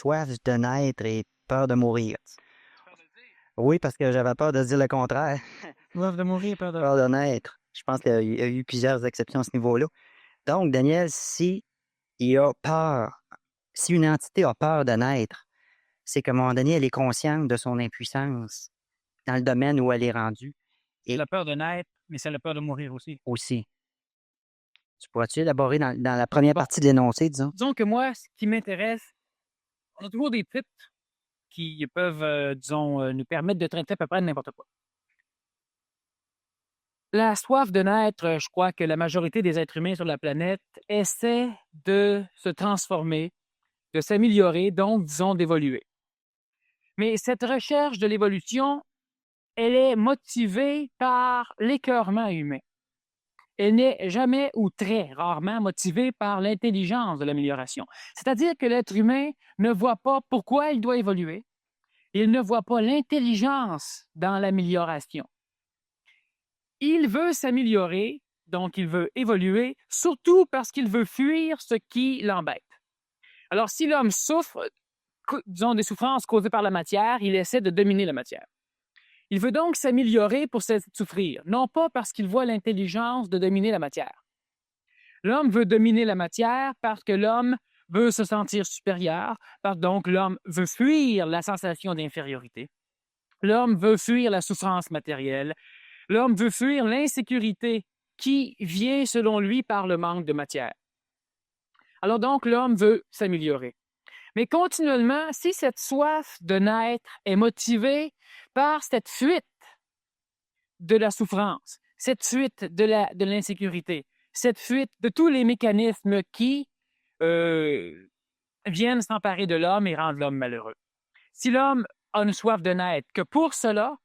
soif de naître et peur de mourir. Oui, parce que j'avais peur de dire le contraire. Soif de mourir, peur de... Peur de naître. Je pense qu'il y a eu plusieurs exceptions à ce niveau-là. Donc, Daniel, si il a peur, si une entité a peur de naître, c'est qu'à un moment donné, elle est consciente de son impuissance dans le domaine où elle est rendue. C'est la peur de naître, mais c'est la peur de mourir aussi. Aussi. Tu pourrais-tu élaborer dans la première partie de l'énoncé, disons? Disons que moi, ce qui m'intéresse, on a toujours des titres qui peuvent, nous permettre de traiter à peu près de n'importe quoi. La soif de naître, je crois que la majorité des êtres humains sur la planète essaient de se transformer, de s'améliorer, donc, disons, d'évoluer. Mais cette recherche de l'évolution, elle est motivée par l'écœurement humain. Elle n'est jamais ou très rarement motivée par l'intelligence de l'amélioration. C'est-à-dire que l'être humain ne voit pas pourquoi il doit évoluer. Il ne voit pas l'intelligence dans l'amélioration. Il veut s'améliorer, donc il veut évoluer, surtout parce qu'il veut fuir ce qui l'embête. Alors, si l'homme souffre, disons, des souffrances causées par la matière, il essaie de dominer la matière. Il veut donc s'améliorer pour cesser de souffrir, non pas parce qu'il voit l'intelligence de dominer la matière. L'homme veut dominer la matière parce que l'homme veut se sentir supérieur, donc l'homme veut fuir la sensation d'infériorité. L'homme veut fuir la souffrance matérielle. L'homme veut fuir l'insécurité qui vient, selon lui, par le manque de matière. Alors donc, l'homme veut s'améliorer. Mais continuellement, si cette soif de naître est motivée par cette fuite de la souffrance, cette fuite de l'insécurité, cette fuite de tous les mécanismes qui viennent s'emparer de l'homme et rendre l'homme malheureux. Si l'homme a une soif de naître, que pour cela,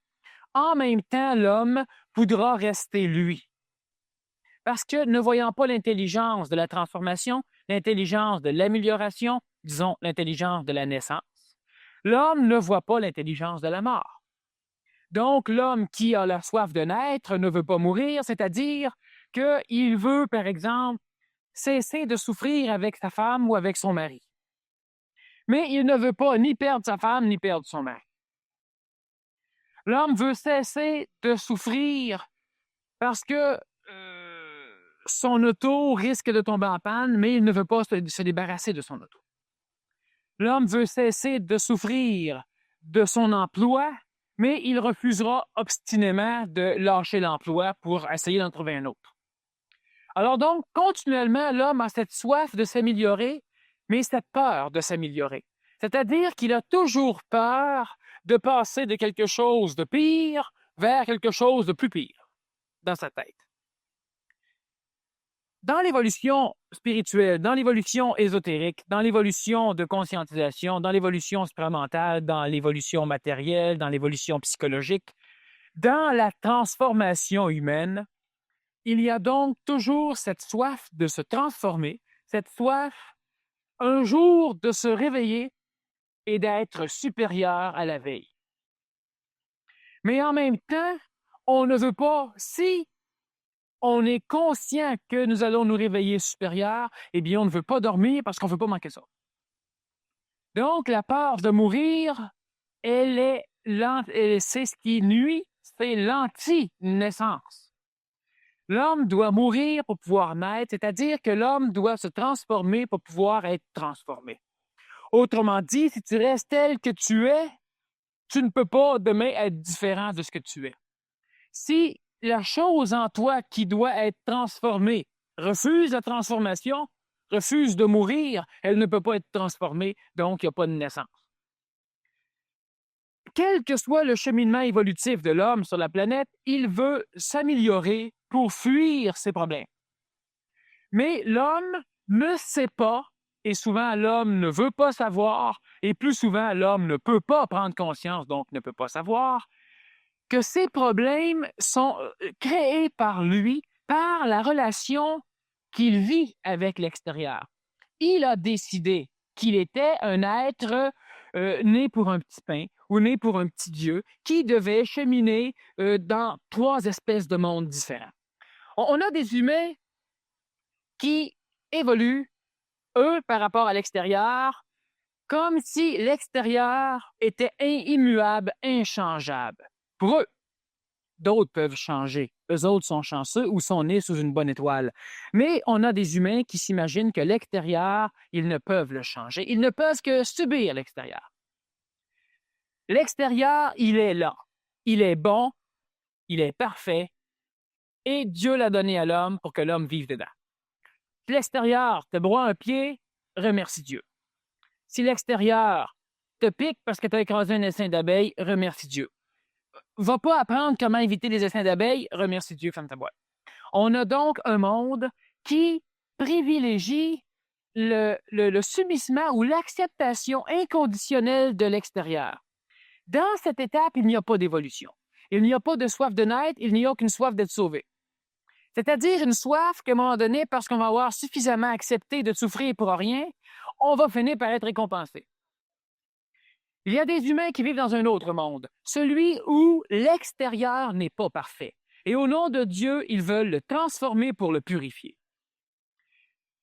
en même temps, l'homme voudra rester lui. Parce que ne voyant pas l'intelligence de la transformation, l'intelligence de l'amélioration, disons l'intelligence de la naissance, l'homme ne voit pas l'intelligence de la mort. Donc, l'homme qui a la soif de naître ne veut pas mourir, c'est-à-dire qu'il veut, par exemple, cesser de souffrir avec sa femme ou avec son mari. Mais il ne veut pas ni perdre sa femme ni perdre son mari. L'homme veut cesser de souffrir parce que son auto risque de tomber en panne, mais il ne veut pas se débarrasser de son auto. L'homme veut cesser de souffrir de son emploi, mais il refusera obstinément de lâcher l'emploi pour essayer d'en trouver un autre. Alors donc, continuellement, l'homme a cette soif de s'améliorer, mais cette peur de s'améliorer. C'est-à-dire qu'il a toujours peur de passer de quelque chose de pire vers quelque chose de plus pire dans sa tête. Dans l'évolution spirituelle, dans l'évolution ésotérique, dans l'évolution de conscientisation, dans l'évolution supramentale, dans l'évolution matérielle, dans l'évolution psychologique, dans la transformation humaine, il y a donc toujours cette soif de se transformer, cette soif un jour de se réveiller et d'être supérieur à la veille. Mais en même temps, on ne veut pas, si on est conscient que nous allons nous réveiller supérieurs, eh bien, on ne veut pas dormir parce qu'on ne veut pas manquer ça. Donc, la peur de mourir, c'est ce qui nuit, c'est l'anti-naissance. L'homme doit mourir pour pouvoir naître, c'est-à-dire que l'homme doit se transformer pour pouvoir être transformé. Autrement dit, si tu restes tel que tu es, tu ne peux pas demain être différent de ce que tu es. Si la chose en toi qui doit être transformée refuse la transformation, refuse de mourir, elle ne peut pas être transformée, donc il n'y a pas de naissance. Quel que soit le cheminement évolutif de l'homme sur la planète, il veut s'améliorer pour fuir ses problèmes. Mais l'homme ne sait pas, et souvent l'homme ne veut pas savoir, et plus souvent l'homme ne peut pas prendre conscience, donc ne peut pas savoir, que ces problèmes sont créés par lui, par la relation qu'il vit avec l'extérieur. Il a décidé qu'il était un être né pour un petit pain ou né pour un petit Dieu qui devait cheminer dans 3 espèces de mondes différents. On a des humains qui évoluent, eux, par rapport à l'extérieur, comme si l'extérieur était immuable, inchangeable. Pour eux, d'autres peuvent changer. Eux autres sont chanceux ou sont nés sous une bonne étoile. Mais on a des humains qui s'imaginent que l'extérieur, ils ne peuvent le changer. Ils ne peuvent que subir l'extérieur. L'extérieur, il est là. Il est bon, il est parfait, et Dieu l'a donné à l'homme pour que l'homme vive dedans. Si l'extérieur te broie un pied, remercie Dieu. Si l'extérieur te pique parce que tu as écrasé un essaim d'abeilles, remercie Dieu. Va pas apprendre comment éviter les essaims d'abeilles, remercie Dieu, ferme ta boîte. On a donc un monde qui privilégie le subissement ou l'acceptation inconditionnelle de l'extérieur. Dans cette étape, il n'y a pas d'évolution. Il n'y a pas de soif de naître, il n'y a qu'une soif d'être sauvé. C'est-à-dire une soif qu'à un moment donné, parce qu'on va avoir suffisamment accepté de souffrir pour rien, on va finir par être récompensé. Il y a des humains qui vivent dans un autre monde, celui où l'extérieur n'est pas parfait. Et au nom de Dieu, ils veulent le transformer pour le purifier.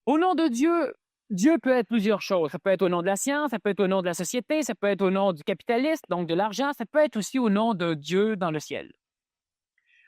Au nom de Dieu, Dieu peut être plusieurs choses. Ça peut être au nom de la science, ça peut être au nom de la société, ça peut être au nom du capitalisme, donc de l'argent, ça peut être aussi au nom de Dieu dans le ciel.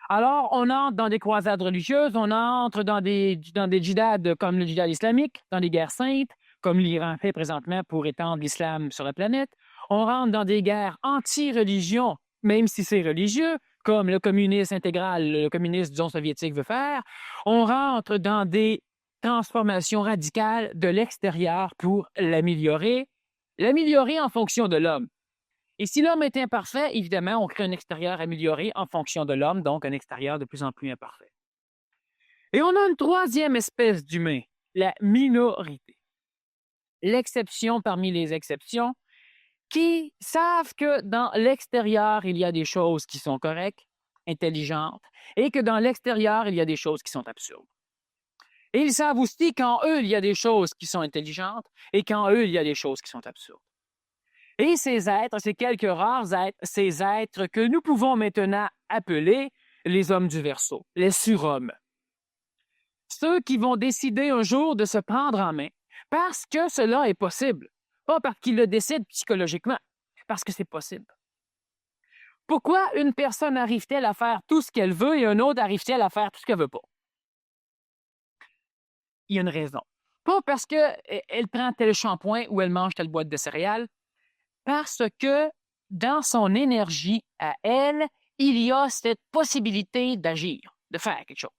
Alors, on entre dans des croisades religieuses, on entre dans des djihad comme le djihad islamique, dans des guerres saintes, comme l'Iran fait présentement pour étendre l'islam sur la planète. On rentre dans des guerres anti-religion, même si c'est religieux, comme le communisme intégral, le communisme, disons, soviétique veut faire. On rentre dans des transformations radicales de l'extérieur pour l'améliorer en fonction de l'homme. Et si l'homme est imparfait, évidemment, on crée un extérieur amélioré en fonction de l'homme, donc un extérieur de plus en plus imparfait. Et on a une troisième espèce d'humain, la minorité. L'exception parmi les exceptions, qui savent que dans l'extérieur, il y a des choses qui sont correctes, intelligentes, et que dans l'extérieur, il y a des choses qui sont absurdes. Et ils savent aussi qu'en eux, il y a des choses qui sont intelligentes, et qu'en eux, il y a des choses qui sont absurdes. Et ces êtres, ces quelques rares êtres, ces êtres que nous pouvons maintenant appeler les hommes du Verseau, les surhommes. Ceux qui vont décider un jour de se prendre en main parce que cela est possible. Pas parce qu'ils le décident psychologiquement, parce que c'est possible. Pourquoi une personne arrive-t-elle à faire tout ce qu'elle veut et un autre arrive-t-elle à faire tout ce qu'elle veut pas? Il y a une raison. Pas parce qu'elle prend tel shampoing ou elle mange telle boîte de céréales, parce que dans son énergie à elle, il y a cette possibilité d'agir, de faire quelque chose.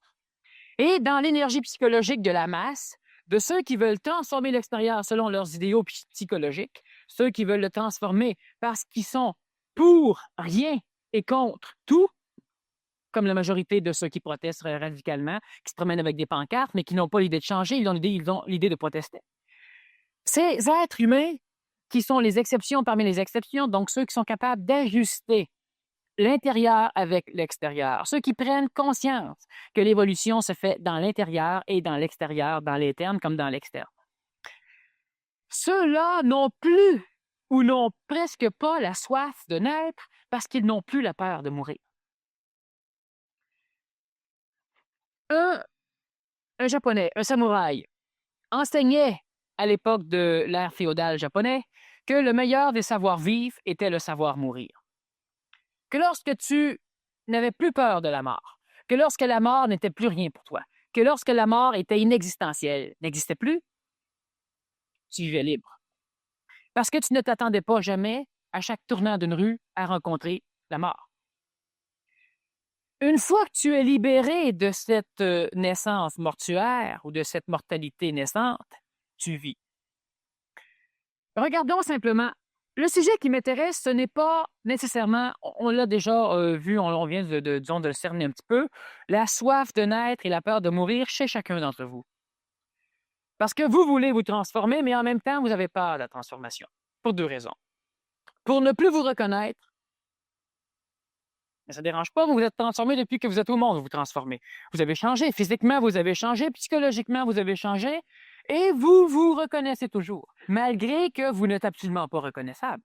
Et dans l'énergie psychologique de la masse, de ceux qui veulent transformer l'extérieur selon leurs idéaux psychologiques, ceux qui veulent le transformer parce qu'ils sont pour rien et contre tout, comme la majorité de ceux qui protestent radicalement, qui se promènent avec des pancartes, mais qui n'ont pas l'idée de changer, ils ont l'idée de protester. Ces êtres humains qui sont les exceptions parmi les exceptions, donc ceux qui sont capables d'ajuster l'intérieur avec l'extérieur, ceux qui prennent conscience que l'évolution se fait dans l'intérieur et dans l'extérieur, dans l'interne comme dans l'externe. Ceux-là n'ont plus ou n'ont presque pas la soif de naître parce qu'ils n'ont plus la peur de mourir. Un Japonais, un samouraï, enseignait à l'époque de l'ère féodale japonais que le meilleur des savoirs-vivre était le savoir mourir. Que lorsque tu n'avais plus peur de la mort, que lorsque la mort n'était plus rien pour toi, que lorsque la mort était inexistentielle, n'existait plus, tu vivais libre. Parce que tu ne t'attendais pas jamais, à chaque tournant d'une rue, à rencontrer la mort. Une fois que tu es libéré de cette naissance mortuaire ou de cette mortalité naissante, tu vis. Regardons simplement. Le sujet qui m'intéresse, ce n'est pas nécessairement, on l'a déjà vu, on vient disons, de le cerner un petit peu, la soif de naître et la peur de mourir chez chacun d'entre vous. Parce que vous voulez vous transformer, mais en même temps, vous avez peur de la transformation. Pour deux raisons. Pour ne plus vous reconnaître, mais ça ne dérange pas, vous vous êtes transformé depuis que vous êtes au monde, vous vous transformez. Vous avez changé, physiquement, vous avez changé, psychologiquement, vous avez changé, et vous vous reconnaissez toujours, malgré que vous n'êtes absolument pas reconnaissable.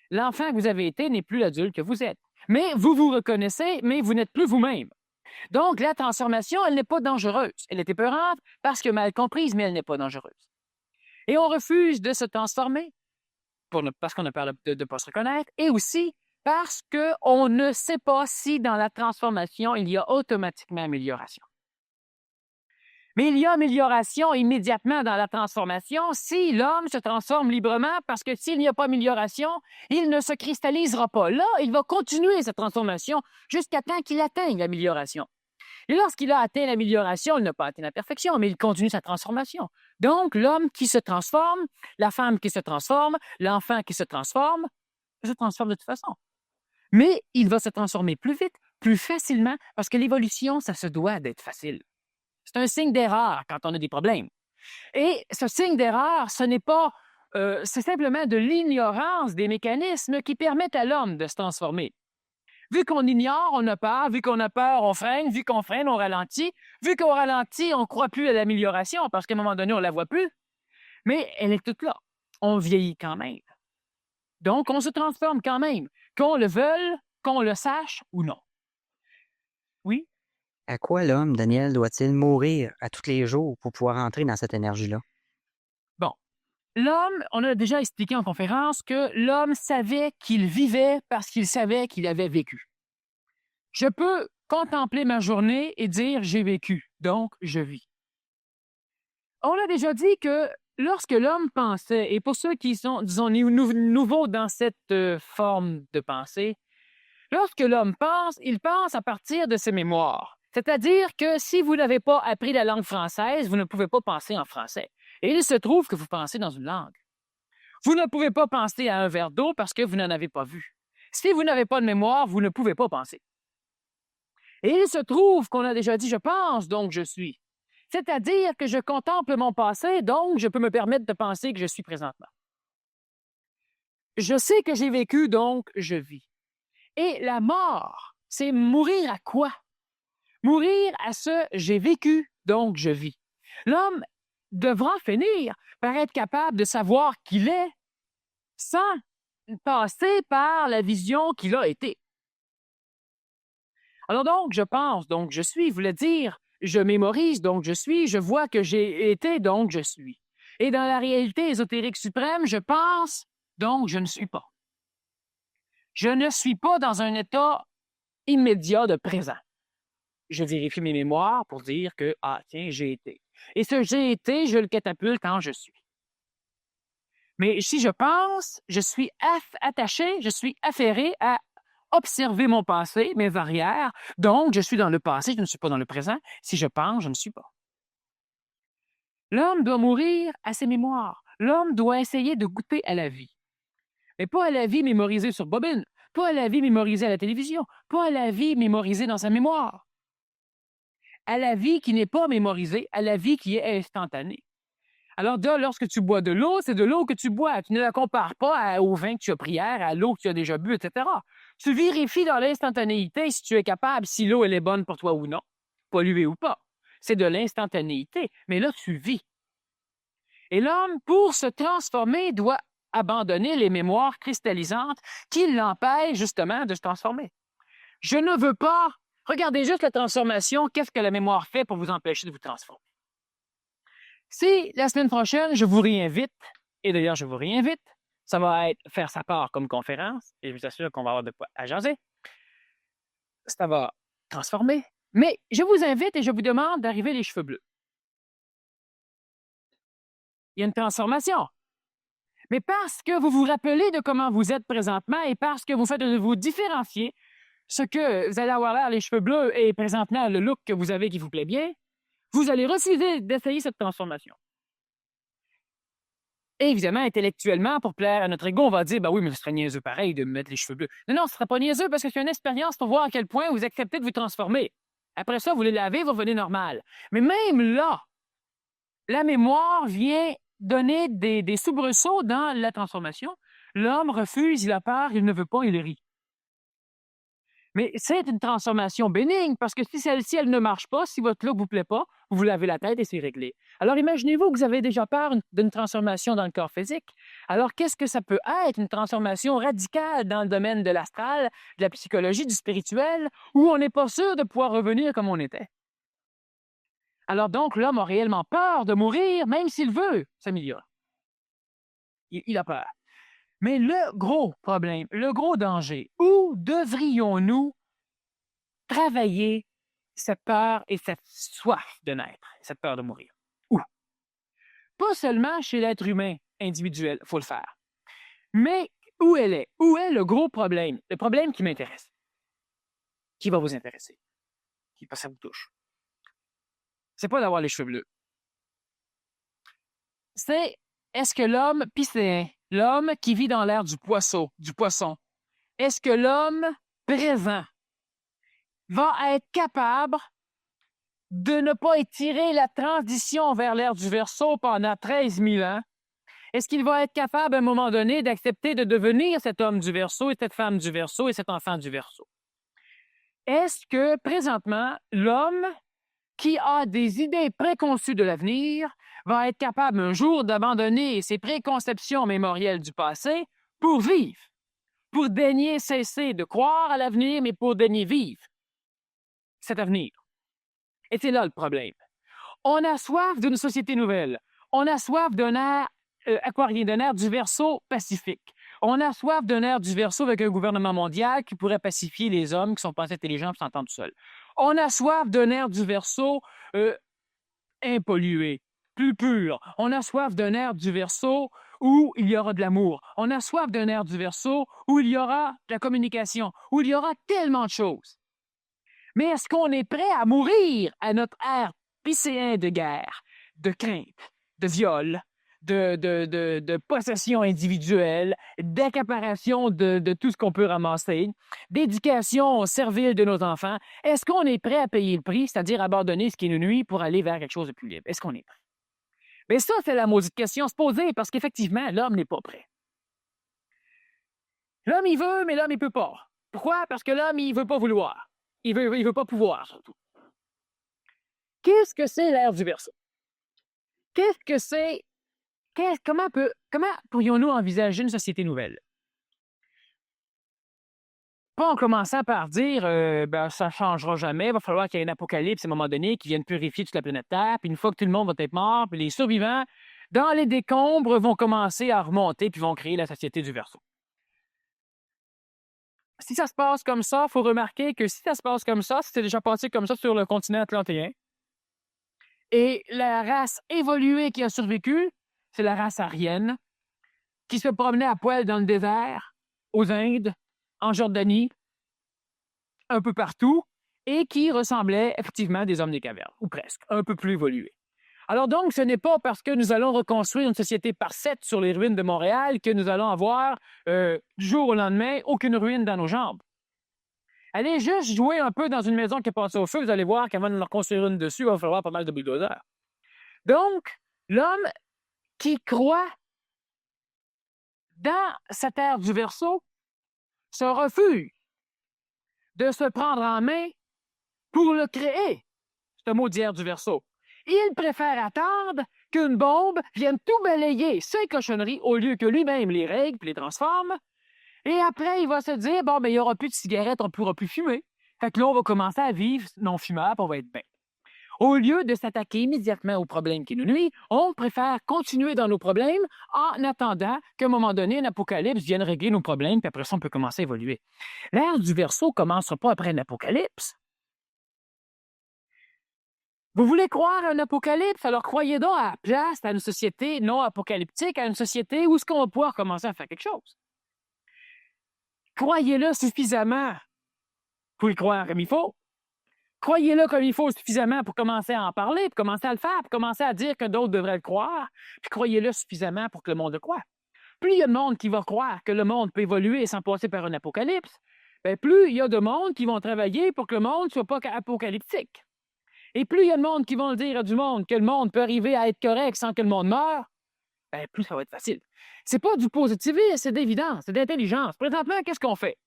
L'enfant que vous avez été n'est plus l'adulte que vous êtes. Mais vous vous reconnaissez, mais vous n'êtes plus vous-même. Donc, la transformation, elle n'est pas dangereuse. Elle est épeurante parce que mal comprise, mais elle n'est pas dangereuse. Et on refuse de se transformer parce qu'on a peur de ne pas se reconnaître et aussi parce qu'on ne sait pas si dans la transformation, il y a automatiquement amélioration. Mais il y a amélioration immédiatement dans la transformation si l'homme se transforme librement, parce que s'il n'y a pas amélioration, il ne se cristallisera pas. Là, il va continuer sa transformation jusqu'à temps qu'il atteigne l'amélioration. Et lorsqu'il a atteint l'amélioration, il n'a pas atteint la perfection, mais il continue sa transformation. Donc, l'homme qui se transforme, la femme qui se transforme, l'enfant qui se transforme de toute façon. Mais il va se transformer plus vite, plus facilement, parce que l'évolution, ça se doit d'être facile. C'est un signe d'erreur quand on a des problèmes. Et ce signe d'erreur, ce n'est pas, c'est simplement de l'ignorance des mécanismes qui permettent à l'homme de se transformer. Vu qu'on ignore, on a peur. Vu qu'on a peur, on freine. Vu qu'on freine, on ralentit. Vu qu'on ralentit, on ne croit plus à l'amélioration parce qu'à un moment donné, on ne la voit plus. Mais elle est toute là. On vieillit quand même. Donc, on se transforme quand même, qu'on le veuille, qu'on le sache ou non. Oui? À quoi l'homme, Daniel, doit-il mourir à tous les jours pour pouvoir entrer dans cette énergie-là? Bon. L'homme, on a déjà expliqué en conférence que l'homme savait qu'il vivait parce qu'il savait qu'il avait vécu. Je peux contempler ma journée et dire j'ai vécu, donc je vis. On a déjà dit que lorsque l'homme pensait, et pour ceux qui sont, disons, nouveaux dans cette forme de pensée, lorsque l'homme pense, il pense à partir de ses mémoires. C'est-à-dire que si vous n'avez pas appris la langue française, vous ne pouvez pas penser en français. Et il se trouve que vous pensez dans une langue. Vous ne pouvez pas penser à un verre d'eau parce que vous n'en avez pas vu. Si vous n'avez pas de mémoire, vous ne pouvez pas penser. Et il se trouve qu'on a déjà dit « je pense, donc je suis ». C'est-à-dire que je contemple mon passé, donc je peux me permettre de penser que je suis présentement. Je sais que j'ai vécu, donc je vis. Et la mort, c'est mourir à quoi? Mourir à ce « j'ai vécu, donc je vis ». L'homme devra finir par être capable de savoir qui il est sans passer par la vision qu'il a été. Alors donc, je pense, donc je suis, voulait dire, je mémorise, donc je suis, je vois que j'ai été, donc je suis. Et dans la réalité ésotérique suprême, je pense, donc je ne suis pas. Je ne suis pas dans un état immédiat de présent. Je vérifie mes mémoires pour dire que, ah tiens, j'ai été. Et ce j'ai été, je le catapulte quand je suis. Mais si je pense, je suis attaché, je suis affairé à observer mon passé, mes arrières. Donc, je suis dans le passé, je ne suis pas dans le présent. Si je pense, je ne suis pas. L'homme doit mourir à ses mémoires. L'homme doit essayer de goûter à la vie. Mais pas à la vie mémorisée sur bobine, pas à la vie mémorisée à la télévision, pas à la vie mémorisée dans sa mémoire. À la vie qui n'est pas mémorisée, à la vie qui est instantanée. Alors, lorsque tu bois de l'eau, c'est de l'eau que tu bois. Tu ne la compares pas au vin que tu as pris hier, à l'eau que tu as déjà bu, etc. Tu vérifies dans l'instantanéité si tu es capable, si l'eau elle est bonne pour toi ou non, polluée ou pas. C'est de l'instantanéité, mais là, tu vis. Et l'homme, pour se transformer, doit abandonner les mémoires cristallisantes qui l'empêchent justement de se transformer. Je ne veux pas... Regardez juste la transformation. Qu'est-ce que la mémoire fait pour vous empêcher de vous transformer? Si la semaine prochaine, je vous réinvite, et d'ailleurs, je vous réinvite, ça va être faire sa part comme conférence, et je vous assure qu'on va avoir de quoi à jaser. Ça va transformer. Mais je vous invite et je vous demande d'arriver les cheveux bleus. Il y a une transformation. Mais parce que vous vous rappelez de comment vous êtes présentement et parce que vous faites de vous différencier, ce que vous allez avoir l'air les cheveux bleus et présentement le look que vous avez qui vous plaît bien, vous allez refuser d'essayer cette transformation. Et évidemment, intellectuellement, pour plaire à notre ego, on va dire, ben oui, mais ce serait niaiseux pareil de me mettre les cheveux bleus. Non, ce ne sera pas niaiseux parce que c'est une expérience pour voir à quel point vous acceptez de vous transformer. Après ça, vous les lavez, vous revenez normal. Mais même là, la mémoire vient donner des soubresauts dans la transformation. L'homme refuse, il a peur, il ne veut pas, il rit. Mais c'est une transformation bénigne parce que si celle-ci, elle ne marche pas, si votre look ne vous plaît pas, vous vous lavez la tête et c'est réglé. Alors imaginez-vous que vous avez déjà peur d'une transformation dans le corps physique. Alors qu'est-ce que ça peut être, une transformation radicale dans le domaine de l'astral, de la psychologie, du spirituel, où on n'est pas sûr de pouvoir revenir comme on était? Alors donc, l'homme a réellement peur de mourir, même s'il veut s'améliorer. Il a peur. Mais le gros problème, le gros danger, où devrions-nous travailler cette peur et cette soif de naître, cette peur de mourir? Où? Pas seulement chez l'être humain individuel, il faut le faire. Mais où elle est? Où est le gros problème? Le problème qui m'intéresse. Qui va vous intéresser? Parce que ça vous touche. C'est pas d'avoir les cheveux bleus. C'est, est-ce que l'homme piscéen, l'homme qui vit dans l'air du poisson, est-ce que l'homme présent va être capable de ne pas étirer la transition vers l'ère du Verseau pendant 13 000 ans? Est-ce qu'il va être capable, à un moment donné, d'accepter de devenir cet homme du Verseau et cette femme du Verseau et cet enfant du Verseau? Est-ce que, présentement, l'homme qui a des idées préconçues de l'avenir va être capable un jour d'abandonner ses préconceptions mémorielles du passé pour vivre, pour daigner cesser de croire à l'avenir, mais pour daigner vivre cet avenir? Et c'est là le problème. On a soif d'une société nouvelle. On a soif d'un air aquarien, d'un air du Verseau pacifique. On a soif d'un air du Verseau avec un gouvernement mondial qui pourrait pacifier les hommes qui sont pas assez intelligents et s'entendent tout seuls. On a soif d'un air du Verseau impollué, plus pur. On a soif d'un air du Verseau où il y aura de l'amour. On a soif d'un air du Verseau où il y aura de la communication, où il y aura tellement de choses. Mais est-ce qu'on est prêt à mourir à notre ère piscéen de guerre, de crainte, de viol, de possession individuelle, d'accaparation de tout ce qu'on peut ramasser, d'éducation servile de nos enfants? Est-ce qu'on est prêt à payer le prix, c'est-à-dire abandonner ce qui nous nuit pour aller vers quelque chose de plus libre? Est-ce qu'on est prêt? Bien, ça, c'est la maudite question à se poser parce qu'effectivement, l'homme n'est pas prêt. L'homme, il veut, mais l'homme, il peut pas. Pourquoi? Parce que l'homme, il veut pas vouloir. Il veut pas pouvoir, surtout. Qu'est-ce que c'est l'ère du Verseau? Qu'est-ce que c'est? Comment pourrions-nous envisager une société nouvelle? Pas en commençant par dire ça ne changera jamais, il va falloir qu'il y ait un apocalypse à un moment donné qui vienne purifier toute la planète Terre, puis une fois que tout le monde va être mort, puis les survivants, dans les décombres, vont commencer à remonter, puis vont créer la société du Verseau. Si ça se passe comme ça, il faut remarquer que si ça se passe comme ça, c'est déjà passé comme ça sur le continent atlantéen. Et la race évoluée qui a survécu, c'est la race aryenne, qui se promenait à poil dans le désert, aux Indes, en Jordanie, un peu partout, et qui ressemblait effectivement à des hommes des cavernes, ou presque, un peu plus évolués. Alors donc, ce n'est pas parce que nous allons reconstruire une société par 7 sur les ruines de Montréal que nous allons avoir, du jour au lendemain, aucune ruine dans nos jambes. Allez juste jouer un peu dans une maison qui est passée au feu, vous allez voir qu'avant de en reconstruire une dessus, il va falloir pas mal de bulldozers. Donc, l'homme qui croit dans cette ère du Verseau se refuse de se prendre en main pour le créer, ce mot d'hier du Verseau. Il préfère attendre qu'une bombe vienne tout balayer ses cochonneries au lieu que lui-même les règle et les transforme. Et après, il va se dire, bon, ben, il n'y aura plus de cigarettes, on ne pourra plus fumer. Fait que là, on va commencer à vivre non fumable, on va être bien. Au lieu de s'attaquer immédiatement aux problèmes qui nous nuisent, on préfère continuer dans nos problèmes en attendant qu'à un moment donné, un apocalypse vienne régler nos problèmes, puis après ça, on peut commencer à évoluer. L'ère du Verseau ne commencera pas après un apocalypse. Vous voulez croire à un apocalypse? Alors croyez donc à la place, à une société non apocalyptique, à une société où est-ce qu'on va pouvoir commencer à faire quelque chose. Croyez-le suffisamment pour y croire comme il faut. Croyez-le comme il faut suffisamment pour commencer à en parler, pour commencer à le faire, pour commencer à dire que d'autres devraient le croire, puis croyez-le suffisamment pour que le monde le croie. Plus il y a de monde qui va croire que le monde peut évoluer sans passer par un apocalypse, bien, plus il y a de monde qui vont travailler pour que le monde ne soit pas apocalyptique. Et plus il y a de monde qui vont le dire à du monde que le monde peut arriver à être correct sans que le monde meure, bien, plus ça va être facile. C'est pas du positivisme, c'est d'évidence, c'est d'intelligence. Présentement, qu'est-ce qu'on fait?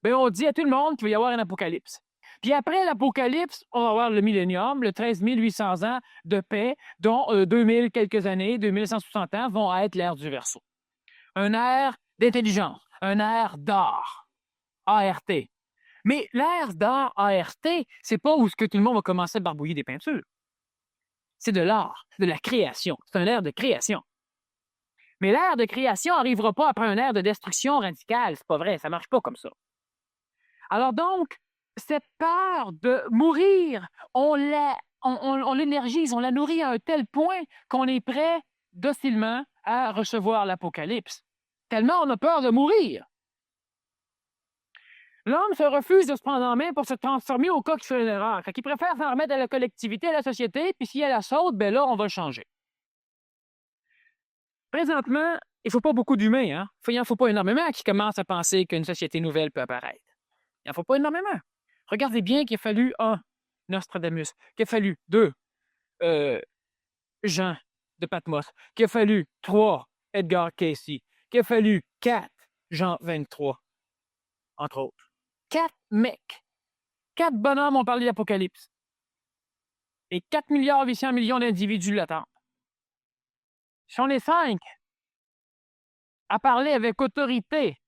Bien, on dit à tout le monde qu'il va y avoir un apocalypse. Puis après l'apocalypse, on va avoir le millénium, le 13 800 ans de paix, dont 2000 quelques années, 2160 ans, vont être l'ère du Verseau. Un ère d'intelligence, un ère d'art, ART. Mais l'ère d'art, ART, c'est pas où ce que tout le monde va commencer à barbouiller des peintures. C'est de l'art, de la création. C'est un ère de création. Mais l'ère de création n'arrivera pas après une ère de destruction radicale. C'est pas vrai, ça marche pas comme ça. Alors donc, cette peur de mourir, on l'énergise, on la nourrit à un tel point qu'on est prêt docilement à recevoir l'Apocalypse. Tellement on a peur de mourir. L'homme se refuse de se prendre en main pour se transformer au cas qu'il fait une erreur. Fait qu'il préfère s'en remettre à la collectivité, à la société, puis si elle la saute, ben là, on va le changer. Présentement, il ne faut pas beaucoup d'humains. Hein? Il n'en faut pas énormément qui commencent à penser qu'une société nouvelle peut apparaître. Il n'en faut pas énormément. Regardez bien qu'il a fallu Nostradamus, qu'il a fallu 2, Jean de Patmos, qu'il a fallu 3, Edgar Cayce, qu'il a fallu 4, Jean 23, entre autres. 4 mecs, 4 bonhommes ont parlé d'Apocalypse. Et 4 milliards 800 millions d'individus l'attendent. Si on est 5 à parler avec autorité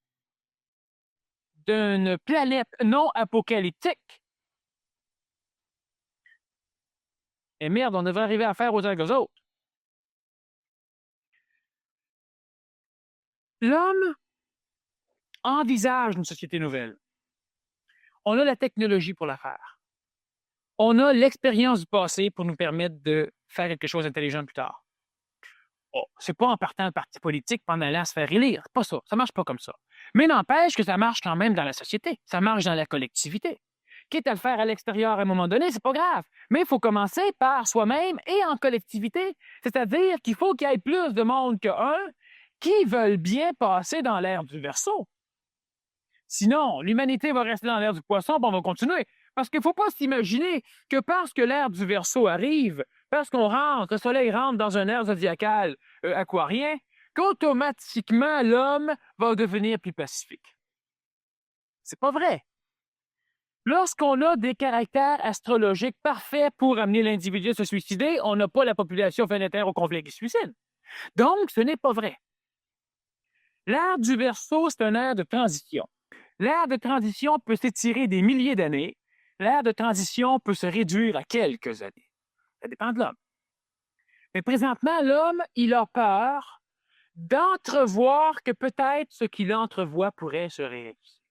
d'une planète non apocalyptique, et merde, on devrait arriver à faire autant qu'eux autres. L'homme envisage une société nouvelle. On a la technologie pour la faire. On a l'expérience du passé pour nous permettre de faire quelque chose d'intelligent plus tard. Oh, c'est pas en partant de parti politique pendant allant se faire élire. C'est pas ça. Ça marche pas comme ça. Mais n'empêche que ça marche quand même dans la société. Ça marche dans la collectivité. Quitte à le faire à l'extérieur à un moment donné, c'est pas grave. Mais il faut commencer par soi-même et en collectivité. C'est-à-dire qu'il faut qu'il y ait plus de monde qu'un qui veulent bien passer dans l'ère du Verseau. Sinon, l'humanité va rester dans l'ère du Poisson, puis on va continuer. Parce qu'il ne faut pas s'imaginer que parce que l'ère du Verseau arrive, parce qu'on rentre, le Soleil rentre dans un ère zodiacal aquarien, qu'automatiquement l'homme va devenir plus pacifique. C'est pas vrai. Lorsqu'on a des caractères astrologiques parfaits pour amener l'individu à se suicider, on n'a pas la population planétaire au complet qui se suicide. Donc, ce n'est pas vrai. L'ère du Verseau, c'est une ère de transition. L'ère de transition peut s'étirer des milliers d'années. L'ère de transition peut se réduire à quelques années. Ça dépend de l'homme. Mais présentement, l'homme, il a peur d'entrevoir que peut-être ce qu'il entrevoit pourrait se réaliser.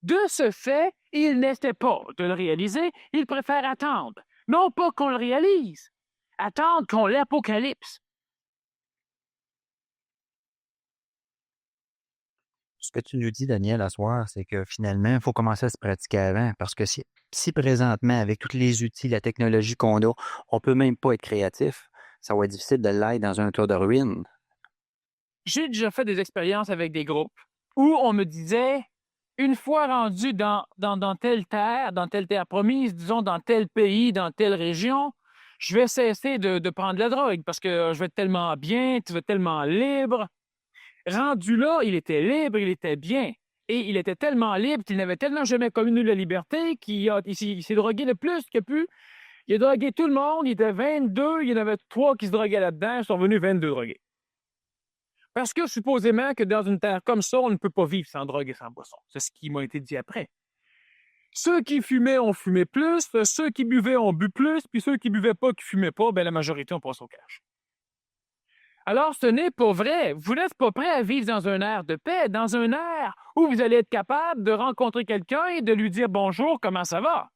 De ce fait, il n'essaie pas de le réaliser, il préfère attendre. Non pas qu'on le réalise, attendre qu'on l'apocalypse. Ce que tu nous dis, Daniel, à soir, c'est que finalement, il faut commencer à se pratiquer avant. Parce que si présentement, avec tous les outils, la technologie qu'on a, on peut même pas être créatif, ça va être difficile de l'être dans un tour de ruine. J'ai déjà fait des expériences avec des groupes où on me disait, une fois rendu dans telle terre promise, disons dans tel pays, dans telle région, je vais cesser de prendre la drogue parce que je vais être tellement bien, tu vas être tellement libre. Rendu là, il était libre, il était bien. Et il était tellement libre qu'il n'avait tellement jamais connu la liberté qu'il s'est drogué le plus qu'il a pu. Il a drogué tout le monde, il était 22, il y en avait 3 qui se droguaient là-dedans, ils sont venus 22 drogués. Parce que supposément que dans une terre comme ça, on ne peut pas vivre sans drogue et sans boisson. C'est ce qui m'a été dit après. Ceux qui fumaient ont fumé plus, ceux qui buvaient ont bu plus, puis ceux qui buvaient pas, qui fumaient pas, ben la majorité ont passé au cash. Alors, ce n'est pas vrai. Vous n'êtes pas prêt à vivre dans un air de paix, dans un air où vous allez être capable de rencontrer quelqu'un et de lui dire bonjour, comment ça va?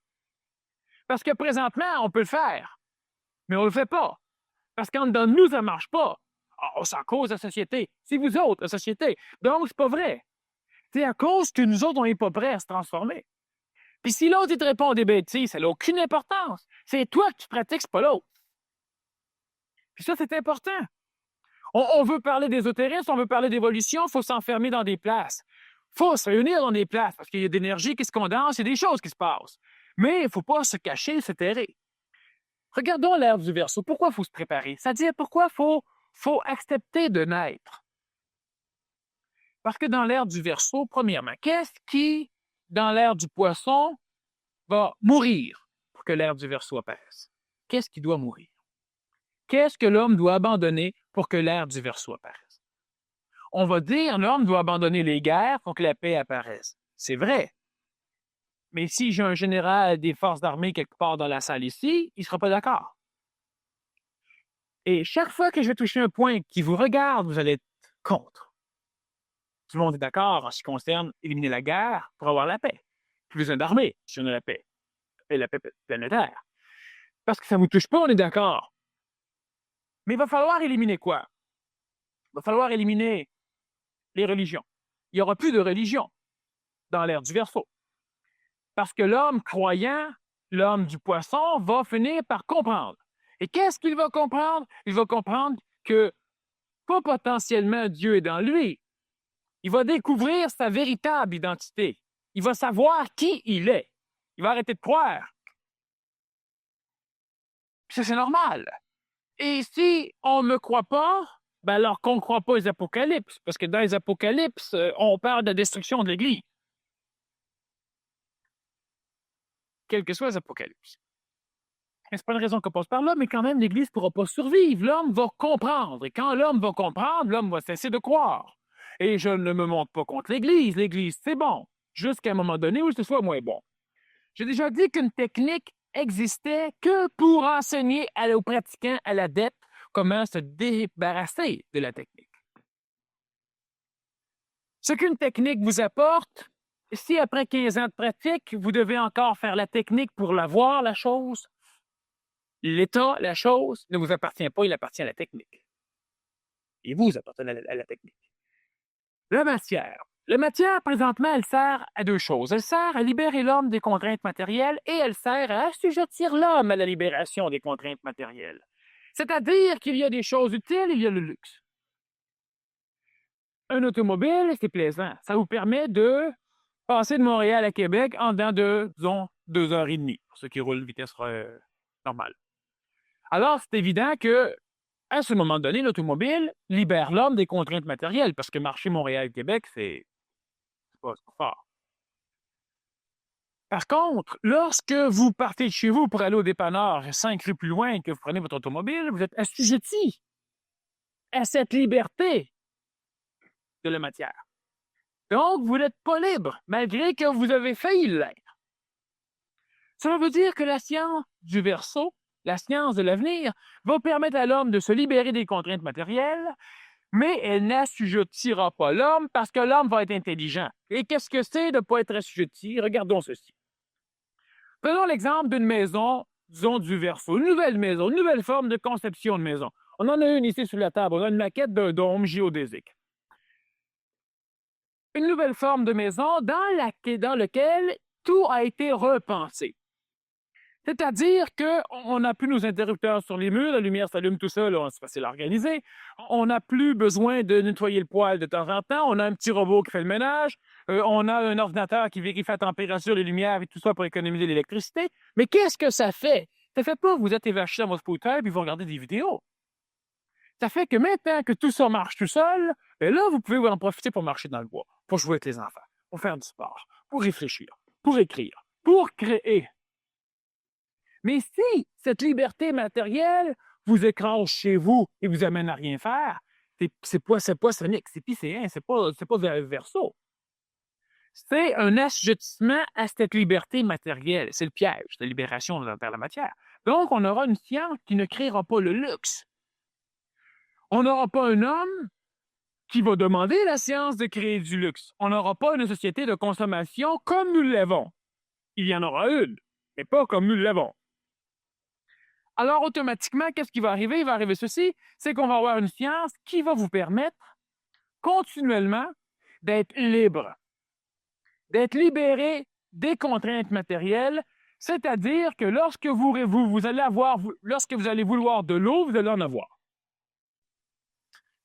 Parce que présentement, on peut le faire, mais on ne le fait pas. Parce qu'en dedans de nous, ça ne marche pas. Oh, c'est à cause de la société. C'est vous autres, la société. Donc, c'est pas vrai. C'est à cause que nous autres, on n'est pas prêts à se transformer. Puis si l'autre, il te répond des bêtises, ça n'a aucune importance. C'est toi que tu pratiques, c'est pas l'autre. Puis ça, c'est important. On veut parler d'ésotérisme, on veut parler d'évolution, il faut s'enfermer dans des places. Il faut se réunir dans des places parce qu'il y a de l'énergie qui se condense, il y a des choses qui se passent. Mais il ne faut pas se cacher, se terrer. Regardons l'ère du Verseau. Pourquoi il faut se préparer? C'est-à-dire pourquoi il faut accepter de naître. Parce que dans l'ère du Verseau, premièrement, qu'est-ce qui, dans l'ère du Poisson, va mourir pour que l'ère du Verseau apparaisse? Qu'est-ce qui doit mourir? Qu'est-ce que l'homme doit abandonner pour que l'ère du Verseau apparaisse? On va dire l'homme doit abandonner les guerres pour que la paix apparaisse. C'est vrai. Mais si j'ai un général des forces armées quelque part dans la salle ici, il ne sera pas d'accord. Et chaque fois que je vais toucher un point qui vous regarde, vous allez être contre. Tout le monde est d'accord en ce qui concerne éliminer la guerre pour avoir la paix. Plus besoin d'armée si on a la paix. Et la paix planétaire. Parce que ça ne vous touche pas, on est d'accord. Mais il va falloir éliminer quoi? Il va falloir éliminer les religions. Il n'y aura plus de religion dans l'ère du Verseau. Parce que l'homme croyant, l'homme du poisson, va finir par comprendre. Et qu'est-ce qu'il va comprendre? Il va comprendre que pas potentiellement Dieu est dans lui. Il va découvrir sa véritable identité. Il va savoir qui il est. Il va arrêter de croire. Puis ça, c'est normal. Et si on ne me croit pas, ben alors qu'on ne croit pas aux apocalypses, parce que dans les apocalypses, on parle de la destruction de l'Église. Quels que soient les apocalypses. Ce n'est pas une raison qu'on passe par là, mais quand même, l'Église ne pourra pas survivre. L'homme va comprendre. Et quand l'homme va comprendre, l'homme va cesser de croire. Et je ne me monte pas contre l'Église. L'Église, c'est bon. Jusqu'à un moment donné où ce soit moins bon. J'ai déjà dit qu'une technique existait que pour enseigner aux pratiquants, à l'adepte, comment se débarrasser de la technique. Ce qu'une technique vous apporte, si après 15 ans de pratique, vous devez encore faire la technique pour la voir, la chose, l'état, la chose, ne vous appartient pas, il appartient à la technique. Et vous appartenez à la technique. La matière. La matière, présentement, elle sert à deux choses. Elle sert à libérer l'homme des contraintes matérielles et elle sert à assujettir l'homme à la libération des contraintes matérielles. C'est-à-dire qu'il y a des choses utiles, il y a le luxe. Un automobile, c'est plaisant. Ça vous permet de passer de Montréal à Québec en dedans de, disons, 2h30, pour ceux qui roulent vitesse normale. Alors, c'est évident que à ce moment donné, l'automobile libère l'homme des contraintes matérielles, parce que marcher Montréal-Québec, c'est pas fort. Par contre, lorsque vous partez de chez vous pour aller au dépanneur 5 rues plus loin et que vous prenez votre automobile, vous êtes assujetti à cette liberté de la matière. Donc, vous n'êtes pas libre, malgré que vous avez failli l'être. Cela veut dire que la science du Verseau, la science de l'avenir, va permettre à l'homme de se libérer des contraintes matérielles, mais elle n'assujettira pas l'homme parce que l'homme va être intelligent. Et qu'est-ce que c'est de ne pas être assujetti? Regardons ceci. Prenons l'exemple d'une maison, disons du Verseau, une nouvelle maison, une nouvelle forme de conception de maison. On en a une ici sur la table, on a une maquette d'un dôme géodésique. Une nouvelle forme de maison dans laquelle tout a été repensé. C'est-à-dire qu'on n'a plus nos interrupteurs sur les murs, la lumière s'allume tout seul, c'est facile à organiser. On n'a plus besoin de nettoyer le poêle de temps en temps. On a un petit robot qui fait le ménage. On a un ordinateur qui vérifie la température, les lumières et tout ça pour économiser l'électricité. Mais qu'est-ce que ça fait? Ça fait pas que vous êtes évaché dans votre fauteuil et vous regardez des vidéos. Ça fait que maintenant que tout ça marche tout seul, bien là, vous pouvez en profiter pour marcher dans le bois, pour jouer avec les enfants, pour faire du sport, pour réfléchir, pour écrire, pour créer. Mais si cette liberté matérielle vous écrase chez vous et vous amène à rien faire, c'est poissonnique, c'est piscéen, c'est pas Verseau. C'est un assujettissement à cette liberté matérielle. C'est le piège de libération vers la matière. Donc, on aura une science qui ne créera pas le luxe. On n'aura pas un homme qui va demander à la science de créer du luxe. On n'aura pas une société de consommation comme nous l'avons. Il y en aura une, mais pas comme nous l'avons. Alors, automatiquement, qu'est-ce qui va arriver? Il va arriver ceci, c'est qu'on va avoir une science qui va vous permettre continuellement d'être libre, d'être libéré des contraintes matérielles, c'est-à-dire que lorsque vous allez vouloir de l'eau, vous allez en avoir.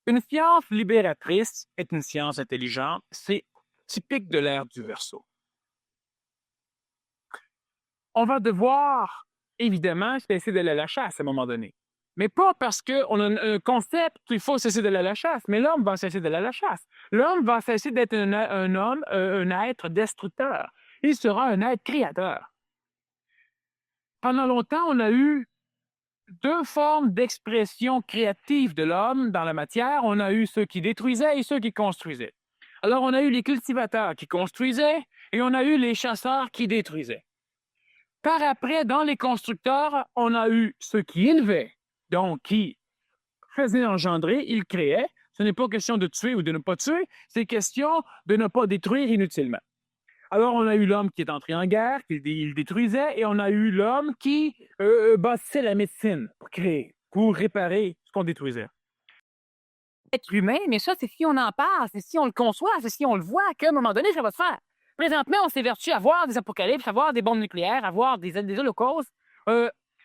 Une science libératrice est une science intelligente, c'est typique de l'ère du Verseau. On va devoir évidemment, cesser d'aller à la chasse à un moment donné. Mais pas parce qu'on a un concept qu'il faut cesser d'aller à la chasse, mais l'homme va cesser d'aller à la chasse. L'homme va cesser d'être un être destructeur. Il sera un être créateur. Pendant longtemps, on a eu deux formes d'expression créative de l'homme dans la matière. On a eu ceux qui détruisaient et ceux qui construisaient. Alors, on a eu les cultivateurs qui construisaient et on a eu les chasseurs qui détruisaient. Par après, dans les constructeurs, on a eu ceux qui élevaient, donc qui faisaient engendrer, ils créaient. Ce n'est pas question de tuer ou de ne pas tuer, c'est question de ne pas détruire inutilement. Alors, on a eu l'homme qui est entré en guerre, il détruisait, et on a eu l'homme qui bâtissait la médecine pour réparer ce qu'on détruisait. Être humain, mais ça, c'est si on en parle, c'est si on le conçoit, c'est si on le voit qu'à un moment donné, ça va se faire. Présentement, on s'évertue à voir des apocalypses, à voir des bombes nucléaires, à voir des holocaustes.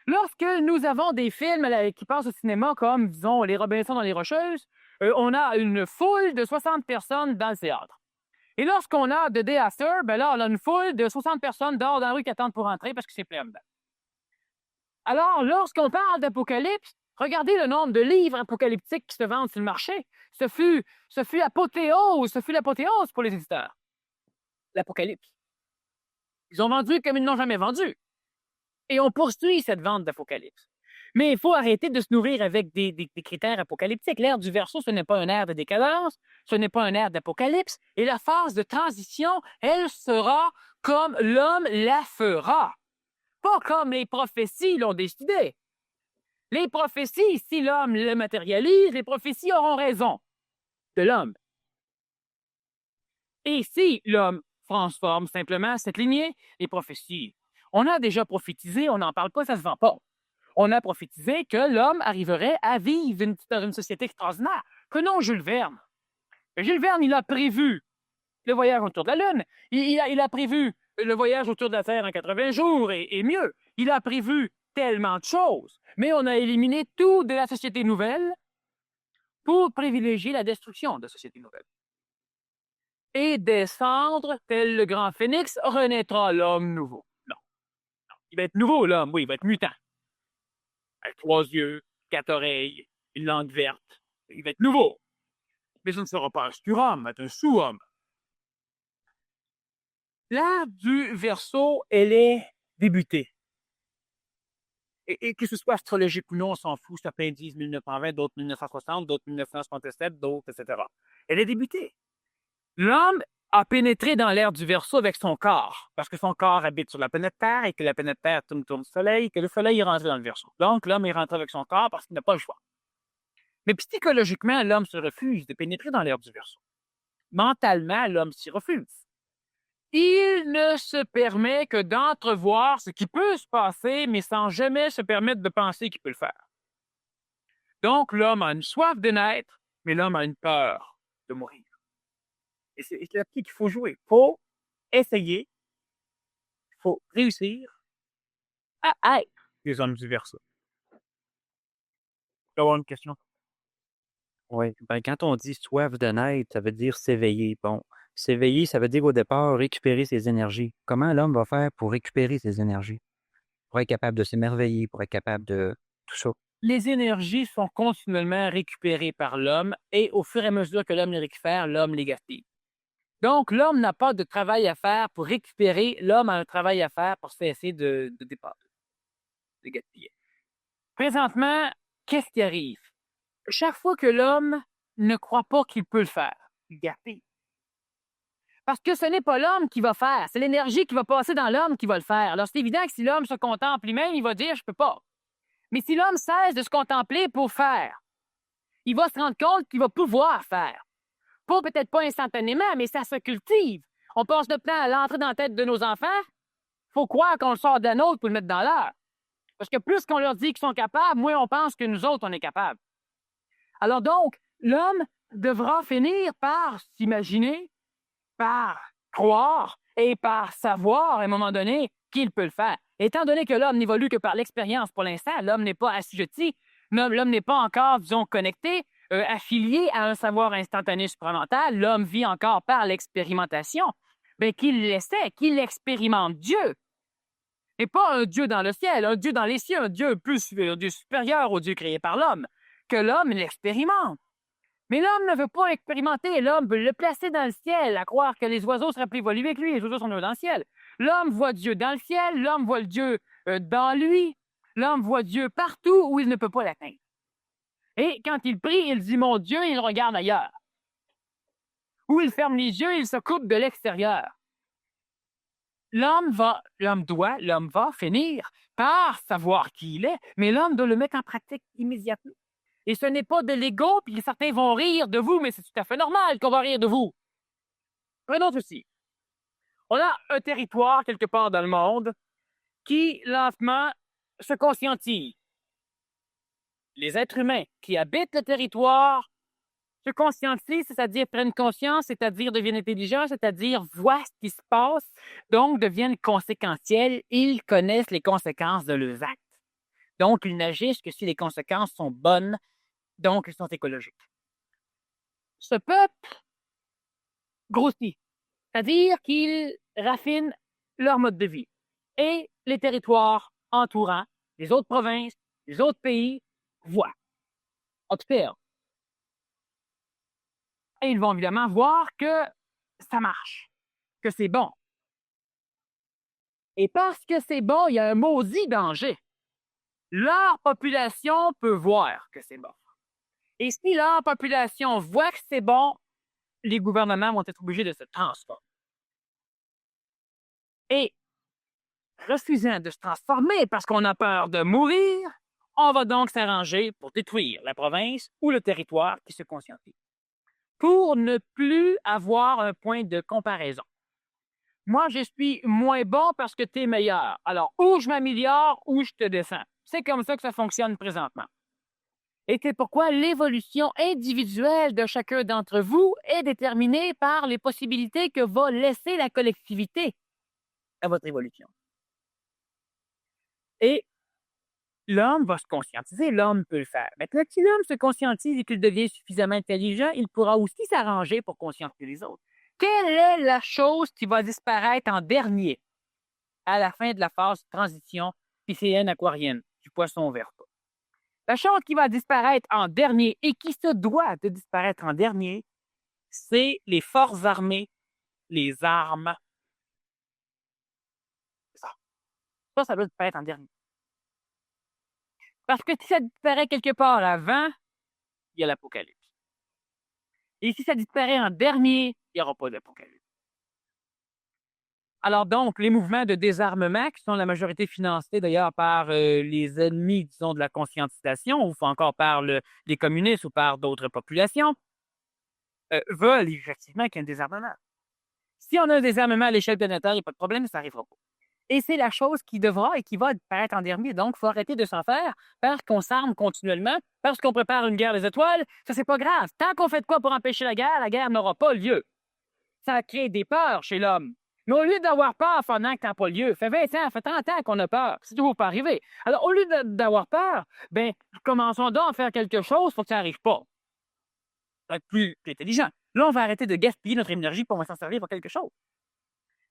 Lorsque nous avons des films qui passent au cinéma comme, disons, Les Robinson dans les Rocheuses, on a une foule de 60 personnes dans le théâtre. Et lorsqu'on a The Day After, ben là, on a une foule de 60 personnes dehors dans la rue qui attendent pour entrer parce que c'est plein dedans. Alors, lorsqu'on parle d'apocalypse, regardez le nombre de livres apocalyptiques qui se vendent sur le marché. Ce fut l'apothéose pour les éditeurs. L'apocalypse. Ils ont vendu comme ils n'ont jamais vendu. Et on poursuit cette vente d'apocalypse. Mais il faut arrêter de se nourrir avec des critères apocalyptiques. L'ère du Verseau, ce n'est pas une ère de décadence, ce n'est pas une ère d'apocalypse. Et la phase de transition, elle sera comme l'homme la fera. Pas comme les prophéties l'ont décidé. Les prophéties, si l'homme le matérialise, les prophéties auront raison de l'homme. Et si l'homme transforme simplement cette lignée, les prophéties, on a déjà prophétisé, on n'en parle pas, ça ne se vend pas. On a prophétisé que l'homme arriverait à vivre dans une société extraordinaire. Prenons Jules Verne. Jules Verne, il a prévu le voyage autour de la Lune. Il a prévu le voyage autour de la Terre en 80 jours et mieux. Il a prévu tellement de choses. Mais on a éliminé tout de la société nouvelle pour privilégier la destruction de la société nouvelle. Et descendre, tel le grand phénix, renaîtra l'homme nouveau. Non. Il va être nouveau, l'homme, oui, il va être mutant. Avec 3 yeux, 4 oreilles, une langue verte. Il va être nouveau. Mais ce ne sera pas un surhomme, mais un sous-homme. L'ère du Verseau, elle est débutée. Et que ce soit astrologique ou non, on s'en fout. Certains disent 1920, d'autres 1960, d'autres 1967, d'autres, etc. Elle est débutée. L'homme a pénétré dans l'ère du Verseau avec son corps, parce que son corps habite sur la planète Terre et que la planète Terre tourne le Soleil et que le Soleil est rentré dans le Verseau. Donc, l'homme est rentré avec son corps parce qu'il n'a pas le choix. Mais psychologiquement, l'homme se refuse de pénétrer dans l'ère du Verseau. Mentalement, l'homme s'y refuse. Il ne se permet que d'entrevoir ce qui peut se passer, mais sans jamais se permettre de penser qu'il peut le faire. Donc, l'homme a une soif de naître, mais l'homme a une peur de mourir. Et c'est là-dessus qu'il faut jouer. Il faut essayer, il faut réussir à être des hommes du Verseau. Tu vas avoir une question? Oui, ben, quand on dit soif de naître, ça veut dire s'éveiller. Bon, s'éveiller, ça veut dire au départ récupérer ses énergies. Comment l'homme va faire pour récupérer ses énergies? Pour être capable de s'émerveiller, pour être capable de tout ça. Les énergies sont continuellement récupérées par l'homme et au fur et à mesure que l'homme les récupère, l'homme les gaspille. Donc, l'homme n'a pas de travail à faire pour récupérer, l'homme a un travail à faire pour cesser de gaspiller. Présentement, qu'est-ce qui arrive? Chaque fois que l'homme ne croit pas qu'il peut le faire, il gaspille. Parce que ce n'est pas l'homme qui va faire, c'est l'énergie qui va passer dans l'homme qui va le faire. Alors, c'est évident que si l'homme se contemple lui-même, il va dire « je peux pas ». Mais si l'homme cesse de se contempler pour faire, il va se rendre compte qu'il va pouvoir faire. Peut-être pas instantanément, mais ça se cultive. On passe notre temps à l'entrer dans la tête de nos enfants. Il faut croire qu'on le sort de la nôtre pour le mettre dans l'air. Parce que plus qu'on leur dit qu'ils sont capables, moins on pense que nous autres, on est capables. Alors donc, l'homme devra finir par s'imaginer, par croire et par savoir à un moment donné qu'il peut le faire. Étant donné que l'homme n'évolue que par l'expérience pour l'instant, l'homme n'est pas assujetti, l'homme n'est pas encore, disons, connecté, affilié à un savoir instantané supramental, l'homme vit encore par l'expérimentation, bien qu'il l'essaie, qu'il expérimente Dieu. Et pas un Dieu dans le ciel, un Dieu dans les cieux, un Dieu supérieur au Dieu créé par l'homme, que l'homme l'expérimente. Mais l'homme ne veut pas expérimenter, l'homme veut le placer dans le ciel, à croire que les oiseaux seraient plus évolués que lui, les oiseaux sont dans le ciel. L'homme voit Dieu dans le ciel, l'homme voit le Dieu dans lui, l'homme voit Dieu partout où il ne peut pas l'atteindre. Et quand il prie, il dit « mon Dieu », il regarde ailleurs. Ou il ferme les yeux, il se coupe de l'extérieur. L'homme va finir par savoir qui il est, mais l'homme doit le mettre en pratique immédiatement. Et ce n'est pas de l'ego, puis certains vont rire de vous, mais c'est tout à fait normal qu'on va rire de vous. Prenons ceci. On a un territoire quelque part dans le monde qui, lentement, se conscientise. Les êtres humains qui habitent le territoire se conscientisent, c'est-à-dire prennent conscience, c'est-à-dire deviennent intelligents, c'est-à-dire voient ce qui se passe, donc deviennent conséquentiels. Ils connaissent les conséquences de leurs actes. Donc, ils n'agissent que si les conséquences sont bonnes, donc ils sont écologiques. Ce peuple grossit, c'est-à-dire qu'ils raffinent leur mode de vie. Et les territoires entourants, les autres provinces, les autres pays, voient, observent. Et ils vont évidemment voir que ça marche, que c'est bon. Et parce que c'est bon, il y a un maudit danger. Leur population peut voir que c'est bon. Et si leur population voit que c'est bon, les gouvernements vont être obligés de se transformer. Et refusant de se transformer parce qu'on a peur de mourir, on va donc s'arranger pour détruire la province ou le territoire qui se conscientise, pour ne plus avoir un point de comparaison. Moi, je suis moins bon parce que tu es meilleur. Alors, ou je m'améliore ou je te descends. C'est comme ça que ça fonctionne présentement. Et c'est pourquoi l'évolution individuelle de chacun d'entre vous est déterminée par les possibilités que va laisser la collectivité à votre évolution. Et l'homme va se conscientiser, l'homme peut le faire. Maintenant, si l'homme se conscientise et qu'il devient suffisamment intelligent, il pourra aussi s'arranger pour conscientiser les autres. Quelle est la chose qui va disparaître en dernier à la fin de la phase de transition piscéenne aquarienne du poisson vert? La chose qui va disparaître en dernier et qui se doit de disparaître en dernier, c'est les forces armées, les armes. Ça doit disparaître en dernier. Parce que si ça disparaît quelque part avant, il y a l'apocalypse. Et si ça disparaît en dernier, il n'y aura pas d'apocalypse. Alors donc, les mouvements de désarmement, qui sont la majorité financés d'ailleurs par les ennemis, disons, de la conscientisation, ou encore par les communistes ou par d'autres populations, veulent effectivement qu'il y ait un désarmement. Si on a un désarmement à l'échelle planétaire, il n'y a pas de problème, ça n'arrivera pas. Et c'est la chose qui devra et qui va apparaître en dernier. Donc, il faut arrêter de s'en faire parce qu'on s'arme continuellement, parce qu'on prépare une guerre des étoiles. Ça, c'est pas grave. Tant qu'on fait de quoi pour empêcher la guerre n'aura pas lieu. Ça crée des peurs chez l'homme. Mais au lieu d'avoir peur pendant que ça n'a pas lieu, fait 20 ans, fait 30 ans qu'on a peur. C'est toujours pas arrivé. Alors, au lieu d'avoir peur, ben, commençons donc à faire quelque chose pour que ça n'arrive pas. Ça va être plus intelligent. Là, on va arrêter de gaspiller notre énergie pour s'en servir pour quelque chose.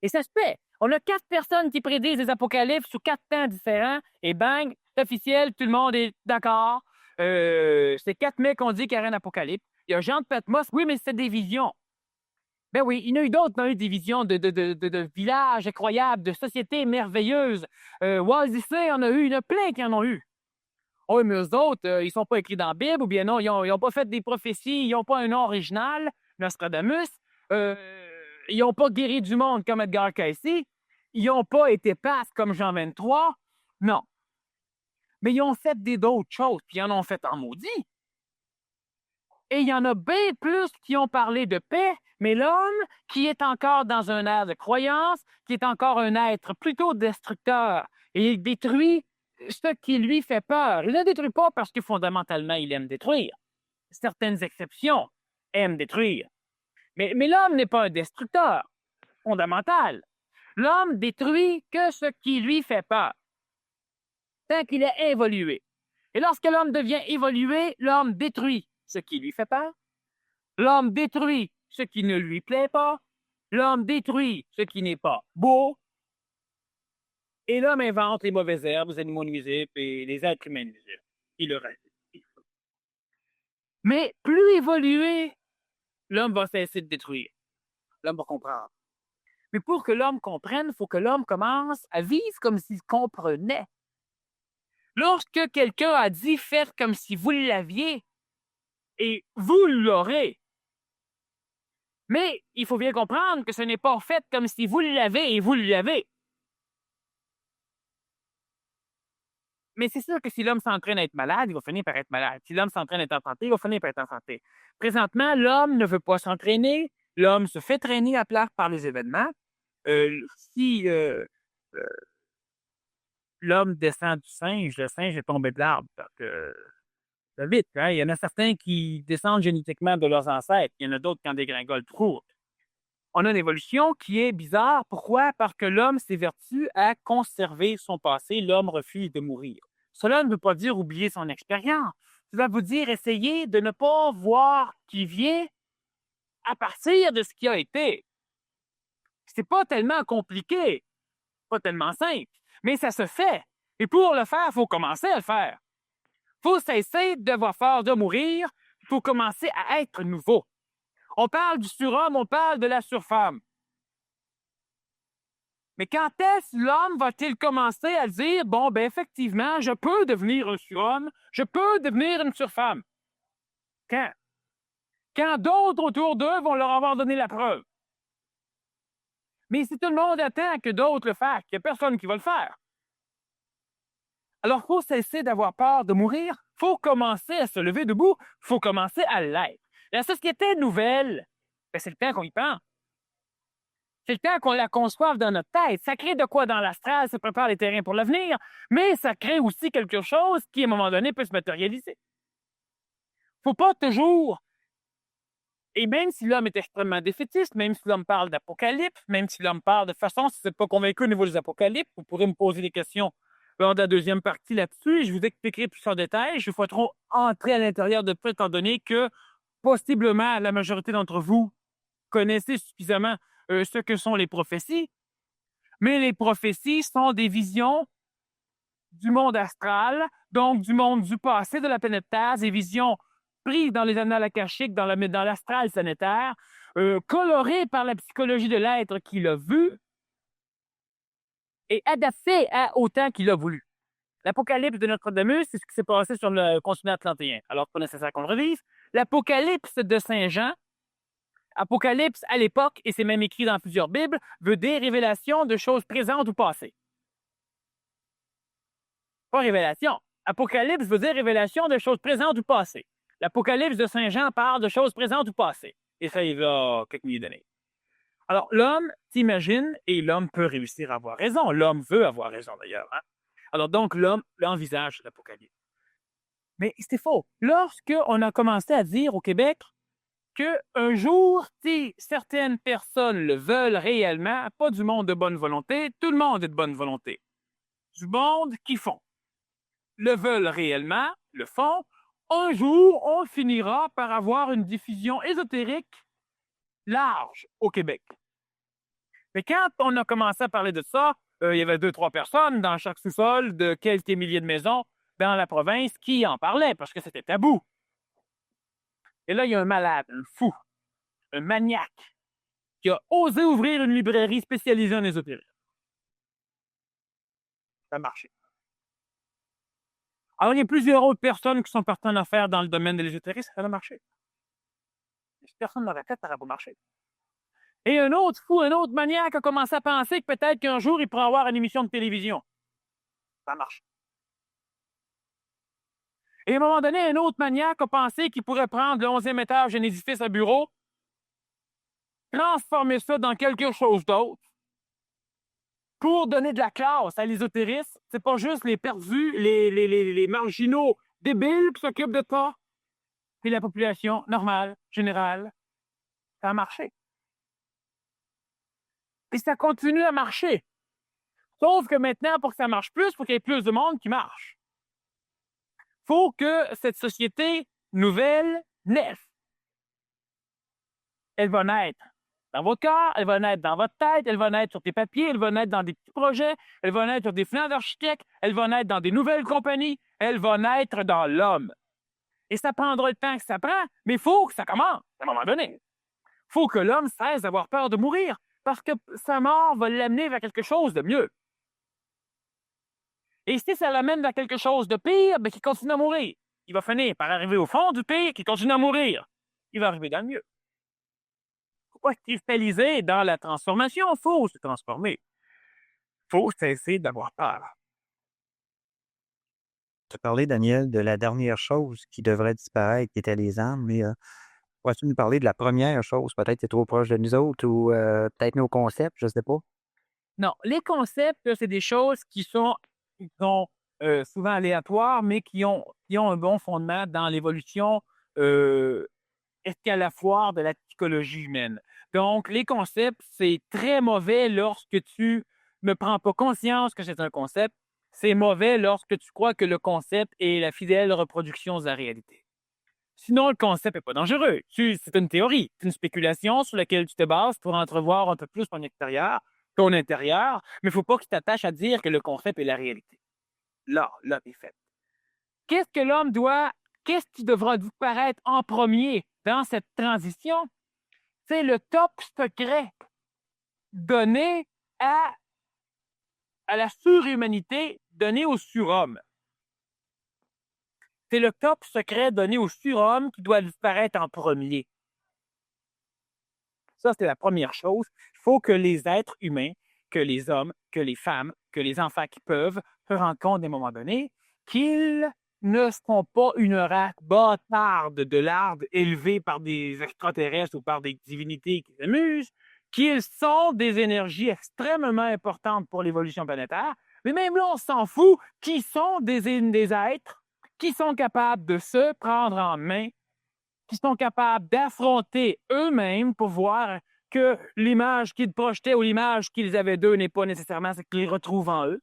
Et ça se fait. On a 4 personnes qui prédisent des apocalypses sous 4 temps différents, et bang, c'est officiel, tout le monde est d'accord. C'est 4 mecs qui ont dit qu'il y aurait un apocalypse. Il y a Jean de Patmos, oui, mais c'est des visions. Ben oui, il y en a eu d'autres, il y a eu des visions de villages incroyables, de sociétés merveilleuses. Walt Disney en a eu, il y en a plein qui en ont eu. Oh, mais eux autres, ils ne sont pas écrits dans la Bible, ou bien non, ils n'ont pas fait des prophéties, ils n'ont pas un nom original, Nostradamus. Ils n'ont pas guéri du monde comme Edgar Cayce. Ils n'ont pas été passes comme Jean 23. Non. Mais ils ont fait d'autres choses, puis ils en ont fait en maudit. Et il y en a bien plus qui ont parlé de paix, mais l'homme qui est encore dans un air de croyance, qui est encore un être plutôt destructeur, et il détruit ce qui lui fait peur. Il ne le détruit pas parce que fondamentalement, il aime détruire. Certaines exceptions aiment détruire. Mais l'homme n'est pas un destructeur fondamental. L'homme détruit que ce qui lui fait peur, tant qu'il est évolué. Et lorsque l'homme devient évolué, l'homme détruit ce qui lui fait peur. L'homme détruit ce qui ne lui plaît pas. L'homme détruit ce qui n'est pas beau. Et l'homme invente les mauvaises herbes, les animaux nuisibles et les êtres humains nuisibles. Il le reste. Mais plus évolué, l'homme va cesser de détruire. L'homme va comprendre. Mais pour que l'homme comprenne, il faut que l'homme commence à vivre comme s'il comprenait. Lorsque quelqu'un a dit « faites comme si vous l'aviez », et vous l'aurez. Mais il faut bien comprendre que ce n'est pas fait comme si vous l'avez et vous l'avez. Mais c'est sûr que si l'homme s'entraîne à être malade, il va finir par être malade. Si l'homme s'entraîne à être en santé, il va finir par être en santé. Présentement, l'homme ne veut pas s'entraîner. L'homme se fait traîner à plat par les événements. Si l'homme descend du singe, le singe est tombé de l'arbre. Parce que ça va vite, hein? Il y en a certains qui descendent génétiquement de leurs ancêtres. Il y en a d'autres qui en dégringolent trop. On a une évolution qui est bizarre. Pourquoi? Parce que l'homme s'évertue à conserver son passé. L'homme refuse de mourir. Cela ne veut pas dire oublier son expérience. Cela veut dire essayer de ne pas voir qui vient à partir de ce qui a été. C'est pas tellement compliqué, pas tellement simple, mais ça se fait. Et pour le faire, il faut commencer à le faire. Il faut cesser d'avoir peur de mourir. Il faut commencer à être nouveau. On parle du surhomme, on parle de la surfemme. Mais quand est-ce l'homme va-t-il commencer à dire, bon, ben effectivement, je peux devenir un surhomme, je peux devenir une surfemme? Quand? Quand d'autres autour d'eux vont leur avoir donné la preuve. Mais si tout le monde attend que d'autres le fassent, il n'y a personne qui va le faire. Alors, il faut cesser d'avoir peur de mourir. Il faut commencer à se lever debout. Il faut commencer à l'être. La société nouvelle, ben, c'est le temps qu'on y pense. C'est le temps qu'on la conçoive dans notre tête. Ça crée de quoi dans l'astral, ça prépare les terrains pour l'avenir, mais ça crée aussi quelque chose qui, à un moment donné, peut se matérialiser. Il ne faut pas toujours, et même si l'homme est extrêmement défaitiste, même si l'homme parle d'apocalypse, même si l'homme parle de façon, si vous n'êtes pas convaincu au niveau des apocalypses, vous pourrez me poser des questions lors de la deuxième partie là-dessus, et je vous expliquerai plus en détail. Je ne vais pas trop entrer à l'intérieur de tout, étant donné que possiblement la majorité d'entre vous connaissez suffisamment ce que sont les prophéties. Mais les prophéties sont des visions du monde astral, donc du monde du passé de la planète Terre, des visions prises dans les annales akashiques, dans l'astral planétaire, colorées par la psychologie de l'être qui l'a vu et adaptées au temps qu'il a voulu. L'Apocalypse de Nostradamus, c'est ce qui s'est passé sur le continent atlantéen. Alors, pas nécessaire qu'on le revive. L'Apocalypse de Saint Jean, Apocalypse à l'époque, et c'est même écrit dans plusieurs Bibles, veut dire révélation de choses présentes ou passées. Pas révélation. Apocalypse veut dire révélation de choses présentes ou passées. L'Apocalypse de Saint Jean parle de choses présentes ou passées. Et ça, il y a quelques milliers d'années. Alors, l'homme s'imagine et l'homme peut réussir à avoir raison. L'homme veut avoir raison, d'ailleurs. Hein? Alors, donc, l'homme envisage l'Apocalypse. Mais c'était faux. Lorsqu'on a commencé à dire au Québec qu'un jour, si certaines personnes le veulent réellement, pas du monde de bonne volonté, tout le monde est de bonne volonté. Du monde qui font. Le veulent réellement, le font. Un jour, on finira par avoir une diffusion ésotérique large au Québec. Mais quand on a commencé à parler de ça, il y avait 2-3 personnes dans chaque sous-sol de quelques milliers de maisons dans la province qui en parlaient parce que c'était tabou. Et là, il y a un malade, un fou, un maniaque qui a osé ouvrir une librairie spécialisée en ésotérisme. Ça a marché. Alors, il y a plusieurs autres personnes qui sont parties en affaires dans le domaine de l'ésotérisme, ça a marché. Si personne ne l'aurait fait, ça n'aurait pas marché. Et un autre fou, un autre maniaque a commencé à penser que peut-être qu'un jour, il pourrait avoir une émission de télévision. Ça marche. Et à un moment donné, un autre maniaque a pensé qu'il pourrait prendre le 11e étage d'un édifice à bureau, transformer ça dans quelque chose d'autre, pour donner de la classe à l'ésotérisme. C'est pas juste les perdus, les marginaux débiles qui s'occupent de ça, puis la population normale, générale. Ça a marché. Et ça continue à marcher. Sauf que maintenant, pour que ça marche plus, il faut qu'il y ait plus de monde qui marche. Il faut que cette société nouvelle naisse. Elle va naître dans votre cœur, elle va naître dans votre tête, elle va naître sur tes papiers, elle va naître dans des petits projets, elle va naître sur des plans d'architectes, elle va naître dans des nouvelles compagnies, elle va naître dans l'homme. Et ça prendra le temps que ça prend, mais il faut que ça commence à un moment donné. Il faut que l'homme cesse d'avoir peur de mourir, parce que sa mort va l'amener vers quelque chose de mieux. Et si ça l'amène vers quelque chose de pire, ben, qu'il continue à mourir. Il va finir par arriver au fond du pire, qu'il continue à mourir. Il va arriver dans le mieux. Il ne faut pas se cristalliser dans la transformation. Il faut se transformer. Il faut cesser d'avoir peur. Tu as parlé, Daniel, de la dernière chose qui devrait disparaître, qui était les armes, mais pourrais-tu nous parler de la première chose? Peut-être que c'est trop proche de nous autres ou peut-être nos concepts, je ne sais pas. Non, les concepts, c'est des choses qui sont souvent aléatoires, mais qui ont un bon fondement dans l'évolution escalafoire de la psychologie humaine. Donc, les concepts, c'est très mauvais lorsque tu ne prends pas conscience que c'est un concept. C'est mauvais lorsque tu crois que le concept est la fidèle reproduction de la réalité. Sinon, le concept n'est pas dangereux. C'est une théorie, c'est une spéculation sur laquelle tu te bases pour entrevoir un peu plus ton intérieur, mais il ne faut pas que tu t'attaches à dire que le concept est la réalité. Là est fait. Qu'est-ce qui devra vous paraître en premier dans cette transition? C'est le top secret donné à la surhumanité, donné au surhomme. C'est le top secret donné au surhomme qui doit disparaître en premier. Ça, c'est la première chose. Il faut que les êtres humains, que les hommes, que les femmes, que les enfants qui peuvent se rendent compte à un moment donné qu'ils ne sont pas une race bâtarde de lardes élevée par des extraterrestres ou par des divinités qui s'amusent, qu'ils sont des énergies extrêmement importantes pour l'évolution planétaire. Mais même là, on s'en fout, qui sont des êtres qui sont capables de se prendre en main, qui sont capables d'affronter eux-mêmes pour voir que l'image qu'ils projetaient ou l'image qu'ils avaient d'eux n'est pas nécessairement ce qu'ils retrouvent en eux,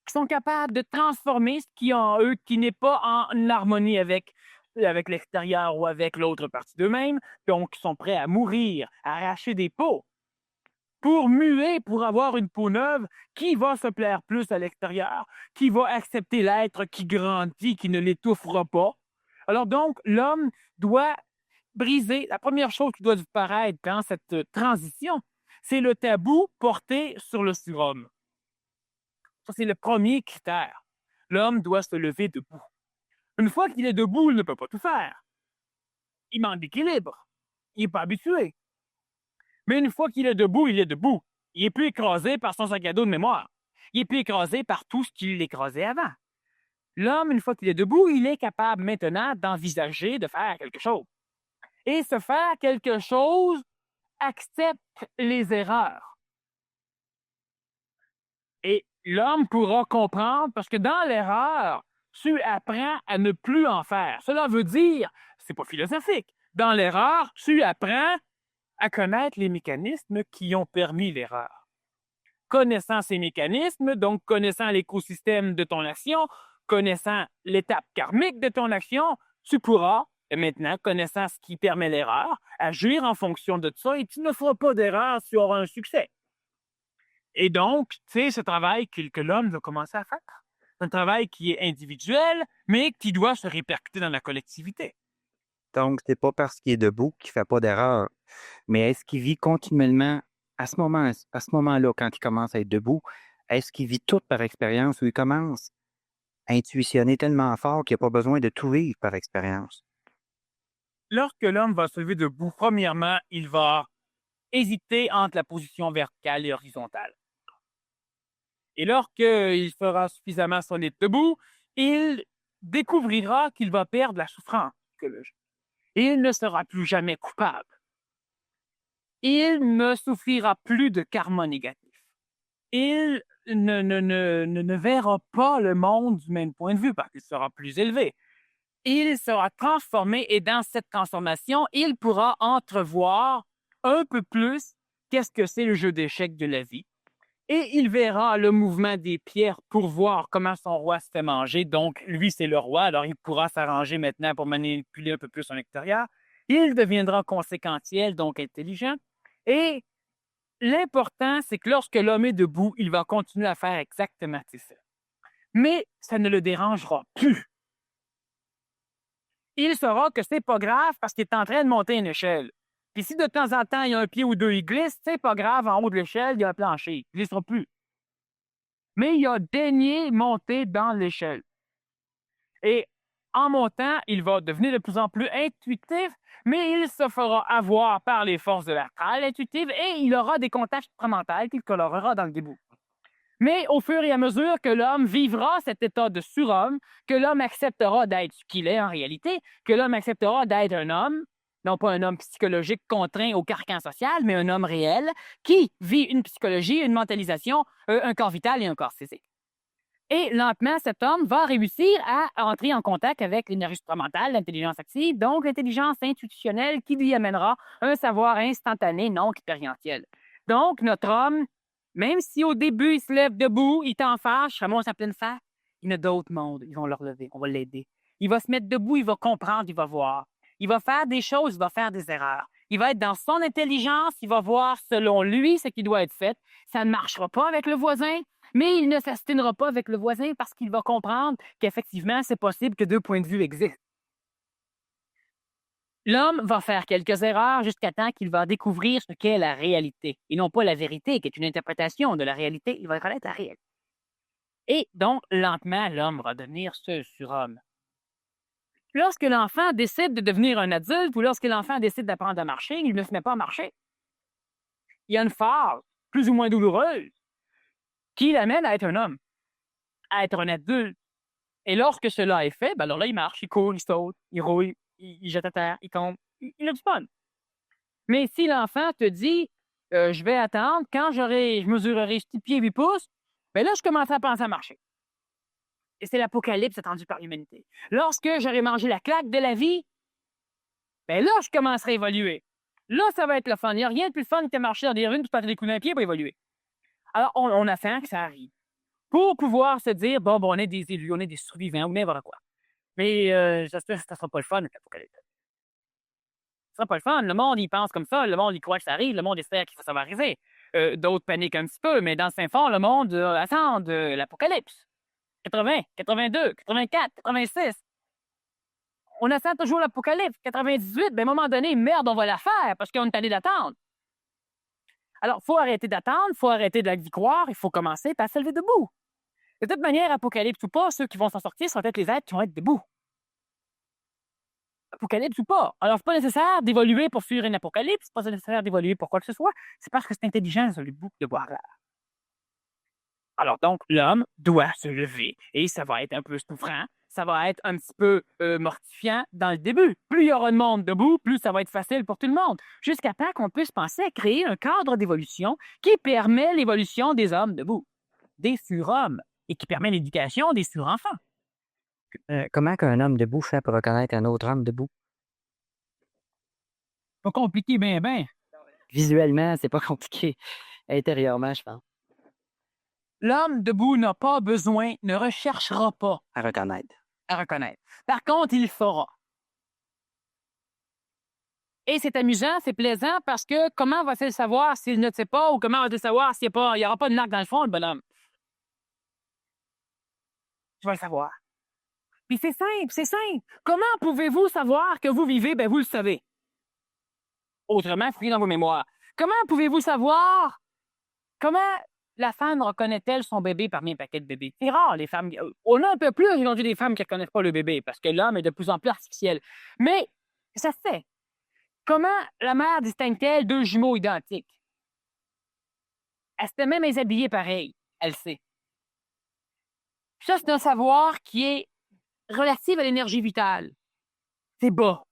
qui sont capables de transformer ce qui est en eux, qui n'est pas en harmonie avec l'extérieur ou avec l'autre partie d'eux-mêmes, donc ils sont prêts à mourir, à arracher des peaux pour muer, pour avoir une peau neuve qui va se plaire plus à l'extérieur, qui va accepter l'être qui grandit, qui ne l'étouffera pas. Alors donc, l'homme doit briser. La première chose qui doit disparaître dans cette transition, c'est le tabou porté sur le surhomme. Ça, c'est le premier critère. L'homme doit se lever debout. Une fois qu'il est debout, il ne peut pas tout faire. Il manque d'équilibre. Il n'est pas habitué. Mais une fois qu'il est debout, il est debout. Il n'est plus écrasé par son sac à dos de mémoire. Il n'est plus écrasé par tout ce qui l'écrasait avant. L'homme, une fois qu'il est debout, il est capable maintenant d'envisager de faire quelque chose. Et se faire quelque chose accepte les erreurs. Et l'homme pourra comprendre parce que dans l'erreur, tu apprends à ne plus en faire. Cela veut dire, c'est pas philosophique, dans l'erreur, tu apprends à connaître les mécanismes qui ont permis l'erreur. Connaissant ces mécanismes, donc connaissant l'écosystème de ton action, connaissant l'étape karmique de ton action, tu pourras, et maintenant, connaissant ce qui permet l'erreur, agir en fonction de ça et tu ne feras pas d'erreur, tu auras un succès. Et donc, c'est ce travail que l'homme doit commencer à faire. C'est un travail qui est individuel, mais qui doit se répercuter dans la collectivité. Donc, c'est pas parce qu'il est debout qu'il fait pas d'erreur. Mais est-ce qu'il vit continuellement à ce moment-là, quand il commence à être debout, est-ce qu'il vit tout par expérience ou il commence à intuitionner tellement fort qu'il n'a pas besoin de tout vivre par expérience? Lorsque l'homme va se lever debout, premièrement, il va hésiter entre la position verticale et horizontale. Et lorsqu'il sera suffisamment solide debout, il découvrira qu'il va perdre la souffrance psychologique. Il ne sera plus jamais coupable. Il ne souffrira plus de karma négatif. Il ne verra pas le monde du même point de vue parce qu'il sera plus élevé. Il sera transformé et dans cette transformation, il pourra entrevoir un peu plus qu'est-ce que c'est le jeu d'échecs de la vie. Et il verra le mouvement des pierres pour voir comment son roi se fait manger. Donc, lui, c'est le roi, alors il pourra s'arranger maintenant pour manipuler un peu plus son extérieur. Il deviendra conséquentiel, donc intelligent. Et l'important, c'est que lorsque l'homme est debout, il va continuer à faire exactement ça. Mais ça ne le dérangera plus. Il saura que c'est pas grave parce qu'il est en train de monter une échelle. Puis si de temps en temps, il y a un pied ou deux, il glisse, c'est pas grave, en haut de l'échelle, il y a un plancher. Il ne glissera plus. Mais il a daigné monter dans l'échelle. Et en montant, il va devenir de plus en plus intuitif, mais il se fera avoir par les forces de la crâne intuitive et il aura des contacts supramentales qu'il colorera dans le debout. Mais au fur et à mesure que l'homme vivra cet état de surhomme, que l'homme acceptera d'être ce qu'il est en réalité, que l'homme acceptera d'être un homme, non pas un homme psychologique contraint au carcan social, mais un homme réel qui vit une psychologie, une mentalisation, un corps vital et un corps physique. Et lentement, cet homme va réussir à entrer en contact avec l'énergie supramentale, l'intelligence active, donc l'intelligence intuitionnelle qui lui amènera un savoir instantané, non expérientiel. Donc, notre homme, même si au début, il se lève debout, il est en fâche, ramasse en pleine face, il y a d'autres mondes, ils vont le relever, on va l'aider. Il va se mettre debout, il va comprendre, il va voir. Il va faire des choses, il va faire des erreurs. Il va être dans son intelligence, il va voir selon lui ce qui doit être fait. Ça ne marchera pas avec le voisin, mais il ne s'astinera pas avec le voisin parce qu'il va comprendre qu'effectivement, c'est possible que deux points de vue existent. L'homme va faire quelques erreurs jusqu'à temps qu'il va découvrir ce qu'est la réalité, et non pas la vérité, qui est une interprétation de la réalité. Il va connaître la réalité. Et donc, lentement, l'homme va devenir ce surhomme. Lorsque l'enfant décide de devenir un adulte ou lorsque l'enfant décide d'apprendre à marcher, il ne se met pas à marcher. Il y a une phase, plus ou moins douloureuse, qui l'amène à être un homme, à être un adulte. Et lorsque cela est fait, ben alors là, il marche, il court, il saute, il roule, il jette à terre, il tombe, il a du fun. Mais si l'enfant te dit je vais attendre, quand je mesurerai 6 pieds 8 pouces, ben là, je commencerai à penser à marcher. Et c'est l'apocalypse attendu par l'humanité. Lorsque j'aurai mangé la claque de la vie, ben là, je commencerai à évoluer. Là, ça va être le fun. Il n'y a rien de plus fun que de marcher dans des rues, puis passer des coups d'un pied pour évoluer. Alors, on attend que ça arrive. Pour pouvoir se dire, bon, on est des élus, on est des survivants, ou n'importe quoi. Mais j'espère que ça ne sera pas le fun, l'apocalypse. Ce sera pas le fun. Le monde, il pense comme ça. Le monde, il croit que ça arrive. Le monde espère que ça va arriver. D'autres paniquent un petit peu, mais dans le fin fond, le monde attend l'apocalypse. 80, 82, 84, 86. On attend toujours l'apocalypse. 98, ben, à un moment donné, merde, on va la faire parce qu'on est allé d'attendre. Alors, il faut arrêter d'attendre, il faut arrêter d'y croire, il faut commencer par se lever debout. De toute manière, apocalypse ou pas, ceux qui vont s'en sortir seront peut-être les êtres qui vont être debout. Apocalypse ou pas. Alors, c'est pas nécessaire d'évoluer pour fuir une apocalypse, c'est pas nécessaire d'évoluer pour quoi que ce soit, c'est parce que c'est intelligent sur le bout de boire l'air. Alors donc, l'homme doit se lever et ça va être un peu souffrant, ça va être un petit peu mortifiant dans le début. Plus il y aura de monde debout, plus ça va être facile pour tout le monde, jusqu'à temps qu'on puisse penser à créer un cadre d'évolution qui permet l'évolution des hommes debout, des surhommes, et qui permet l'éducation des surenfants. Comment qu'un homme debout fait pour reconnaître un autre homme debout? Pas compliqué, ben. Visuellement, c'est pas compliqué. Intérieurement, je pense. L'homme debout n'a pas besoin, ne recherchera pas À reconnaître. à reconnaître. Par contre, il le fera. Et c'est amusant, c'est plaisant parce que comment va-t-il savoir s'il ne sait pas ou comment va-t-il savoir s'il n'y aura pas de marque dans le fond, le bonhomme? Tu vas le savoir. Puis c'est simple, c'est simple. Comment pouvez-vous savoir que vous vivez? Ben, vous le savez. Autrement, fouillez dans vos mémoires. Comment pouvez-vous savoir? Comment la femme reconnaît-elle son bébé parmi un paquet de bébés? C'est rare, les femmes. On a un peu plus aujourd'hui des femmes qui ne reconnaissent pas le bébé parce que l'homme est de plus en plus artificiel. Mais ça se fait. Comment la mère distingue-t-elle deux jumeaux identiques? Elle s'était même habillée pareil. Elle sait. Ça, c'est un savoir qui est relatif à l'énergie vitale. C'est bas.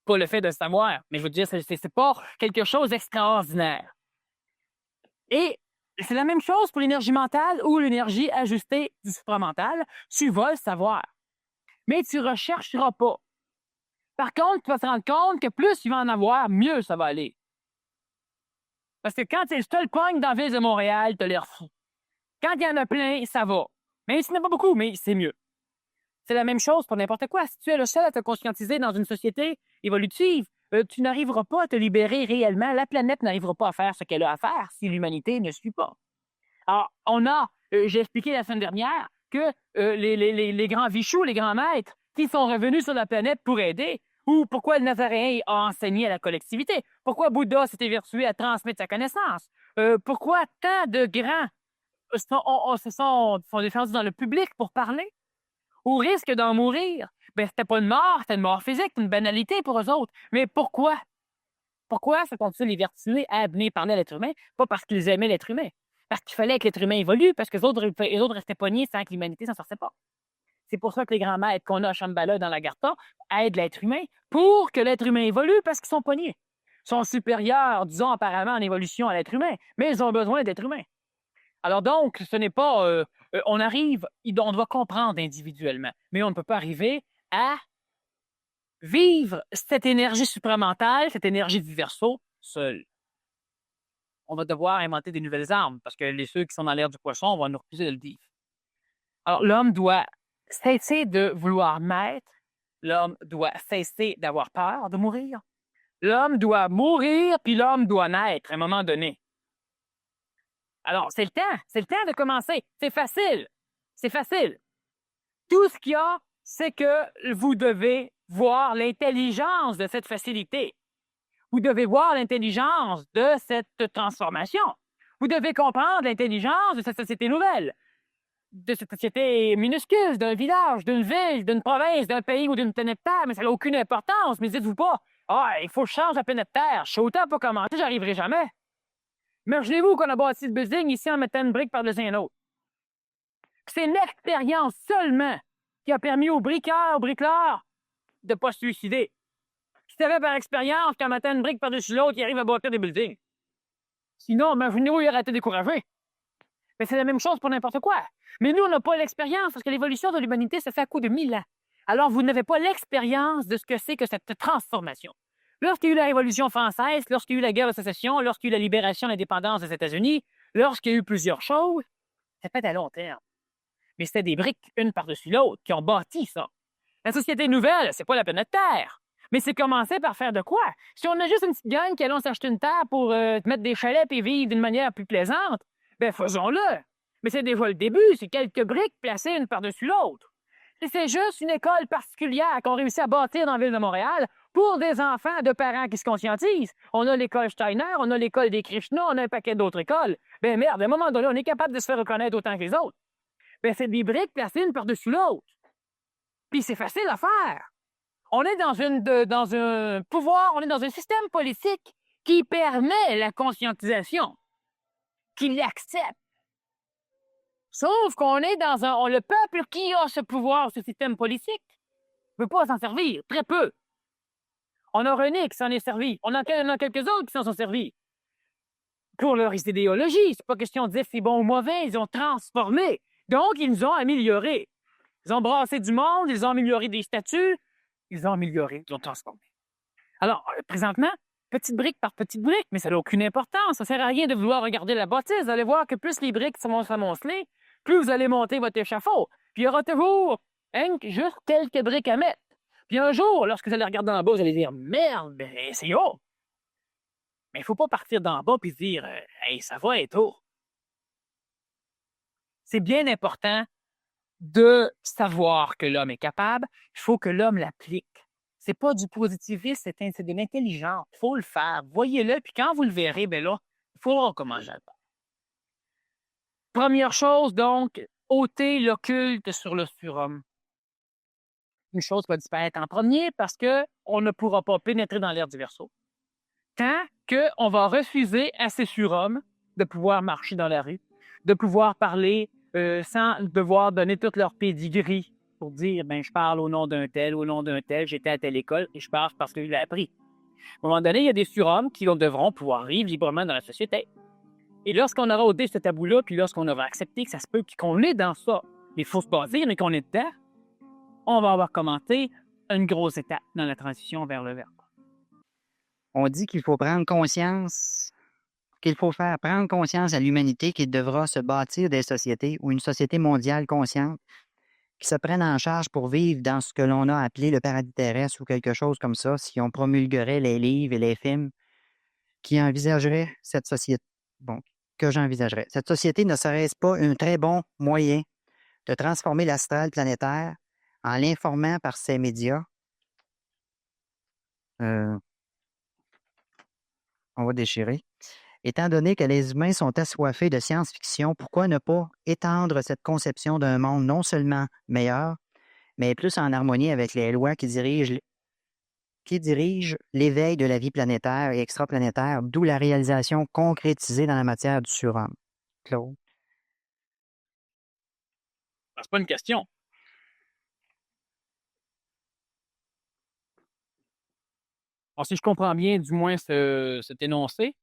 Pas le fait de savoir, mais je veux dire, c'est pas quelque chose d'extraordinaire. Et c'est la même chose pour l'énergie mentale ou l'énergie ajustée du supramental. Tu vas le savoir. Mais tu ne rechercheras pas. Par contre, tu vas te rendre compte que plus tu vas en avoir, mieux ça va aller. Parce que quand tu es le seul pogne dans la ville de Montréal, tu as l'air fou. Quand il y en a plein, ça va. Même s'il n'y en a pas beaucoup, mais c'est mieux. C'est la même chose pour n'importe quoi. Si tu es le seul à te conscientiser dans une société évolutive, tu n'arriveras pas à te libérer réellement. La planète n'arrivera pas à faire ce qu'elle a à faire si l'humanité ne suit pas. Alors, j'ai expliqué la semaine dernière que les grands vichous, les grands maîtres, qui sont revenus sur la planète pour aider, ou pourquoi le Nazaréen a enseigné à la collectivité, pourquoi Bouddha s'est évertué à transmettre sa connaissance, pourquoi tant de grands se sont défendus dans le public pour parler, au risque d'en mourir. Ben, c'était pas une mort, c'était une mort physique, une banalité pour eux autres. Mais pourquoi? Pourquoi se sont-ils évertués à venir parler à l'être humain? Pas parce qu'ils aimaient l'être humain. Parce qu'il fallait que l'être humain évolue, parce que les autres restaient pognés sans que l'humanité s'en sortait pas. C'est pour ça que les grands maîtres qu'on a à Shambhala dans l'Agartha aident l'être humain pour que l'être humain évolue parce qu'ils sont pognés. Ils sont supérieurs, disons, apparemment en évolution à l'être humain, mais ils ont besoin d'être humains. Alors donc, ce n'est pas... on doit comprendre individuellement, mais on ne peut pas arriver à vivre cette énergie supramentale, cette énergie du verso, seul. On va devoir inventer des nouvelles armes, parce que ceux qui sont dans l'air du poisson vont nous refuser de le dire. Alors, l'homme doit cesser de vouloir naître. L'homme doit cesser d'avoir peur de mourir. L'homme doit mourir, puis l'homme doit naître à un moment donné. Alors, c'est le temps de commencer. C'est facile. Tout ce qu'il y a, c'est que vous devez voir l'intelligence de cette facilité. Vous devez voir l'intelligence de cette transformation. Vous devez comprendre l'intelligence de cette société nouvelle, de cette société minuscule, d'un village, d'une ville, d'une province, d'un pays ou d'une planète Terre, mais ça n'a aucune importance. Mais dites-vous pas, il faut que je change la planète Terre. Je sais autant pas comment, j'y arriverai jamais. Imaginez-vous qu'on a bâti le building ici en mettant une brique par-dessus un autre. C'est l'expérience seulement qui a permis aux bricoleurs de ne pas se suicider. Si tu avais par expérience qu'en mettant une brique par-dessus l'autre, il arrive à bâtir des buildings. Sinon, imaginez-vous, il aurait été découragé. Mais c'est la même chose pour n'importe quoi. Mais nous, on n'a pas l'expérience parce que l'évolution de l'humanité se fait à coup de 1000 ans. Alors, vous n'avez pas l'expérience de ce que c'est que cette transformation. Lorsqu'il y a eu la Révolution française, lorsqu'il y a eu la guerre de sécession, lorsqu'il y a eu la libération de l'indépendance des États-Unis, lorsqu'il y a eu plusieurs choses, ça fait à long terme. Mais c'était des briques, une par-dessus l'autre, qui ont bâti ça. La société nouvelle, c'est pas la planète Terre. Mais c'est commencer par faire de quoi? Si on a juste une petite gang qui allons s'acheter une terre pour mettre des chalets et vivre d'une manière plus plaisante, ben faisons-le. Mais c'est déjà le début, c'est quelques briques placées une par-dessus l'autre. Et c'est juste une école particulière qu'on réussit à bâtir dans la ville de Montréal pour des enfants de parents qui se conscientisent. On a l'école Steiner, on a l'école des Krishna, on a un paquet d'autres écoles. Ben merde, à un moment donné, on est capable de se faire reconnaître autant que les autres. Ben c'est des briques placées une par-dessus l'autre. Puis c'est facile à faire. On est dans un pouvoir, on est dans un système politique qui permet la conscientisation, qui l'accepte. Sauf qu'on est dans le peuple qui a ce pouvoir, ce système politique, ne peut pas s'en servir, très peu. On a René qui s'en est servi. On en a quelques autres qui s'en sont servis. Pour leur idéologie, c'est pas question de dire si c'est bon ou mauvais, ils ont transformé. Donc, ils nous ont améliorés. Ils ont brassé du monde, ils ont amélioré des statuts, ils ont transformé. Alors, présentement, petite brique par petite brique, mais ça n'a aucune importance. Ça ne sert à rien de vouloir regarder la bâtisse. Vous allez voir que plus les briques vont s'amonceler, plus vous allez monter votre échafaud. Puis il y aura toujours juste quelques briques à mettre. Puis un jour, lorsque vous allez regarder en bas, vous allez dire « Merde, ben, c'est haut! » Mais il ne faut pas partir d'en bas et dire « Hey, ça va être haut! » C'est bien important de savoir que l'homme est capable. Il faut que l'homme l'applique. C'est pas du positivisme, c'est de l'intelligence. Il faut le faire. Voyez-le, puis quand vous le verrez, ben là, il faut voir comment je le fais. Première chose, donc, ôter l'occulte sur le surhomme. Une chose va disparaître en premier parce qu'on ne pourra pas pénétrer dans l'air du Verseau. Tant qu'on va refuser à ces surhommes de pouvoir marcher dans la rue, de pouvoir parler sans devoir donner toute leur pédigree pour dire je parle au nom d'un tel, j'étais à telle école et je parle parce qu'il l'a appris. À un moment donné, il y a des surhommes qui devront pouvoir vivre librement dans la société. Et lorsqu'on aura ôté ce tabou-là, puis lorsqu'on aura accepté que ça se peut qu'on est dans ça, il faut se baser, mais qu'on est dedans, on va avoir commenté une grosse étape dans la transition vers le verbe. On dit qu'il faut prendre conscience, qu'il faut faire prendre conscience à l'humanité qu'il devra se bâtir des sociétés ou une société mondiale consciente qui se prenne en charge pour vivre dans ce que l'on a appelé le paradis terrestre ou quelque chose comme ça, si on promulguerait les livres et les films qui envisageraient cette société. Bon, que j'envisagerais. Cette société ne serait-ce pas un très bon moyen de transformer l'astral planétaire en l'informant par ces médias? On va déchirer. Étant donné que les humains sont assoiffés de science-fiction, pourquoi ne pas étendre cette conception d'un monde non seulement meilleur, mais plus en harmonie avec les lois qui dirigent l'éveil de la vie planétaire et extraplanétaire, d'où la réalisation concrétisée dans la matière du surhomme. Claude? C'est pas une question. Alors, si je comprends bien, du moins, cet énoncé,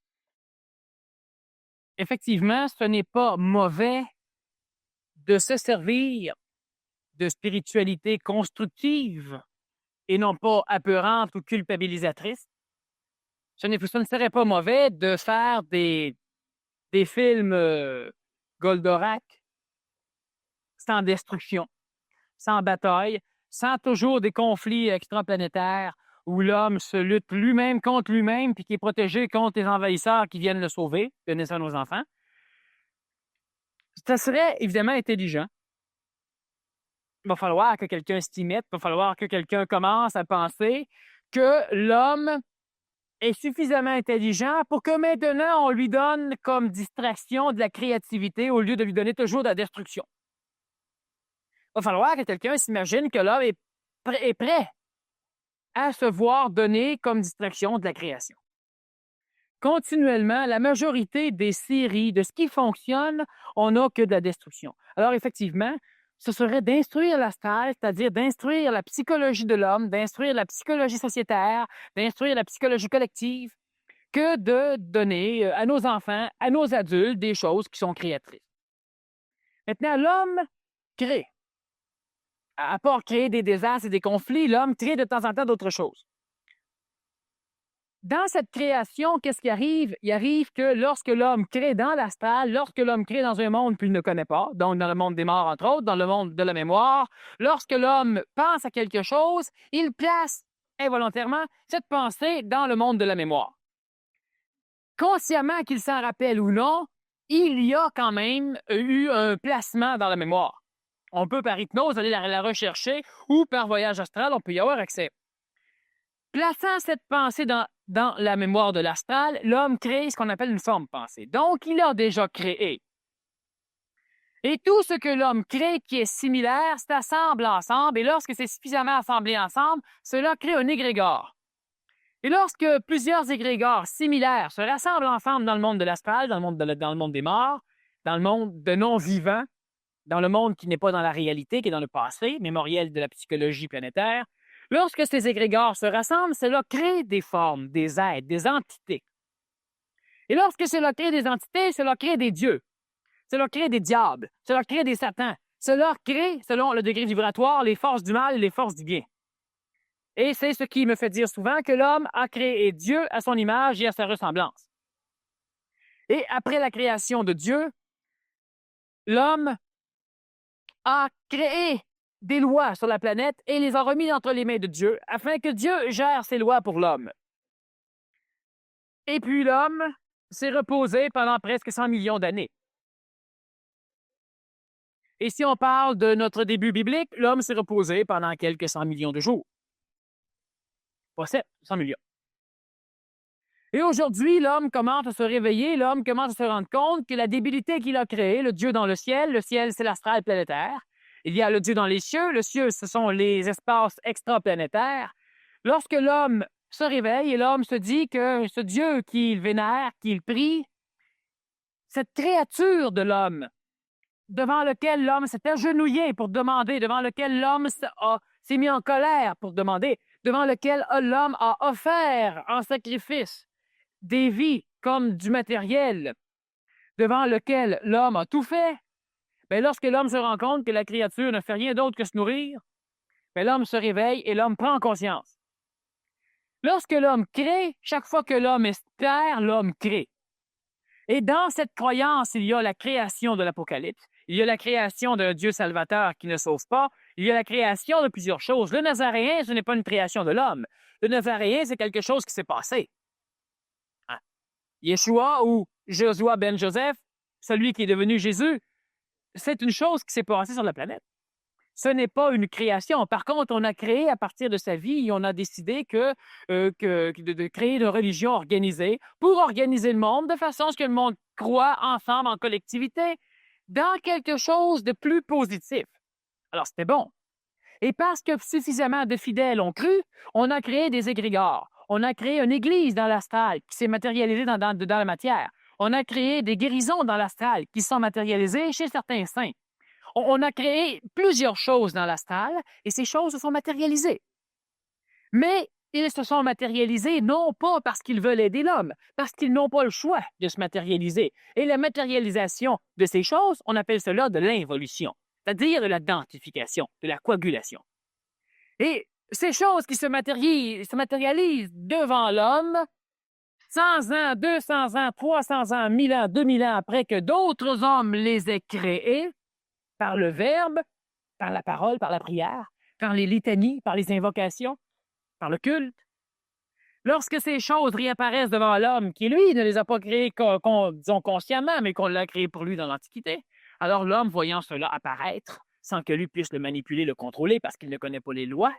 effectivement, ce n'est pas mauvais de se servir de spiritualité constructive et non pas apeurante ou culpabilisatrice. Ce ne serait pas mauvais de faire des films Goldorak sans destruction, sans bataille, sans toujours des conflits extraplanétaires où l'homme se lutte lui-même contre lui-même puis qui est protégé contre les envahisseurs qui viennent le sauver, donner ça à nos enfants. Ça serait évidemment intelligent. Il va falloir que quelqu'un s'y mette, il va falloir que quelqu'un commence à penser que l'homme est suffisamment intelligent pour que maintenant on lui donne comme distraction de la créativité au lieu de lui donner toujours de la destruction. Il va falloir que quelqu'un s'imagine que l'homme est prêt à se voir donner comme distraction de la création. Continuellement, la majorité des séries, de ce qui fonctionne, on n'a que de la destruction. Alors effectivement, ce serait d'instruire l'astral, c'est-à-dire d'instruire la psychologie de l'homme, d'instruire la psychologie sociétaire, d'instruire la psychologie collective, que de donner à nos enfants, à nos adultes, des choses qui sont créatrices. Maintenant, l'homme crée. À part créer des désastres et des conflits, l'homme crée de temps en temps d'autres choses. Dans cette création, qu'est-ce qui arrive? Il arrive que lorsque l'homme crée dans l'astral, lorsque l'homme crée dans un monde qu'il ne connaît pas, donc dans le monde des morts, entre autres, dans le monde de la mémoire, lorsque l'homme pense à quelque chose, il place involontairement cette pensée dans le monde de la mémoire. Consciemment qu'il s'en rappelle ou non, il y a quand même eu un placement dans la mémoire. On peut par hypnose aller la rechercher ou par voyage astral, on peut y avoir accès. Plaçant cette pensée dans la mémoire de l'astral, l'homme crée ce qu'on appelle une forme pensée. Donc, il a déjà créé. Et tout ce que l'homme crée qui est similaire s'assemble ensemble, et lorsque c'est suffisamment assemblé ensemble, cela crée un égrégore. Et lorsque plusieurs égrégores similaires se rassemblent ensemble dans le monde de l'astral, dans le monde des morts, dans le monde de non-vivants, dans le monde qui n'est pas dans la réalité, qui est dans le passé, mémoriel de la psychologie planétaire, lorsque ces égrégores se rassemblent, cela crée des formes, des êtres, des entités. Et lorsque cela crée des entités, cela crée des dieux, cela crée des diables, cela crée des satans, cela crée, selon le degré vibratoire, les forces du mal et les forces du bien. Et c'est ce qui me fait dire souvent que l'homme a créé Dieu à son image et à sa ressemblance. Et après la création de Dieu, l'homme a créé des lois sur la planète et les a remis entre les mains de Dieu afin que Dieu gère ces lois pour l'homme. Et puis l'homme s'est reposé pendant presque 100 millions d'années. Et si on parle de notre début biblique, l'homme s'est reposé pendant quelques 100 millions de jours. Pas 100 millions. Et aujourd'hui, l'homme commence à se réveiller, l'homme commence à se rendre compte que la débilité qu'il a créée, le Dieu dans le ciel, c'est l'astral planétaire. Il y a le Dieu dans les cieux, ce sont les espaces extraplanétaires. Lorsque l'homme se réveille et l'homme se dit que ce Dieu qu'il vénère, qu'il prie, cette créature de l'homme, devant lequel l'homme s'est agenouillé pour demander, devant lequel l'homme s'est mis en colère pour demander, devant lequel l'homme a offert en sacrifice des vies comme du matériel, devant lequel l'homme a tout fait, bien, lorsque l'homme se rend compte que la créature ne fait rien d'autre que se nourrir, bien, l'homme se réveille et l'homme prend conscience. Lorsque l'homme crée, chaque fois que l'homme espère, l'homme crée. Et dans cette croyance, il y a la création de l'Apocalypse, il y a la création d'un Dieu salvateur qui ne sauve pas, il y a la création de plusieurs choses. Le Nazaréen, ce n'est pas une création de l'homme. Le Nazaréen, c'est quelque chose qui s'est passé. Hein? Yeshua ou Joshua ben Joseph, celui qui est devenu Jésus, c'est une chose qui s'est passée sur la planète. Ce n'est pas une création. Par contre, on a créé à partir de sa vie et on a décidé de créer une religion organisée pour organiser le monde de façon à ce que le monde croit ensemble, en collectivité, dans quelque chose de plus positif. Alors, c'était bon. Et parce que suffisamment de fidèles ont cru, on a créé des égrégores. On a créé une église dans l'astral qui s'est matérialisée dans la matière. On a créé des guérisons dans l'astral qui sont matérialisées chez certains saints. On a créé plusieurs choses dans l'astral et ces choses se sont matérialisées. Mais ils se sont matérialisés non pas parce qu'ils veulent aider l'homme, parce qu'ils n'ont pas le choix de se matérialiser. Et la matérialisation de ces choses, on appelle cela de l'involution, c'est-à-dire de la densification, de la coagulation. Et ces choses qui se matérialisent devant l'homme, 100 ans, 200 ans, 300 ans, 1000 ans, 2000 ans après que d'autres hommes les aient créés, par le verbe, par la parole, par la prière, par les litanies, par les invocations, par le culte. Lorsque ces choses réapparaissent devant l'homme, qui, lui, ne les a pas créées, disons, consciemment, mais qu'on l'a créé pour lui dans l'Antiquité, alors l'homme, voyant cela apparaître, sans que lui puisse le manipuler, le contrôler, parce qu'il ne connaît pas les lois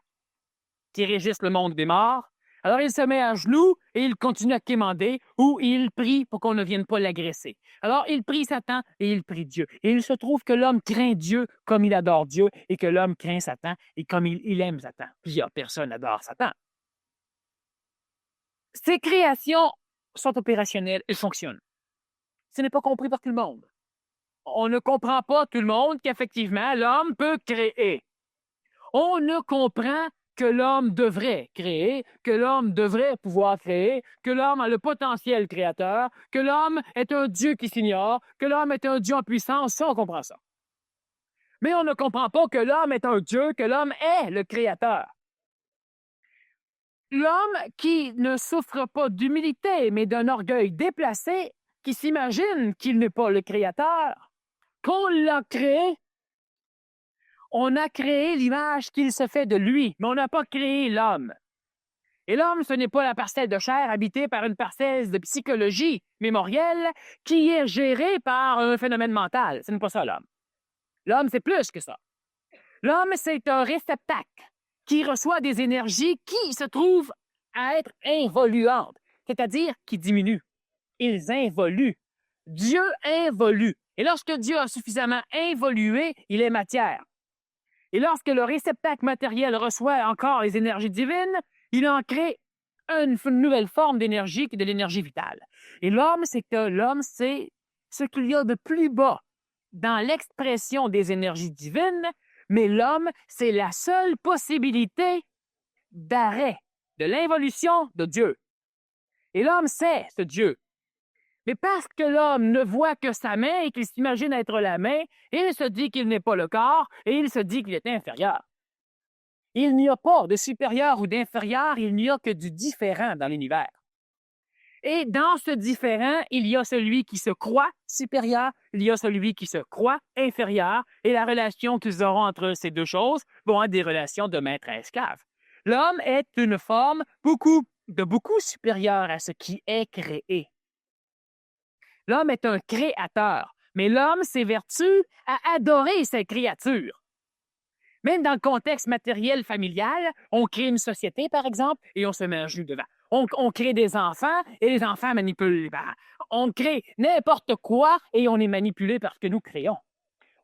qui régissent le monde des morts, alors il se met à genoux et il continue à quémander ou il prie pour qu'on ne vienne pas l'agresser. Alors il prie Satan et il prie Dieu. Et il se trouve que l'homme craint Dieu comme il adore Dieu et que l'homme craint Satan et comme il aime Satan. Plusieurs personnes adorent Satan. Ces créations sont opérationnelles, elles fonctionnent. Ce n'est pas compris par tout le monde. On ne comprend pas tout le monde qu'effectivement l'homme peut créer. On ne comprend que l'homme devrait créer, que l'homme devrait pouvoir créer, que l'homme a le potentiel créateur, que l'homme est un Dieu qui s'ignore, que l'homme est un Dieu en puissance, ça on comprend ça. Mais on ne comprend pas que l'homme est un Dieu, que l'homme est le créateur. L'homme qui ne souffre pas d'humilité, mais d'un orgueil déplacé, qui s'imagine qu'il n'est pas le créateur, qu'on l'a créé, on a créé l'image qu'il se fait de lui, mais on n'a pas créé l'homme. Et l'homme, ce n'est pas la parcelle de chair habitée par une parcelle de psychologie mémorielle qui est gérée par un phénomène mental. Ce n'est pas ça, l'homme. L'homme, c'est plus que ça. L'homme, c'est un réceptacle qui reçoit des énergies qui se trouvent à être involuantes, c'est-à-dire qui diminuent. Ils involuent. Dieu involue. Et lorsque Dieu a suffisamment involué, il est matière. Et lorsque le réceptacle matériel reçoit encore les énergies divines, il en crée une nouvelle forme d'énergie qui est de l'énergie vitale. Et l'homme, c'est ce qu'il y a de plus bas dans l'expression des énergies divines, mais l'homme, c'est la seule possibilité d'arrêt de l'involution de Dieu. Et l'homme, c'est ce Dieu. Mais parce que l'homme ne voit que sa main et qu'il s'imagine être la main, il se dit qu'il n'est pas le corps et il se dit qu'il est inférieur. Il n'y a pas de supérieur ou d'inférieur, il n'y a que du différent dans l'univers. Et dans ce différent, il y a celui qui se croit supérieur, il y a celui qui se croit inférieur, et la relation qu'ils auront entre ces deux choses vont être des relations de maître à esclave. L'homme est une forme beaucoup supérieure à ce qui est créé. L'homme est un créateur, mais l'homme s'évertue à adorer ses créatures. Même dans le contexte matériel familial, on crée une société, par exemple, et on se met à genoux devant. On crée des enfants et les enfants manipulent les parents. On crée n'importe quoi et on est manipulé par ce que nous créons.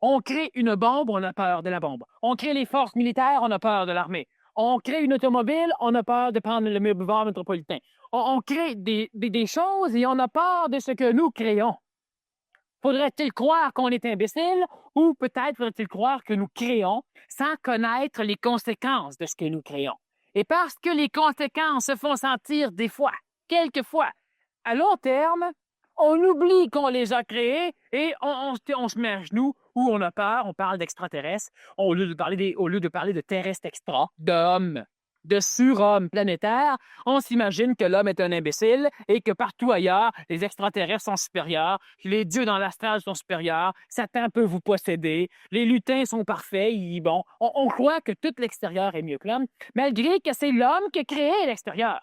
On crée une bombe, on a peur de la bombe. On crée les forces militaires, on a peur de l'armée. On crée une automobile, on a peur de prendre le boulevard métropolitain. On crée des choses et on a peur de ce que nous créons. Faudrait-il croire qu'on est imbécile ou peut-être faudrait-il croire que nous créons sans connaître les conséquences de ce que nous créons? Et parce que les conséquences se font sentir des fois, quelquefois, à long terme, on oublie qu'on les a créées et on se met à genoux ou on a peur, on parle d'extraterrestres, au lieu de parler de terrestres extra, d'hommes, de surhommes planétaires, on s'imagine que l'homme est un imbécile et que partout ailleurs, les extraterrestres sont supérieurs, les dieux dans l'astral sont supérieurs, Satan peut vous posséder, les lutins sont parfaits, on croit que tout l'extérieur est mieux que l'homme, malgré que c'est l'homme qui a créé l'extérieur.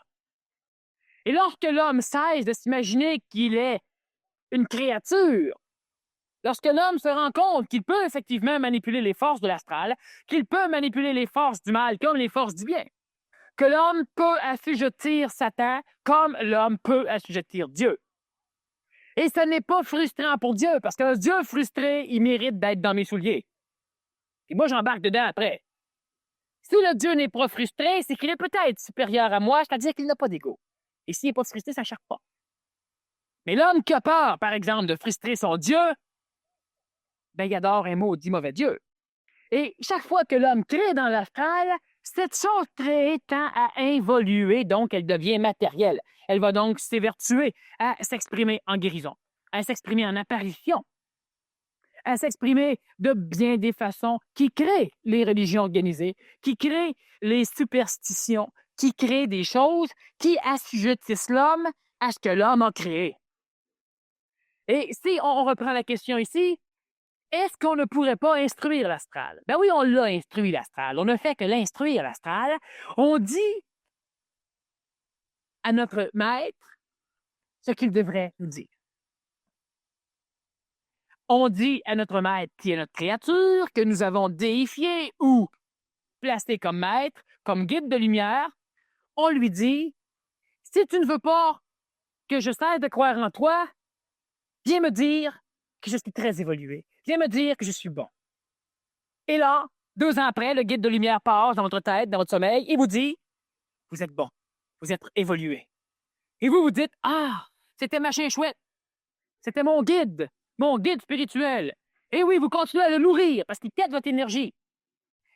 Et lorsque l'homme cesse de s'imaginer qu'il est une créature, lorsque l'homme se rend compte qu'il peut effectivement manipuler les forces de l'astral, qu'il peut manipuler les forces du mal comme les forces du bien, que l'homme peut assujettir Satan comme l'homme peut assujettir Dieu. Et ce n'est pas frustrant pour Dieu, parce qu'un Dieu frustré, il mérite d'être dans mes souliers. Et moi, j'embarque dedans après. Si le Dieu n'est pas frustré, c'est qu'il est peut-être supérieur à moi, c'est-à-dire qu'il n'a pas d'ego. Et s'il n'est pas frustré, ça ne choque pas. Mais l'homme qui a peur, par exemple, de frustrer son Dieu, ben, il adore un maudit mauvais Dieu. Et chaque fois que l'homme crée dans l'astral, cette chose créée tend à involuer, donc elle devient matérielle. Elle va donc s'évertuer à s'exprimer en guérison, à s'exprimer en apparition, à s'exprimer de bien des façons qui créent les religions organisées, qui créent les superstitions, qui créent des choses qui assujettissent l'homme à ce que l'homme a créé. Et si on reprend la question ici, est-ce qu'on ne pourrait pas instruire l'astral? Ben oui, on l'a instruit l'astral. On ne fait que l'instruire l'astral. On dit à notre maître ce qu'il devrait nous dire. On dit à notre maître qui est notre créature, que nous avons déifié ou placé comme maître, comme guide de lumière, on lui dit, si tu ne veux pas que je cesse de croire en toi, viens me dire que je suis très évolué. Viens me dire que je suis bon. Et là, 2 ans après, le guide de lumière passe dans votre tête, dans votre sommeil, et vous dit, vous êtes bon, vous êtes évolué. Et vous vous dites, ah, c'était machin chouette, c'était mon guide spirituel. Et oui, vous continuez à le nourrir parce qu'il pète votre énergie.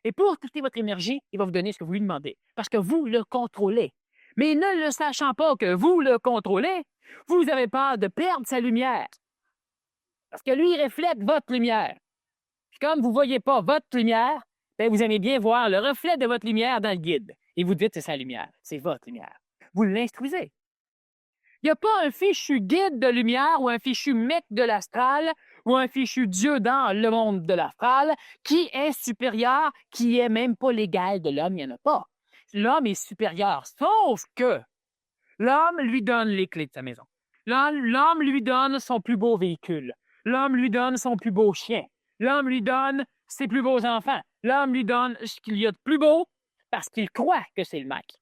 Et pour toucher votre énergie, il va vous donner ce que vous lui demandez parce que vous le contrôlez. Mais ne le sachant pas que vous le contrôlez, vous avez peur de perdre sa lumière. Parce que lui, il reflète votre lumière. Puis comme vous ne voyez pas votre lumière, bien, vous aimez bien voir le reflet de votre lumière dans le guide. Et vous dites, c'est sa lumière, c'est votre lumière. Vous l'instruisez. Il n'y a pas un fichu guide de lumière ou un fichu mec de l'astral ou un fichu Dieu dans le monde de l'astral qui est supérieur, qui est même pas l'égal de l'homme, il n'y en a pas. L'homme est supérieur, sauf que l'homme lui donne les clés de sa maison. L'homme lui donne son plus beau véhicule. L'homme lui donne son plus beau chien. L'homme lui donne ses plus beaux enfants. L'homme lui donne ce qu'il y a de plus beau parce qu'il croit que c'est le maître.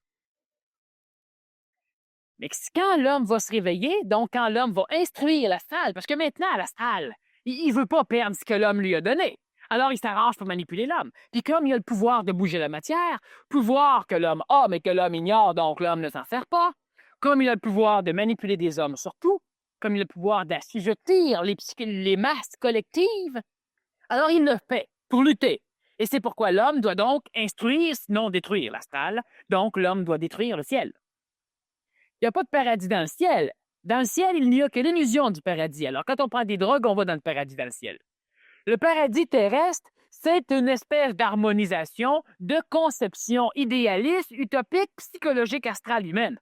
Mais quand l'homme va se réveiller, donc quand l'homme va instruire l'astral, parce que maintenant, l'astral, il ne veut pas perdre ce que l'homme lui a donné. Alors, il s'arrange pour manipuler l'homme. Puis comme il a le pouvoir de bouger la matière, pouvoir que l'homme a, mais que l'homme ignore, donc l'homme ne s'en sert pas, comme il a le pouvoir de manipuler des hommes surtout, comme il a le pouvoir d'assujettir les masses collectives, alors il le fait pour lutter. Et c'est pourquoi l'homme doit donc instruire, sinon détruire l'astral. Donc, l'homme doit détruire le ciel. Il n'y a pas de paradis dans le ciel. Dans le ciel, il n'y a que l'illusion du paradis. Alors, quand on prend des drogues, on va dans le paradis dans le ciel. Le paradis terrestre, c'est une espèce d'harmonisation, de conception idéaliste, utopique, psychologique, astrale, humaine.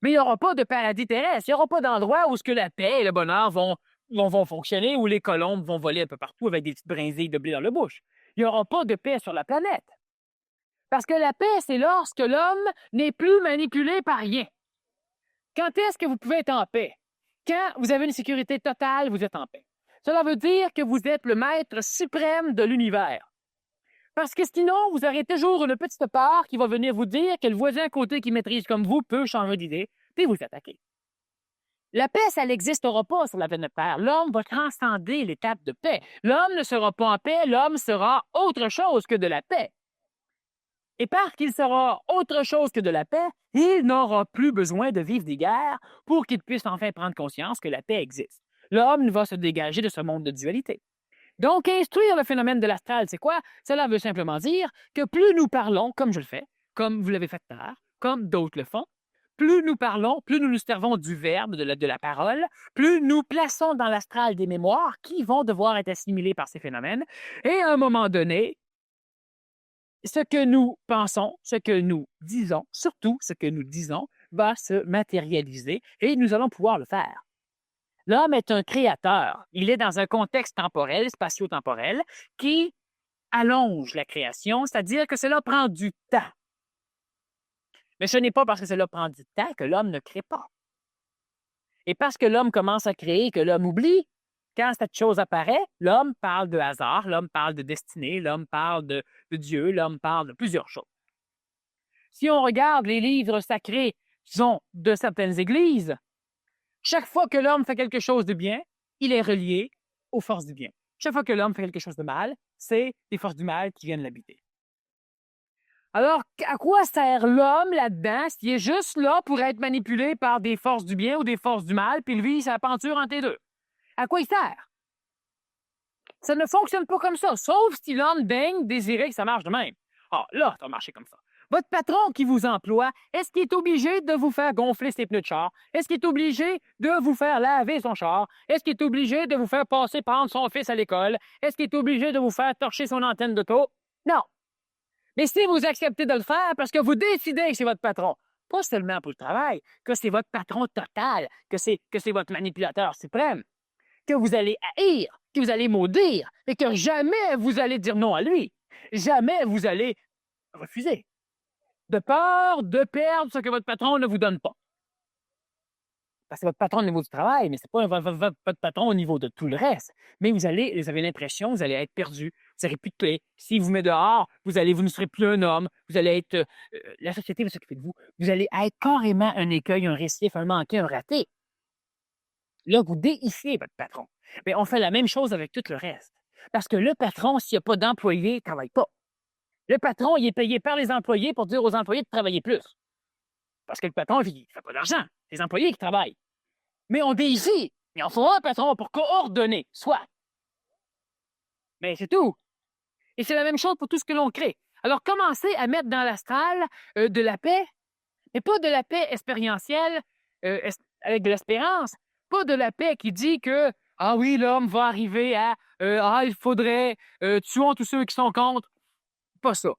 Mais il n'y aura pas de paradis terrestre. Il n'y aura pas d'endroit où ce que la paix et le bonheur vont fonctionner, où les colombes vont voler un peu partout avec des petites brindilles de blé dans la bouche. Il n'y aura pas de paix sur la planète. Parce que la paix, c'est lorsque l'homme n'est plus manipulé par rien. Quand est-ce que vous pouvez être en paix? Quand vous avez une sécurité totale, vous êtes en paix. Cela veut dire que vous êtes le maître suprême de l'univers. Parce que sinon, vous aurez toujours une petite part qui va venir vous dire que le voisin à côté qui maîtrise comme vous peut changer d'idée, puis vous attaquer. La paix, ça n'existera pas sur la planète Terre. L'homme va transcender l'étape de paix. L'homme ne sera pas en paix, l'homme sera autre chose que de la paix. Et parce qu'il sera autre chose que de la paix, il n'aura plus besoin de vivre des guerres pour qu'il puisse enfin prendre conscience que la paix existe. L'homme va se dégager de ce monde de dualité. Donc, instruire le phénomène de l'astral, c'est quoi? Cela veut simplement dire que plus nous parlons, comme je le fais, comme vous l'avez fait tout à l'heure, comme d'autres le font, plus nous parlons, plus nous nous servons du verbe, de la parole, plus nous plaçons dans l'astral des mémoires qui vont devoir être assimilées par ces phénomènes. Et à un moment donné, ce que nous pensons, ce que nous disons, surtout ce que nous disons, va se matérialiser et nous allons pouvoir le faire. L'homme est un créateur. Il est dans un contexte temporel, spatio-temporel, qui allonge la création, c'est-à-dire que cela prend du temps. Mais ce n'est pas parce que cela prend du temps que l'homme ne crée pas. Et parce que l'homme commence à créer, que l'homme oublie, quand cette chose apparaît, l'homme parle de hasard, l'homme parle de destinée, l'homme parle de Dieu, l'homme parle de plusieurs choses. Si on regarde les livres sacrés, disons, de certaines églises, chaque fois que l'homme fait quelque chose de bien, il est relié aux forces du bien. Chaque fois que l'homme fait quelque chose de mal, c'est les forces du mal qui viennent l'habiter. Alors, à quoi sert l'homme là-dedans s'il est juste là pour être manipulé par des forces du bien ou des forces du mal, puis lui, sa penture entre les deux? À quoi il sert? Ça ne fonctionne pas comme ça, sauf si l'homme daigne désirer que ça marche de même. Ah, là, ça va marcher comme ça. Votre patron qui vous emploie, est-ce qu'il est obligé de vous faire gonfler ses pneus de char? Est-ce qu'il est obligé de vous faire laver son char? Est-ce qu'il est obligé de vous faire passer prendre son fils à l'école? Est-ce qu'il est obligé de vous faire torcher son antenne d'auto? Non. Mais si vous acceptez de le faire parce que vous décidez que c'est votre patron, pas seulement pour le travail, que c'est votre patron total, que c'est votre manipulateur suprême, que vous allez haïr, que vous allez maudire, et que jamais vous allez dire non à lui. Jamais vous allez refuser. De peur de perdre ce que votre patron ne vous donne pas. Parce que c'est votre patron au niveau du travail, mais ce n'est pas votre patron au niveau de tout le reste. Mais vous avez l'impression que vous allez être perdu. Vous n'aurez plus de clé. S'il vous met dehors, vous ne serez plus un homme. Vous allez être... la société va s'occuper de vous. Vous allez être carrément un écueil, un récif, un manqué, un raté. Là, vous déhissez votre patron. Mais on fait la même chose avec tout le reste. Parce que le patron, s'il n'y a pas d'employés, il ne travaille pas. Le patron, il est payé par les employés pour dire aux employés de travailler plus. Parce que le patron, il ne fait pas d'argent. C'est les employés qui travaillent. Mais on déhisse. Il en faut un patron pour coordonner, soit. Mais c'est tout. Et c'est la même chose pour tout ce que l'on crée. Alors, commencez à mettre dans l'astral de la paix, mais pas de la paix expérientielle avec de l'espérance, pas de la paix qui dit que, ah oui, l'homme va arriver à, il faudrait, tuons tous ceux qui sont contre. Pas ça.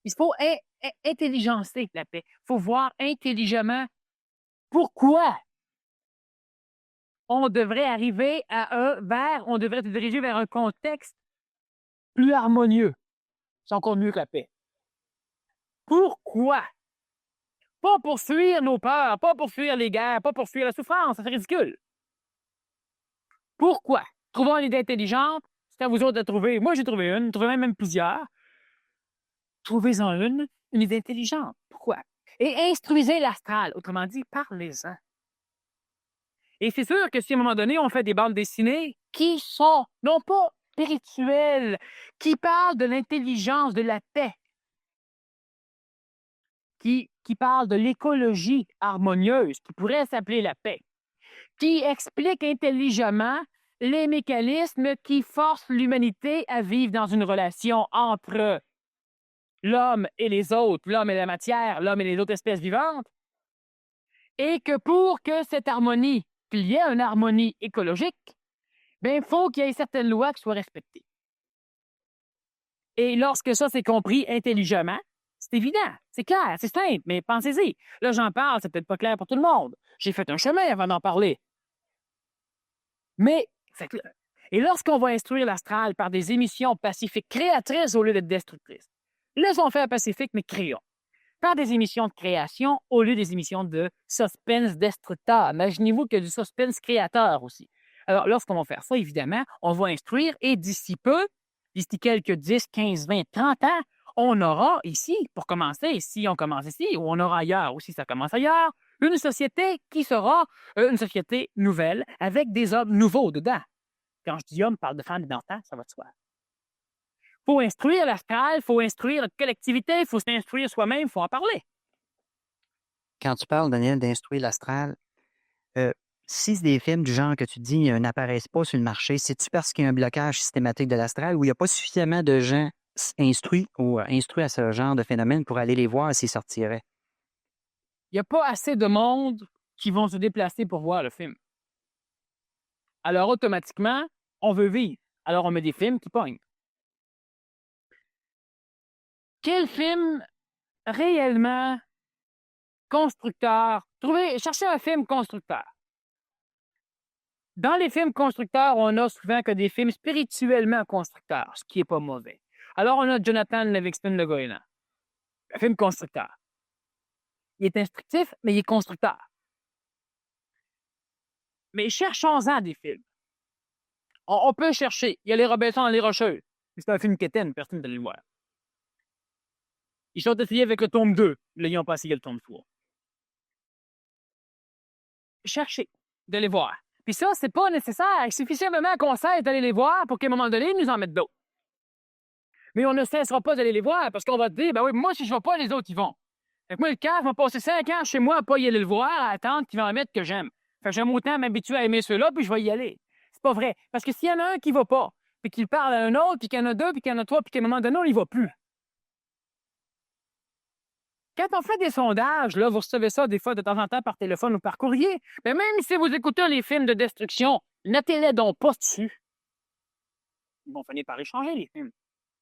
Il faut intelligencer la paix. Il faut voir intelligemment pourquoi on devrait arriver on devrait se diriger vers un contexte plus harmonieux. C'est encore mieux que la paix. Pourquoi? Pas pour fuir nos peurs, pas pour fuir les guerres, pas pour fuir la souffrance, c'est ridicule. Pourquoi? Trouvons une idée intelligente, c'est à vous autres de trouver. Moi, j'ai trouvé une, trouvez même plusieurs. Trouvez-en une idée intelligente. Pourquoi? Et instruisez l'astral, autrement dit, parlez-en. Et c'est sûr que si à un moment donné, on fait des bandes dessinées qui sont, non pas spirituelles, qui parlent de l'intelligence, de la paix, qui parlent de l'écologie harmonieuse, qui pourrait s'appeler la paix, qui expliquent intelligemment les mécanismes qui forcent l'humanité à vivre dans une relation entre l'homme et les autres, l'homme et la matière, l'homme et les autres espèces vivantes, et que pour que cette harmonie, qu'il y ait une harmonie écologique, bien, il faut qu'il y ait certaines lois qui soient respectées. Et lorsque ça c'est compris intelligemment, c'est évident, c'est clair, c'est simple, mais pensez-y. Là, j'en parle, c'est peut-être pas clair pour tout le monde. J'ai fait un chemin avant d'en parler. Mais, et lorsqu'on va instruire l'astral par des émissions pacifiques créatrices au lieu d'être destructrices, laissons faire pacifique, mais créons. Par des émissions de création au lieu des émissions de suspense destructeur. Imaginez-vous qu'il y a du suspense créateur aussi. Alors, lorsqu'on va faire ça, évidemment, on va instruire et d'ici peu, d'ici quelques 10, 15, 20, 30 ans, on aura ici, pour commencer, si on commence ici, ou on aura ailleurs aussi, ça commence ailleurs, une société qui sera une société nouvelle avec des hommes nouveaux dedans. Quand je dis homme, je parle de femmes et d'enfants, ça va de soi. Il faut instruire l'astral, il faut instruire notre collectivité, il faut s'instruire soi-même, il faut en parler. Quand tu parles, Daniel, d'instruire l'astral, si c'est des films du genre que tu dis n'apparaissent pas sur le marché, c'est-tu parce qu'il y a un blocage systématique de l'astral ou il n'y a pas suffisamment de gens instruits ou instruits à ce genre de phénomène pour aller les voir s'ils sortiraient? Il n'y a pas assez de monde qui vont se déplacer pour voir le film. Alors, automatiquement, on veut vivre. Alors, on met des films qui pognent. Quel film réellement constructeur? Cherchez un film constructeur. Dans les films constructeurs, on a souvent que des films spirituellement constructeurs, ce qui n'est pas mauvais. Alors, on a Jonathan Livingston-Le Goéland, un film constructeur. Il est instructif, mais il est constructeur. Mais cherchons-en des films. On peut chercher. Il y a Les Robinson et les Rocheuses. C'est un film quétaine, personne ne le voir. Ils sont essayés avec le tome 2. Là, ils n'ont pas essayé le tome 3. Cherchez, de les voir. Puis ça, c'est pas nécessaire. Il suffit simplement qu'on sait d'aller les voir pour qu'à un moment donné, ils nous en mettent d'autres. Mais on ne cessera pas d'aller les voir parce qu'on va te dire, ben oui, moi, si je ne vais pas, les autres, ils vont. Fait que moi, le cas, je vais passer 5 ans chez moi à pas y aller le voir, à attendre qu'il va en mettre que j'aime. Fait que j'aime autant m'habituer à aimer ceux-là, puis je vais y aller. C'est pas vrai. Parce que s'il y en a un qui va pas, puis qu'il parle à un autre, puis qu'il y en a deux, puis qu'il y en a trois, puis qu'à un moment donné, on n'y va plus. Quand on fait des sondages, là, vous recevez ça des fois de temps en temps par téléphone ou par courrier, mais même si vous écoutez les films de destruction, notez-les donc pas dessus. Ils vont finir par les changer, les films.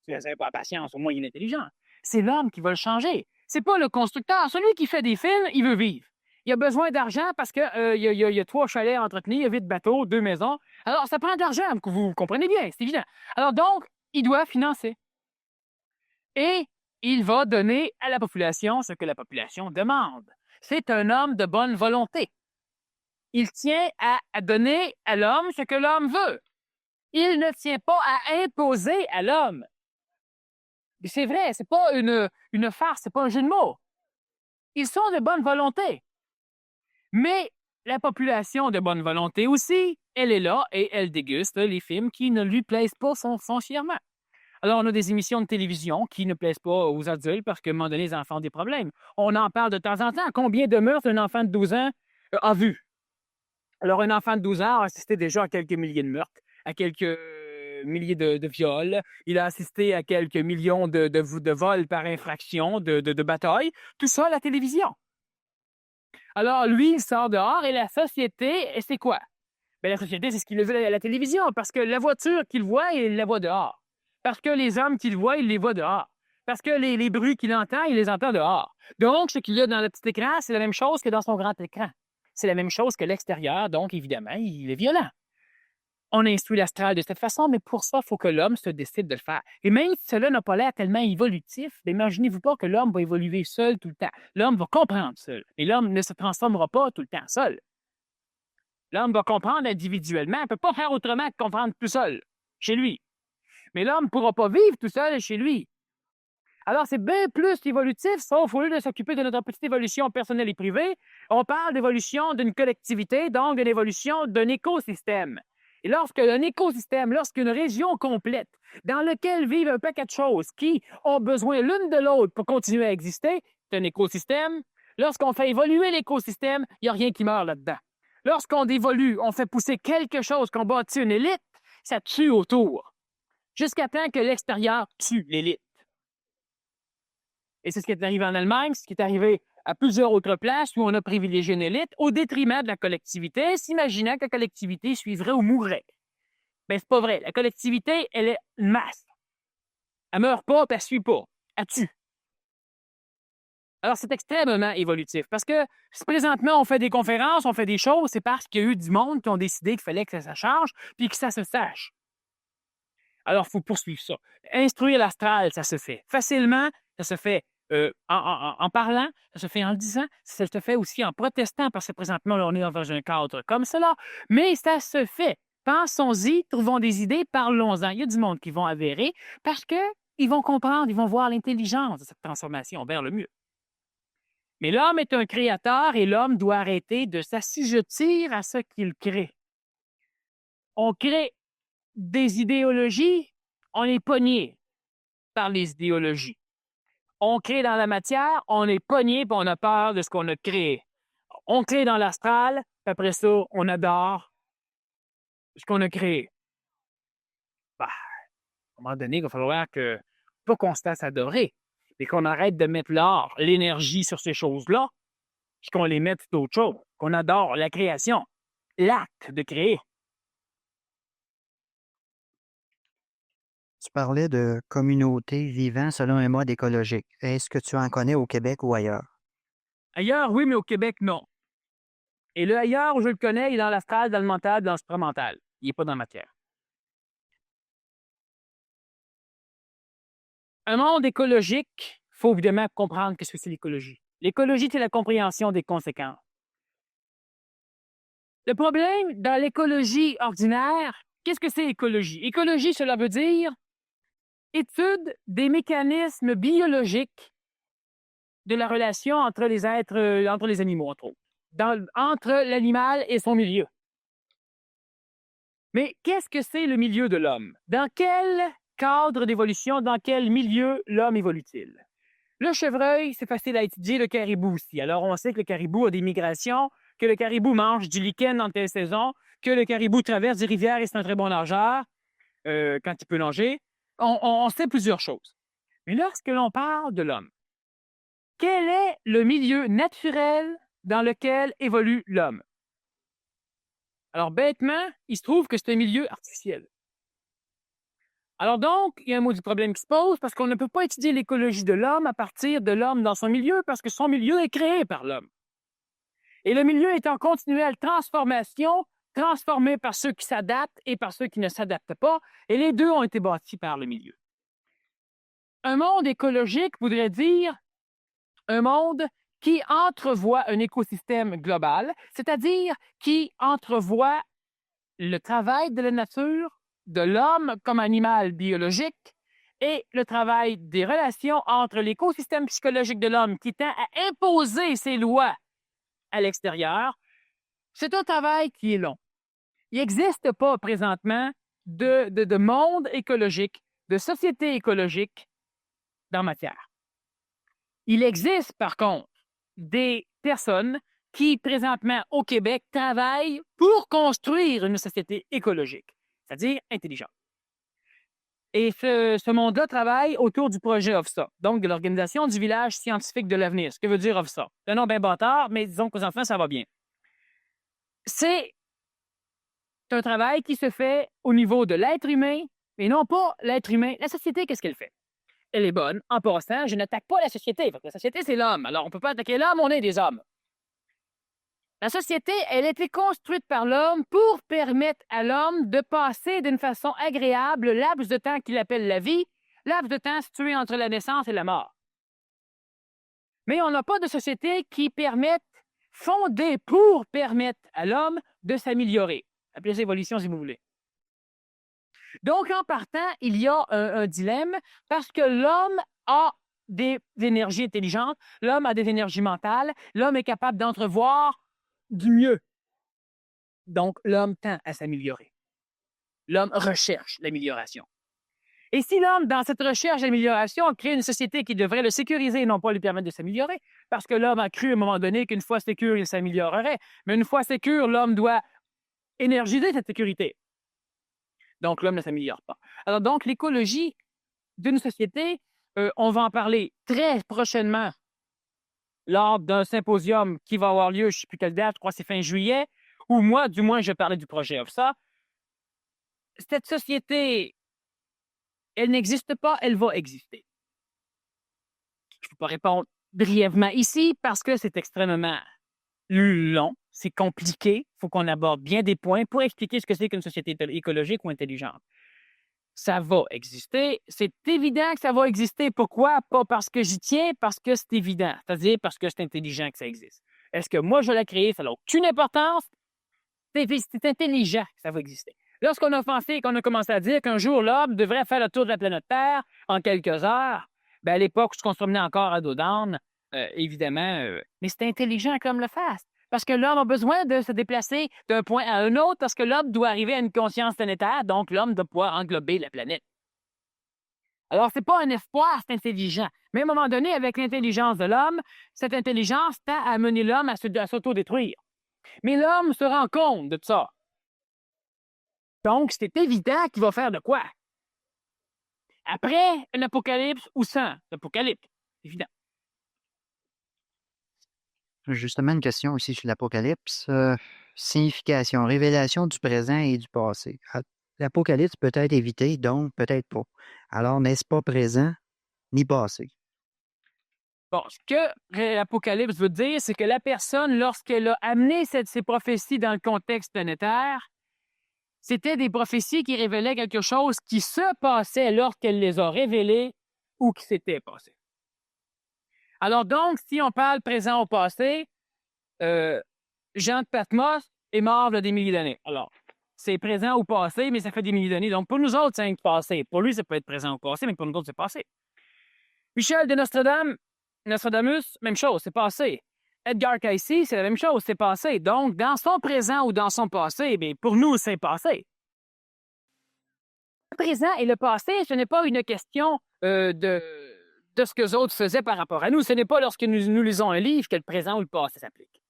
Si vous n'avez pas la patience, au moins il est intelligent. C'est l'homme qui va le changer. C'est pas le constructeur. Celui qui fait des films, il veut vivre. Il a besoin d'argent parce qu'il y a 3 chalets à entretenir, il y a 8 bateaux, 2 maisons. Alors, ça prend de l'argent, vous comprenez bien, c'est évident. Alors donc, il doit financer. Et il va donner à la population ce que la population demande. C'est un homme de bonne volonté. Il tient à donner à l'homme ce que l'homme veut. Il ne tient pas à imposer à l'homme. C'est vrai, c'est pas une farce, c'est pas un jeu de mots. Ils sont de bonne volonté. Mais la population de bonne volonté aussi, elle est là et elle déguste les films qui ne lui plaisent pas foncièrement. Alors, on a des émissions de télévision qui ne plaisent pas aux adultes parce qu'à un moment donné, les enfants ont des problèmes. On en parle de temps en temps. Combien de meurtres un enfant de 12 ans a vu? Alors, un enfant de 12 ans a assisté déjà à quelques milliers de meurtres, à quelques milliers de viols. Il a assisté à quelques millions de vols par infraction, de batailles. Tout ça à la télévision. Alors, lui, il sort dehors et la société, c'est quoi? Bien, la société, c'est ce qu'il a vu à la télévision parce que la voiture qu'il voit, il la voit dehors. Parce que les hommes qu'il voit, il les voit dehors. Parce que les bruits qu'il entend, il les entend dehors. Donc, ce qu'il y a dans le petit écran, c'est la même chose que dans son grand écran. C'est la même chose que l'extérieur, donc évidemment, il est violent. On instruit l'astral de cette façon, mais pour ça, il faut que l'homme se décide de le faire. Et même si cela n'a pas l'air tellement évolutif, imaginez-vous pas que l'homme va évoluer seul tout le temps. L'homme va comprendre seul. Et l'homme ne se transformera pas tout le temps seul. L'homme va comprendre individuellement. Il ne peut pas faire autrement que comprendre tout seul, chez lui. Mais l'homme ne pourra pas vivre tout seul chez lui. Alors, c'est bien plus évolutif, sauf au lieu de s'occuper de notre petite évolution personnelle et privée, on parle d'évolution d'une collectivité, donc d'une évolution d'un écosystème. Et lorsqu'un écosystème, lorsqu'une région complète, dans laquelle vivent un paquet de choses qui ont besoin l'une de l'autre pour continuer à exister, c'est un écosystème. Lorsqu'on fait évoluer l'écosystème, il n'y a rien qui meurt là-dedans. Lorsqu'on évolue, on fait pousser quelque chose, qu'on bâtit une élite, ça tue autour. Jusqu'à temps que l'extérieur tue l'élite. Et c'est ce qui est arrivé en Allemagne, ce qui est arrivé à plusieurs autres places où on a privilégié une élite au détriment de la collectivité, s'imaginant que la collectivité suivrait ou mourrait. Bien, c'est pas vrai. La collectivité, elle est une masse. Elle meurt pas, puis elle suit pas. Elle tue. Alors, c'est extrêmement évolutif parce que si présentement, on fait des conférences, on fait des choses, c'est parce qu'il y a eu du monde qui ont décidé qu'il fallait que ça change puis que ça se sache. Alors, il faut poursuivre ça. Instruire l'astral, ça se fait facilement, ça se fait en parlant, ça se fait en le disant, ça se fait aussi en protestant parce que présentement, là, on est dans un cadre comme cela, mais ça se fait. Pensons-y, trouvons des idées, parlons-en. Il y a du monde qui vont avérer parce qu'ils vont comprendre, ils vont voir l'intelligence de cette transformation vers le mieux. Mais l'homme est un créateur et l'homme doit arrêter de s'assujettir à ce qu'il crée. On crée des idéologies, on est pogné par les idéologies. On crée dans la matière, on est pogné et on a peur de ce qu'on a créé. On crée dans l'astral, puis après ça, on adore ce qu'on a créé. Bah, à un moment donné, il va falloir pas qu'on se fasse adorer, mais qu'on arrête de mettre l'art, l'énergie sur ces choses-là, puis qu'on les mette sur d'autres choses, qu'on adore la création, l'acte de créer. Tu parlais de communautés vivant selon un mode écologique. Est-ce que tu en connais au Québec ou ailleurs? Ailleurs, oui, mais au Québec, non. Et le ailleurs où je le connais, il est dans l'astral, dans le mental, dans le supramental. Il n'est pas dans la matière. Un monde écologique, il faut évidemment comprendre ce que c'est l'écologie. L'écologie, c'est la compréhension des conséquences. Le problème, dans l'écologie ordinaire, qu'est-ce que c'est écologie? Écologie, cela veut dire étude des mécanismes biologiques de la relation entre les êtres, entre les animaux, entre autres, entre l'animal et son milieu. Mais qu'est-ce que c'est le milieu de l'homme? Dans quelle cadre d'évolution, dans quel milieu l'homme évolue-t-il? Le chevreuil, c'est facile à étudier, le caribou aussi. Alors, on sait que le caribou a des migrations, que le caribou mange du lichen en telle saison, que le caribou traverse des rivières et c'est un très bon nageur quand il peut nager. On sait plusieurs choses. Mais lorsque l'on parle de l'homme, quel est le milieu naturel dans lequel évolue l'homme? Alors, bêtement, il se trouve que c'est un milieu artificiel. Alors donc, il y a un maudit problème qui se pose parce qu'on ne peut pas étudier l'écologie de l'homme à partir de l'homme dans son milieu parce que son milieu est créé par l'homme. Et le milieu est en continuelle transformation, transformé par ceux qui s'adaptent et par ceux qui ne s'adaptent pas, et les deux ont été bâtis par le milieu. Un monde écologique voudrait dire un monde qui entrevoit un écosystème global, c'est-à-dire qui entrevoit le travail de la nature, de l'homme comme animal biologique et le travail des relations entre l'écosystème psychologique de l'homme qui tend à imposer ses lois à l'extérieur. C'est un travail qui est long. Il n'existe pas présentement de monde écologique, de société écologique dans matière. Il existe par contre des personnes qui présentement au Québec travaillent pour construire une société écologique, c'est-à-dire intelligente. Et ce monde-là travaille autour du projet OFSA, donc de l'Organisation du village scientifique de l'avenir. Ce que veut dire OFSA? C'est un nom bien bâtard, mais disons qu'aux enfants, ça va bien. C'est un travail qui se fait au niveau de l'être humain, mais non pas l'être humain. La société, qu'est-ce qu'elle fait? Elle est bonne. En passant, je n'attaque pas la société. La société, c'est l'homme. Alors, on ne peut pas attaquer l'homme, on est des hommes. La société, elle a été construite par l'homme pour permettre à l'homme de passer d'une façon agréable le laps de temps qu'il appelle la vie, laps de temps situé entre la naissance et la mort. Mais on n'a pas de société qui permette, fondée pour permettre à l'homme de s'améliorer. Appelez ça évolution si vous voulez. Donc, en partant, il y a un dilemme parce que l'homme a des énergies intelligentes, l'homme a des énergies mentales, l'homme est capable d'entrevoir du mieux. Donc, l'homme tend à s'améliorer. L'homme recherche l'amélioration. Et si l'homme, dans cette recherche d'amélioration, crée une société qui devrait le sécuriser et non pas lui permettre de s'améliorer, parce que l'homme a cru à un moment donné qu'une fois sécure, il s'améliorerait, mais une fois sécure, l'homme doit énergiser cette sécurité. Donc, l'homme ne s'améliore pas. Alors, donc, l'écologie d'une société, on va en parler très prochainement lors d'un symposium qui va avoir lieu, je ne sais plus quelle date, je crois que c'est fin juillet, où moi, du moins, je parlais du projet OFSA. Cette société, elle n'existe pas, elle va exister. Je ne peux pas répondre brièvement ici parce que c'est extrêmement long, c'est compliqué, il faut qu'on aborde bien des points pour expliquer ce que c'est qu'une société écologique ou intelligente. Ça va exister. C'est évident que ça va exister. Pourquoi? Pas parce que j'y tiens, parce que c'est évident. C'est-à-dire parce que c'est intelligent que ça existe. Est-ce que moi, je l'ai créé? Ça n'a aucune importance. C'est intelligent que ça va exister. Lorsqu'on a pensé, qu'on a commencé à dire qu'un jour, l'homme devrait faire le tour de la planète Terre en quelques heures, bien, à l'époque où on se promenait encore à dos d'âne, évidemment, mais c'est intelligent comme le fasse. Parce que l'homme a besoin de se déplacer d'un point à un autre parce que l'homme doit arriver à une conscience planétaire, donc l'homme doit pouvoir englober la planète. Alors, ce n'est pas un espoir, c'est intelligent. Mais à un moment donné, avec l'intelligence de l'homme, cette intelligence tend à amener l'homme à s'autodétruire. Mais l'homme se rend compte de ça. Donc, c'est évident qu'il va faire de quoi? Après un apocalypse ou sans l'apocalypse, évident. Justement, une question aussi sur l'Apocalypse. Signification, révélation du présent et du passé. L'Apocalypse peut être évité, donc peut-être pas. Alors, n'est-ce pas présent ni passé? Bon, ce que l'Apocalypse veut dire, c'est que la personne, lorsqu'elle a amené ces prophéties dans le contexte planétaire, c'était des prophéties qui révélaient quelque chose qui se passait lorsqu'elle les a révélées ou qui s'était passé. Alors donc, si on parle présent au passé, Jean de Patmos est mort il y a des milliers d'années. Alors, c'est présent ou passé, mais ça fait des milliers d'années. Donc, pour nous autres, c'est un passé. Pour lui, ça peut être présent ou passé, mais pour nous autres, c'est passé. Michel de Nostradamus, même chose, c'est passé. Edgar Cayce, c'est la même chose, c'est passé. Donc, dans son présent ou dans son passé, bien, pour nous, c'est passé. Le présent et le passé, ce n'est pas une question de ce que les autres faisaient par rapport à nous. Ce n'est pas lorsque nous lisons un livre que le présent ou le passé s'applique.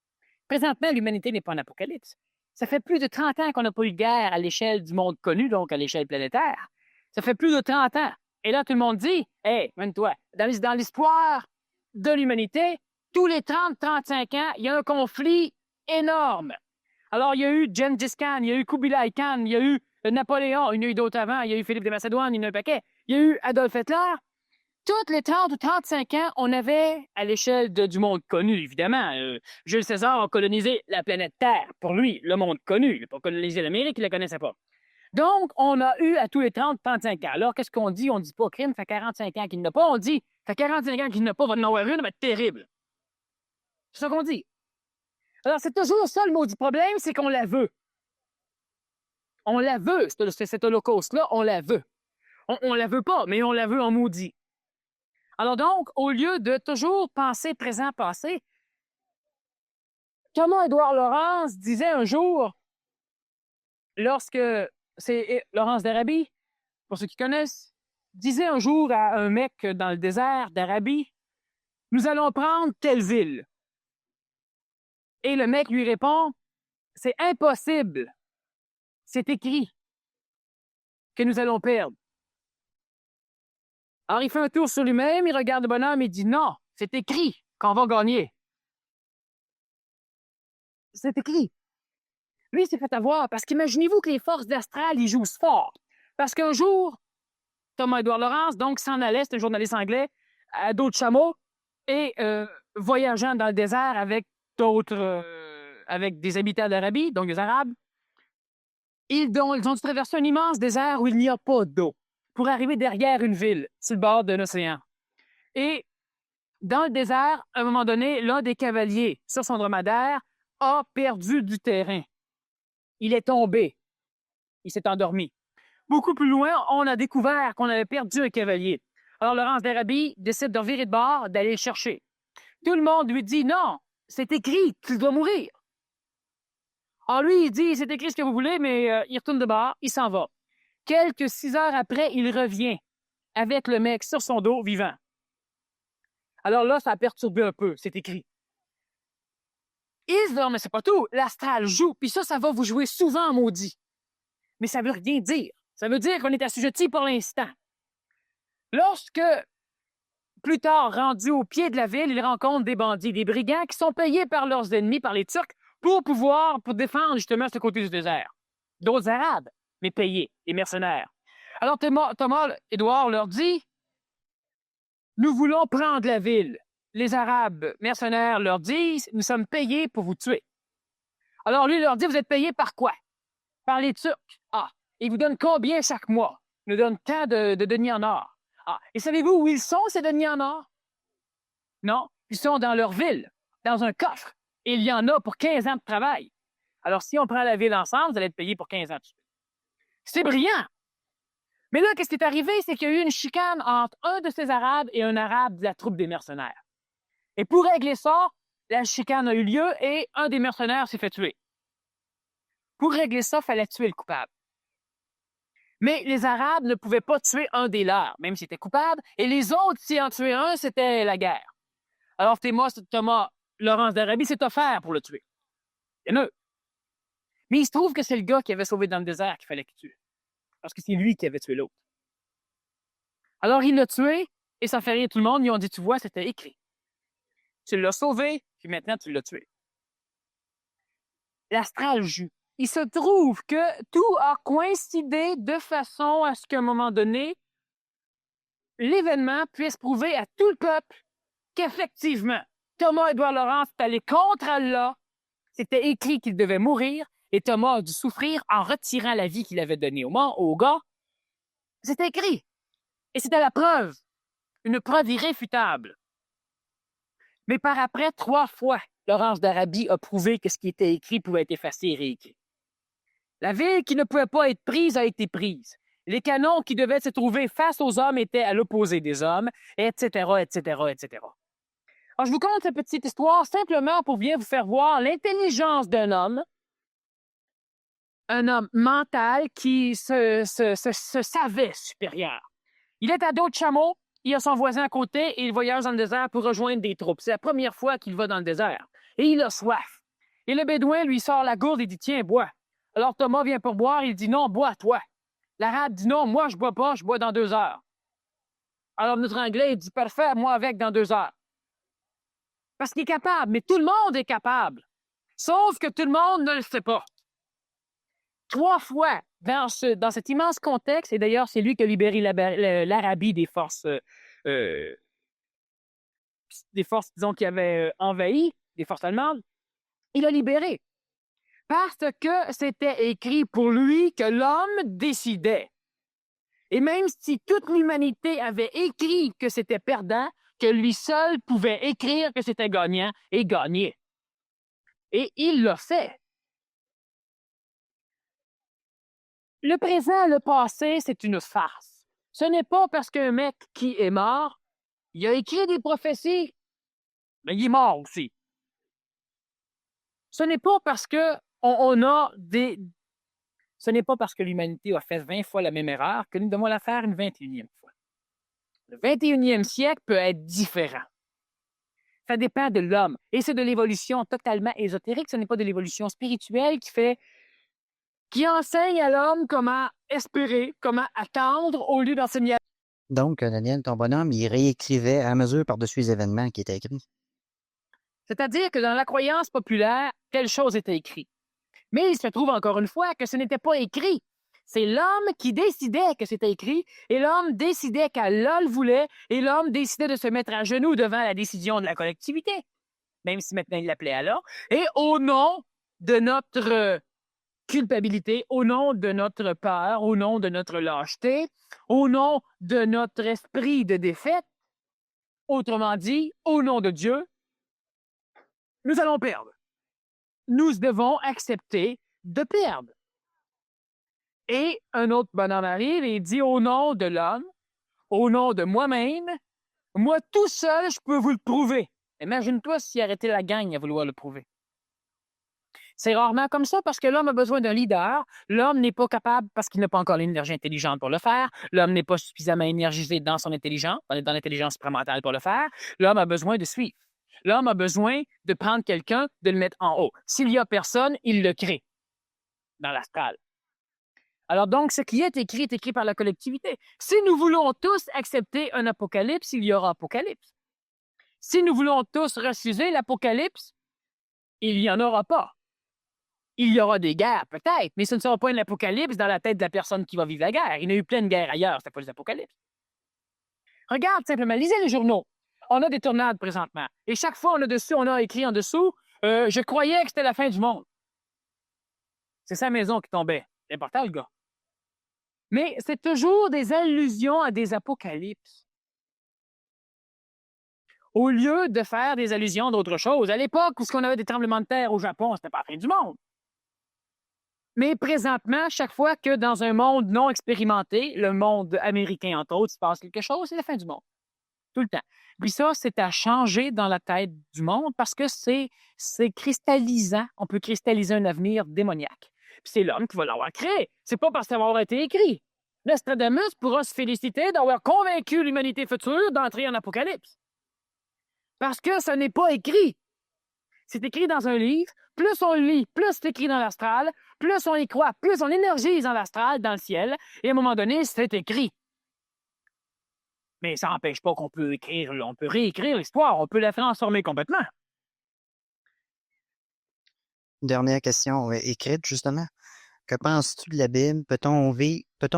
Présentement, l'humanité n'est pas en apocalypse. Ça fait plus de 30 ans qu'on n'a pas eu de guerre à l'échelle du monde connu, donc à l'échelle planétaire. Ça fait plus de 30 ans. Et là, tout le monde dit, « Hey, mène-toi, dans l'histoire de l'humanité, tous les 30-35 ans, il y a un conflit énorme. » Alors, il y a eu Gengis Khan, il y a eu Kubilai Khan, il y a eu Napoléon, il y en a eu d'autres avant, il y a eu Philippe de Macédoine, il y en a un paquet. Il y a eu Adolf Hitler. Toutes les 30 ou 35 ans, on avait, à l'échelle du monde connu, évidemment, Jules César a colonisé la planète Terre. Pour lui, le monde connu. Il n'a pas colonisé l'Amérique, il ne la connaissait pas. Donc, on a eu à tous les 30-35 ans. Alors, qu'est-ce qu'on dit? On ne dit pas crime, ça fait 45 ans qu'il n'a pas. On dit, ça fait 45 ans qu'il n'a pas, va en avoir une, va être terrible. C'est ça qu'on dit. Alors, c'est toujours ça le maudit problème, c'est qu'on la veut. On la veut, cet holocauste-là, on la veut. On la veut pas, mais on la veut en maudit. Alors donc, au lieu de toujours penser présent, passé, Thomas-Édouard Laurence disait un jour, lorsque c'est Laurence d'Arabie, pour ceux qui connaissent, disait un jour à un mec dans le désert d'Arabie, « Nous allons prendre telle ville. » Et le mec lui répond, « C'est impossible. C'est écrit que nous allons perdre. » Alors, il fait un tour sur lui-même, il regarde le bonhomme et dit « Non, c'est écrit qu'on va gagner. » C'est écrit. Lui, il s'est fait avoir parce qu'imaginez-vous que les forces d'Astral, ils jouent fort. Parce qu'un jour, Thomas-Édouard Laurence, donc, s'en allait, c'est un journaliste anglais, à d'autres chameaux, et voyageant dans le désert avec d'autres, avec des habitants d'Arabie, donc des Arabes, ils ont dû traverser un immense désert où il n'y a pas d'eau pour arriver derrière une ville, sur le bord d'un océan. Et dans le désert, à un moment donné, l'un des cavaliers sur son dromadaire a perdu du terrain. Il est tombé. Il s'est endormi. Beaucoup plus loin, on a découvert qu'on avait perdu un cavalier. Alors, Laurence d'Arabie décide de revirer de bord, d'aller le chercher. Tout le monde lui dit « Non, c'est écrit, tu dois mourir. » Alors lui, il dit « C'est écrit ce que vous voulez, mais il retourne de bord, il s'en va. » Quelques 6 heures après, il revient avec le mec sur son dos, vivant. Alors là, ça a perturbé un peu, c'est écrit. Il se dit « Mais c'est pas tout, l'astral joue, puis ça va vous jouer souvent, maudit. » Mais ça veut rien dire. Ça veut dire qu'on est assujetti pour l'instant. Lorsque, plus tard, rendu au pied de la ville, il rencontre des bandits, des brigands qui sont payés par leurs ennemis, par les Turcs, pour défendre justement ce côté du désert. D'autres Arabes, mais payés, des mercenaires. Alors Thomas-Édouard leur dit « Nous voulons prendre la ville. » Les Arabes mercenaires leur disent « Nous sommes payés pour vous tuer. » Alors lui leur dit « Vous êtes payés par quoi? » Par les Turcs. Ah, ils vous donnent combien chaque mois? Ils nous donnent tant de deniers en or. Ah, et savez-vous où ils sont, ces deniers en or? Non, ils sont dans leur ville, dans un coffre. Et il y en a pour 15 ans de travail. Alors, si on prend la ville ensemble, vous allez être payé pour 15 ans de suite. C'est brillant! Mais là, qu'est-ce qui est arrivé? C'est qu'il y a eu une chicane entre un de ces Arabes et un Arabe de la troupe des mercenaires. Et pour régler ça, la chicane a eu lieu et un des mercenaires s'est fait tuer. Pour régler ça, il fallait tuer le coupable. Mais les Arabes ne pouvaient pas tuer un des leurs, même s'il était coupable, et les autres, s'ils en tuaient un, c'était la guerre. Alors, Thomas Laurence d'Arabie s'est offert pour le tuer. Il y en a. Mais il se trouve que c'est le gars qui avait sauvé dans le désert qu'il fallait qu'il tue. Parce que c'est lui qui avait tué l'autre. Alors, il l'a tué, et ça fait rire tout le monde. Ils ont dit, tu vois, c'était écrit. Tu l'as sauvé, puis maintenant, tu l'as tué. L'astral joue. Il se trouve que tout a coïncidé de façon à ce qu'à un moment donné, l'événement puisse prouver à tout le peuple qu'effectivement, Thomas-Édouard Laurence est allé contre Allah. C'était écrit qu'il devait mourir et Thomas a dû souffrir en retirant la vie qu'il avait donnée au gars. C'était écrit. Et c'était la preuve. Une preuve irréfutable. Mais par après, 3 fois, Laurence d'Arabie a prouvé que ce qui était écrit pouvait être effacé et réécrit. La ville qui ne pouvait pas être prise a été prise. Les canons qui devaient se trouver face aux hommes étaient à l'opposé des hommes, etc., etc., etc. Alors, je vous conte cette petite histoire simplement pour bien vous faire voir l'intelligence d'un homme un homme mental qui se savait supérieur. Il est à dos de chameau, il a son voisin à côté et il voyage dans le désert pour rejoindre des troupes. C'est la première fois qu'il va dans le désert. Et il a soif. Et le Bédouin lui sort la gourde et dit « Tiens, bois ». Alors Thomas vient pour boire, il dit « Non, bois, toi ». L'Arabe dit « Non, moi, je bois pas, je bois dans 2 heures ». Alors notre Anglais, il dit « Parfait, moi avec dans 2 heures ». Parce qu'il est capable, mais tout le monde est capable. Sauf que tout le monde ne le sait pas. 3 fois dans cet immense contexte, et d'ailleurs, c'est lui qui a libéré l'Arabie des forces, disons, qui avaient envahi, des forces allemandes, il a libéré. Parce que c'était écrit pour lui que l'homme décidait. Et même si toute l'humanité avait écrit que c'était perdant, que lui seul pouvait écrire que c'était gagnant et gagner. Et il l'a fait. Le présent, le passé, c'est une farce. Ce n'est pas parce qu'un mec qui est mort, il a écrit des prophéties, mais il est mort aussi. Ce n'est pas parce que ce n'est pas parce que l'humanité a fait 20 fois la même erreur que nous devons la faire une 21e fois. Le 21e siècle peut être différent. Ça dépend de l'homme. Et c'est de l'évolution totalement ésotérique. Ce n'est pas de l'évolution spirituelle qui enseigne à l'homme comment espérer, comment attendre au lieu d'enseigner à... Donc, Daniel, ton bonhomme, il réécrivait à mesure par-dessus les événements qui étaient écrits. C'est-à-dire que dans la croyance populaire, telle chose était écrite. Mais il se trouve encore une fois que ce n'était pas écrit. C'est l'homme qui décidait que c'était écrit, et l'homme décidait qu'Allah le voulait, et l'homme décidait de se mettre à genoux devant la décision de la collectivité, même si maintenant il l'appelait Allah, et au nom de notre culpabilité, au nom de notre peur, au nom de notre lâcheté, au nom de notre esprit de défaite, autrement dit, au nom de Dieu, nous allons perdre. Nous devons accepter de perdre. Et un autre bonhomme arrive et il dit au nom de l'homme, au nom de moi-même, moi tout seul, je peux vous le prouver. Imagine-toi s'il arrêtait la gang à vouloir le prouver. C'est rarement comme ça parce que l'homme a besoin d'un leader. L'homme n'est pas capable parce qu'il n'a pas encore l'énergie intelligente pour le faire. L'homme n'est pas suffisamment énergisé dans son intelligence, dans l'intelligence supramentale pour le faire. L'homme a besoin de suivre. L'homme a besoin de prendre quelqu'un, de le mettre en haut. S'il n'y a personne, il le crée dans l'astral. Alors donc, ce qui est écrit par la collectivité. Si nous voulons tous accepter un apocalypse, il y aura apocalypse. Si nous voulons tous refuser l'apocalypse, il n'y en aura pas. Il y aura des guerres, peut-être, mais ce ne sera pas un apocalypse dans la tête de la personne qui va vivre la guerre. Il y en a eu plein de guerres ailleurs, ce n'est pas des apocalypses. Regarde simplement, lisez les journaux. On a des tornades présentement. Et chaque fois, on a écrit en dessous je croyais que c'était la fin du monde. C'est sa maison qui tombait. C'est important, le gars. Mais c'est toujours des allusions à des apocalypses. Au lieu de faire des allusions d'autres choses. À l'époque où on avait des tremblements de terre au Japon, c'était pas la fin du monde. Mais présentement, chaque fois que dans un monde non expérimenté, le monde américain entre autres, il se passe quelque chose, c'est la fin du monde. Tout le temps. Puis ça, c'est à changer dans la tête du monde parce que c'est cristallisant. On peut cristalliser un avenir démoniaque. Puis c'est l'homme qui va l'avoir créé. C'est pas parce que ça va avoir été écrit. Nostradamus pourra se féliciter d'avoir convaincu l'humanité future d'entrer en apocalypse. Parce que ce n'est pas écrit. C'est écrit dans un livre. Plus on le lit, plus c'est écrit dans l'astral. Plus on y croit, plus on énergise dans l'astral, dans le ciel. Et à un moment donné, c'est écrit. Mais ça n'empêche pas qu'on peut écrire, on peut réécrire l'histoire, on peut la transformer complètement. Dernière question écrite, justement. Que penses-tu de la Bible? Peut-on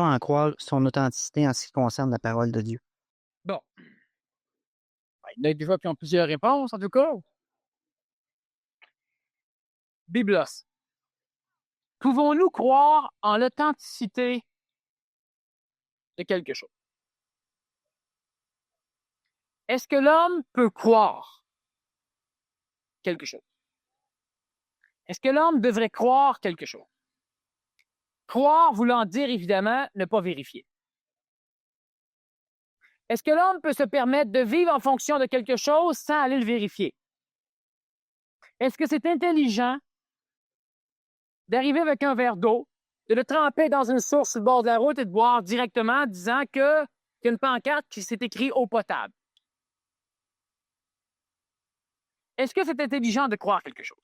en croire son authenticité en ce qui concerne la parole de Dieu? Bon. Il y en a déjà qui ont plusieurs réponses, en tout cas. Biblos. Pouvons-nous croire en l'authenticité de quelque chose? Est-ce que l'homme peut croire quelque chose? Est-ce que l'homme devrait croire quelque chose? Croire voulant dire, évidemment, ne pas vérifier. Est-ce que l'homme peut se permettre de vivre en fonction de quelque chose sans aller le vérifier? Est-ce que c'est intelligent d'arriver avec un verre d'eau, de le tremper dans une source sur le bord de la route et de boire directement, disant qu'il y a une pancarte qui s'est écrite eau potable. Est-ce que c'est intelligent de croire quelque chose?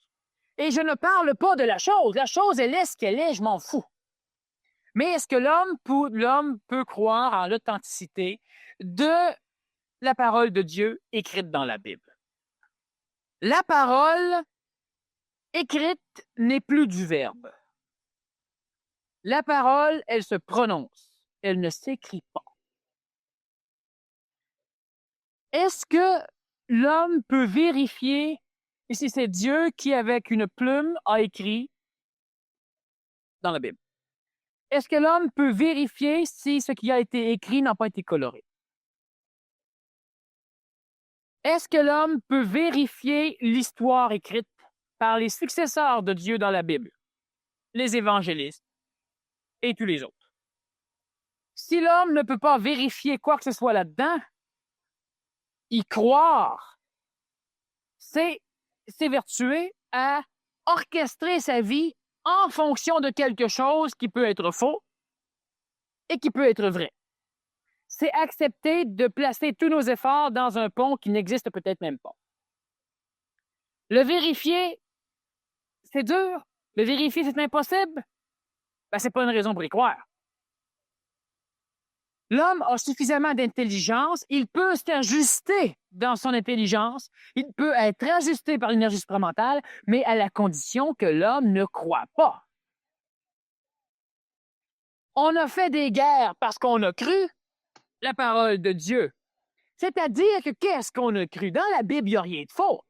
Et je ne parle pas de la chose. La chose, elle est ce qu'elle est, je m'en fous. Mais est-ce que l'homme peut croire en l'authenticité de la parole de Dieu écrite dans la Bible? La parole écrite n'est plus du verbe. La parole, elle se prononce, elle ne s'écrit pas. Est-ce que l'homme peut vérifier si c'est Dieu qui, avec une plume, a écrit dans la Bible? Est-ce que l'homme peut vérifier si ce qui a été écrit n'a pas été coloré? Est-ce que l'homme peut vérifier l'histoire écrite par les successeurs de Dieu dans la Bible, les évangélistes et tous les autres? Si l'homme ne peut pas vérifier quoi que ce soit là-dedans, y croire, c'est s'évertuer à orchestrer sa vie en fonction de quelque chose qui peut être faux et qui peut être vrai. C'est accepter de placer tous nos efforts dans un pont qui n'existe peut-être même pas. Le vérifier, c'est dur. Le vérifier, c'est impossible. Ben, c'est pas une raison pour y croire. L'homme a suffisamment d'intelligence, il peut s'ajuster dans son intelligence, il peut être ajusté par l'énergie supramentale, mais à la condition que l'homme ne croit pas. On a fait des guerres parce qu'on a cru la parole de Dieu. C'est-à-dire que qu'est-ce qu'on a cru? Dans la Bible, il n'y a rien de faux.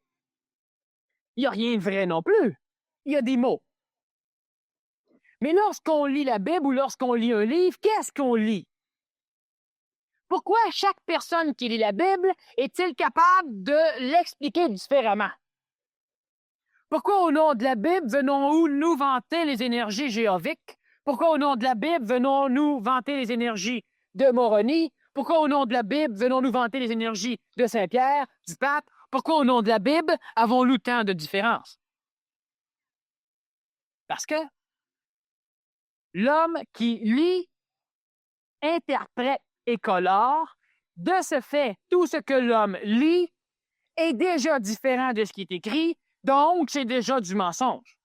Il n'y a rien de vrai non plus. Il y a des mots. Mais lorsqu'on lit la Bible ou lorsqu'on lit un livre, qu'est-ce qu'on lit? Pourquoi chaque personne qui lit la Bible est-il capable de l'expliquer différemment? Pourquoi au nom de la Bible venons-nous vanter les énergies jéhoviques? Pourquoi au nom de la Bible venons-nous vanter les énergies de Moroni? Pourquoi au nom de la Bible venons-nous vanter les énergies de Saint-Pierre, du pape? Pourquoi au nom de la Bible avons-nous tant de différences? Parce que l'homme qui lit, interprète et colore, de ce fait, tout ce que l'homme lit est déjà différent de ce qui est écrit, donc c'est déjà du mensonge.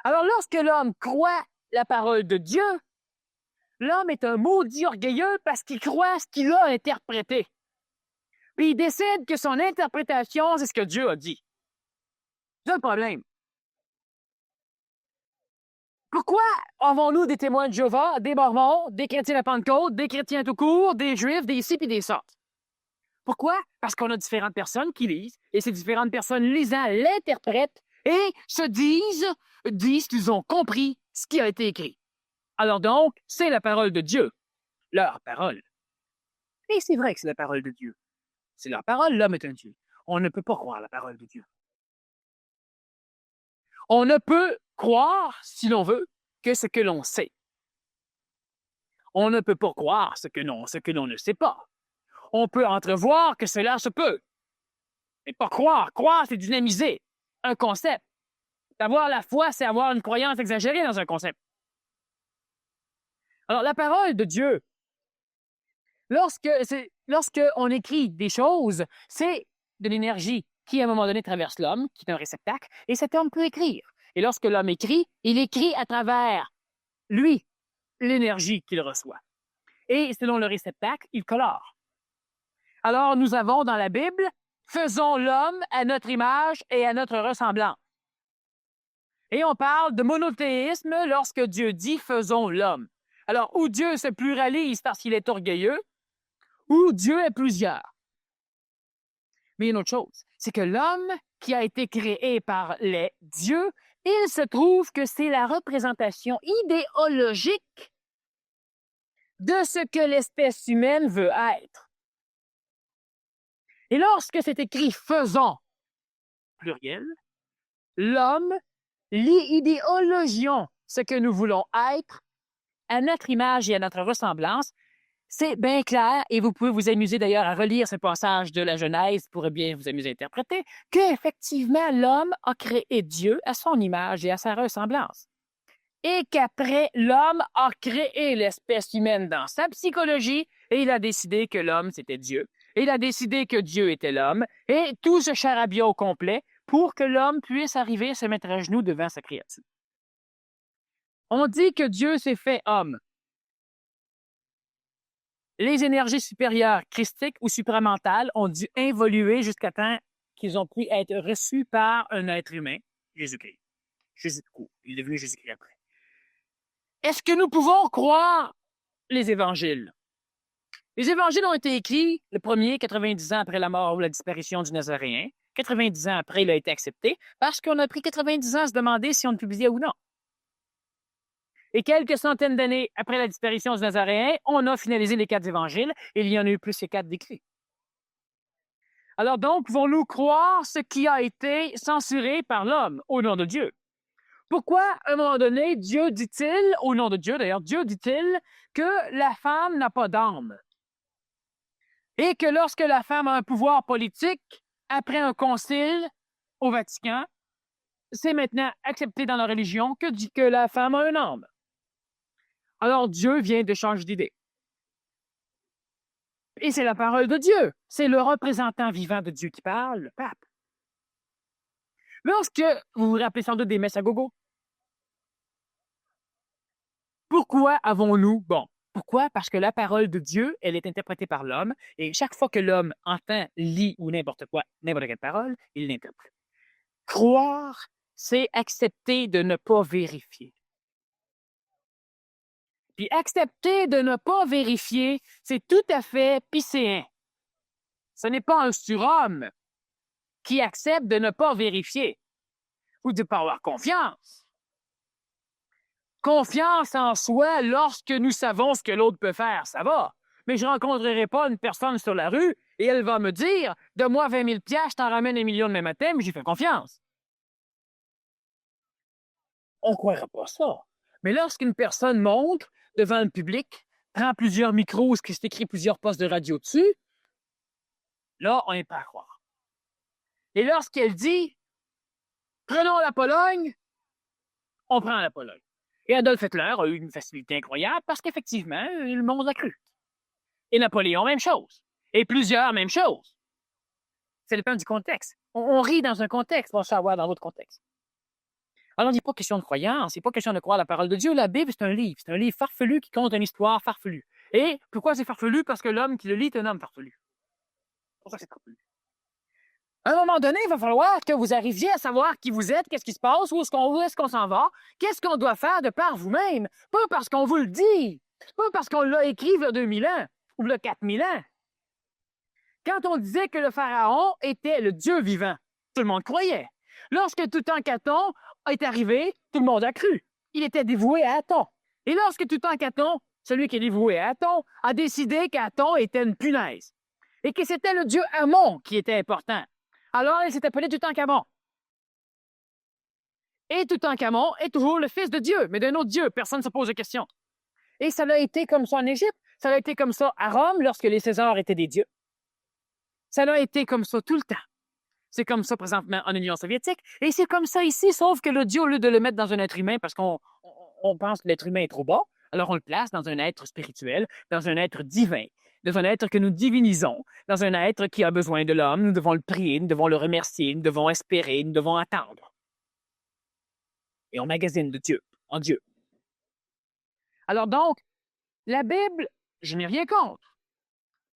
Alors lorsque l'homme croit la parole de Dieu, l'homme est un maudit orgueilleux parce qu'il croit ce qu'il a interprété. Puis il décide que son interprétation, c'est ce que Dieu a dit. C'est le problème. Pourquoi avons-nous des témoins de Jéhovah, des Mormons, des chrétiens de la Pentecôte, des chrétiens tout court, des Juifs, des ci et des ça? Pourquoi? Parce qu'on a différentes personnes qui lisent, et ces différentes personnes lisant l'interprètent et se disent qu'ils ont compris ce qui a été écrit. Alors donc, c'est la parole de Dieu, leur parole. Et c'est vrai que c'est la parole de Dieu. C'est leur parole, l'homme est un Dieu. On ne peut pas croire la parole de Dieu. On ne peut croire, si l'on veut, que ce que l'on sait. On ne peut pas croire ce que l'on ne sait pas. On peut entrevoir que cela se peut. Mais pas croire. Croire, c'est dynamiser un concept. Avoir la foi, c'est avoir une croyance exagérée dans un concept. Alors, la parole de Dieu, lorsqu'on écrit des choses, c'est de l'énergie qui, à un moment donné, traverse l'homme, qui est un réceptacle, et cet homme peut écrire. Et lorsque l'homme écrit, il écrit à travers lui, l'énergie qu'il reçoit. Et selon le réceptacle, il colore. Alors, nous avons dans la Bible, faisons l'homme à notre image et à notre ressemblance. Et on parle de monothéisme lorsque Dieu dit faisons l'homme. Alors, ou Dieu se pluralise parce qu'il est orgueilleux, ou Dieu est plusieurs. Mais il y a une autre chose, c'est que l'homme qui a été créé par les dieux, il se trouve que c'est la représentation idéologique de ce que l'espèce humaine veut être. Et lorsque c'est écrit « faisons », pluriel, l'homme lit idéologion ce que nous voulons être à notre image et à notre ressemblance. C'est bien clair, et vous pouvez vous amuser d'ailleurs à relire ce passage de la Genèse pour bien vous amuser à interpréter, qu'effectivement, l'homme a créé Dieu à son image et à sa ressemblance. et qu'après, l'homme a créé l'espèce humaine dans sa psychologie et il a décidé que l'homme, c'était Dieu. Et il a décidé que Dieu était l'homme et tout ce charabia au complet pour que l'homme puisse arriver à se mettre à genoux devant sa créature. On dit que Dieu s'est fait homme. Les énergies supérieures, christiques ou supramentales, ont dû évoluer jusqu'à temps qu'ils ont pu être reçus par un être humain, Jésus-Christ. Jésus tout court. Il est devenu Jésus-Christ après. Est-ce que nous pouvons croire les évangiles? Les évangiles ont été écrits, le premier, 90 ans après la mort ou la disparition du Nazaréen. 90 ans après, il a été accepté parce qu'on a pris 90 ans à se demander si on le publiait ou non. Et quelques centaines d'années après la disparition du Nazaréen, on a finalisé les 4 évangiles et il y en a eu plus que 4 décrits. Alors donc, pouvons-nous croire ce qui a été censuré par l'homme au nom de Dieu? Pourquoi, à un moment donné, Dieu dit-il, au nom de Dieu d'ailleurs, Dieu dit-il que la femme n'a pas d'âme? Et que lorsque la femme a un pouvoir politique, après un concile au Vatican, c'est maintenant accepté dans la religion que la femme a une âme. Alors Dieu vient de changer d'idée. Et c'est la parole de Dieu. C'est le représentant vivant de Dieu qui parle, le pape. Lorsque, vous vous rappelez sans doute des messes à gogo, pourquoi avons-nous... Bon, pourquoi? Parce que la parole de Dieu, elle est interprétée par l'homme, et chaque fois que l'homme entend, lit ou n'importe quoi, n'importe quelle parole, il l'interprète. Croire, c'est accepter de ne pas vérifier. Puis accepter de ne pas vérifier, c'est tout à fait piscéen. Ce n'est pas un surhomme qui accepte de ne pas vérifier ou de ne pas avoir confiance. Confiance en soi lorsque nous savons ce que l'autre peut faire, ça va. Mais je ne rencontrerai pas une personne sur la rue et elle va me dire « Donne-moi 20 000 $, je t'en ramène 1 million demain matin, mais j'y fais confiance. » On ne croira pas ça. Mais lorsqu'une personne montre devant le public, prend plusieurs micros, ce qui s'écrit plusieurs postes de radio dessus, là, on n'est pas à croire. Et lorsqu'elle dit « Prenons la Pologne », on prend la Pologne. Et Adolf Hitler a eu une facilité incroyable parce qu'effectivement, le monde a cru. Et Napoléon, même chose. Et plusieurs, même chose. Ça dépend du contexte. On rit dans un contexte, on va savoir dans l'autre contexte. Alors, il n'est pas question de croyance, il n'est pas question de croire la parole de Dieu. La Bible, c'est un livre farfelu qui compte une histoire farfelue. Et pourquoi c'est farfelu? Parce que l'homme qui le lit est un homme farfelu. Pourquoi c'est farfelu? À un moment donné, il va falloir que vous arriviez à savoir qui vous êtes, qu'est-ce qui se passe, où est-ce qu'on s'en va, qu'est-ce qu'on doit faire de par vous-même. Pas parce qu'on vous le dit, pas parce qu'on l'a écrit il y a 2000 ans ou il y a 4000 ans. Quand on disait que le pharaon était le Dieu vivant, tout le monde croyait. Lorsque Toutankhamon est arrivé, tout le monde a cru. Il était dévoué à Aton. Et lorsque Toutankhamon, celui qui est dévoué à Aton, a décidé qu'Aton était une punaise et que c'était le dieu Amon qui était important, alors il s'est appelé Toutankhamon. Et Toutankhamon est toujours le fils de Dieu, mais d'un autre Dieu. Personne ne se pose de questions. Et ça a été comme ça en Égypte. Ça a été comme ça à Rome lorsque les Césars étaient des dieux. Ça a été comme ça tout le temps. C'est comme ça présentement en Union soviétique. Et c'est comme ça ici, sauf que le Dieu, au lieu de le mettre dans un être humain parce qu'on pense que l'être humain est trop bas, alors on le place dans un être spirituel, dans un être divin, dans un être que nous divinisons, dans un être qui a besoin de l'homme. Nous devons le prier, nous devons le remercier, nous devons espérer, nous devons attendre. Et on magasine de Dieu, en Dieu. Alors donc, la Bible, je n'ai rien contre.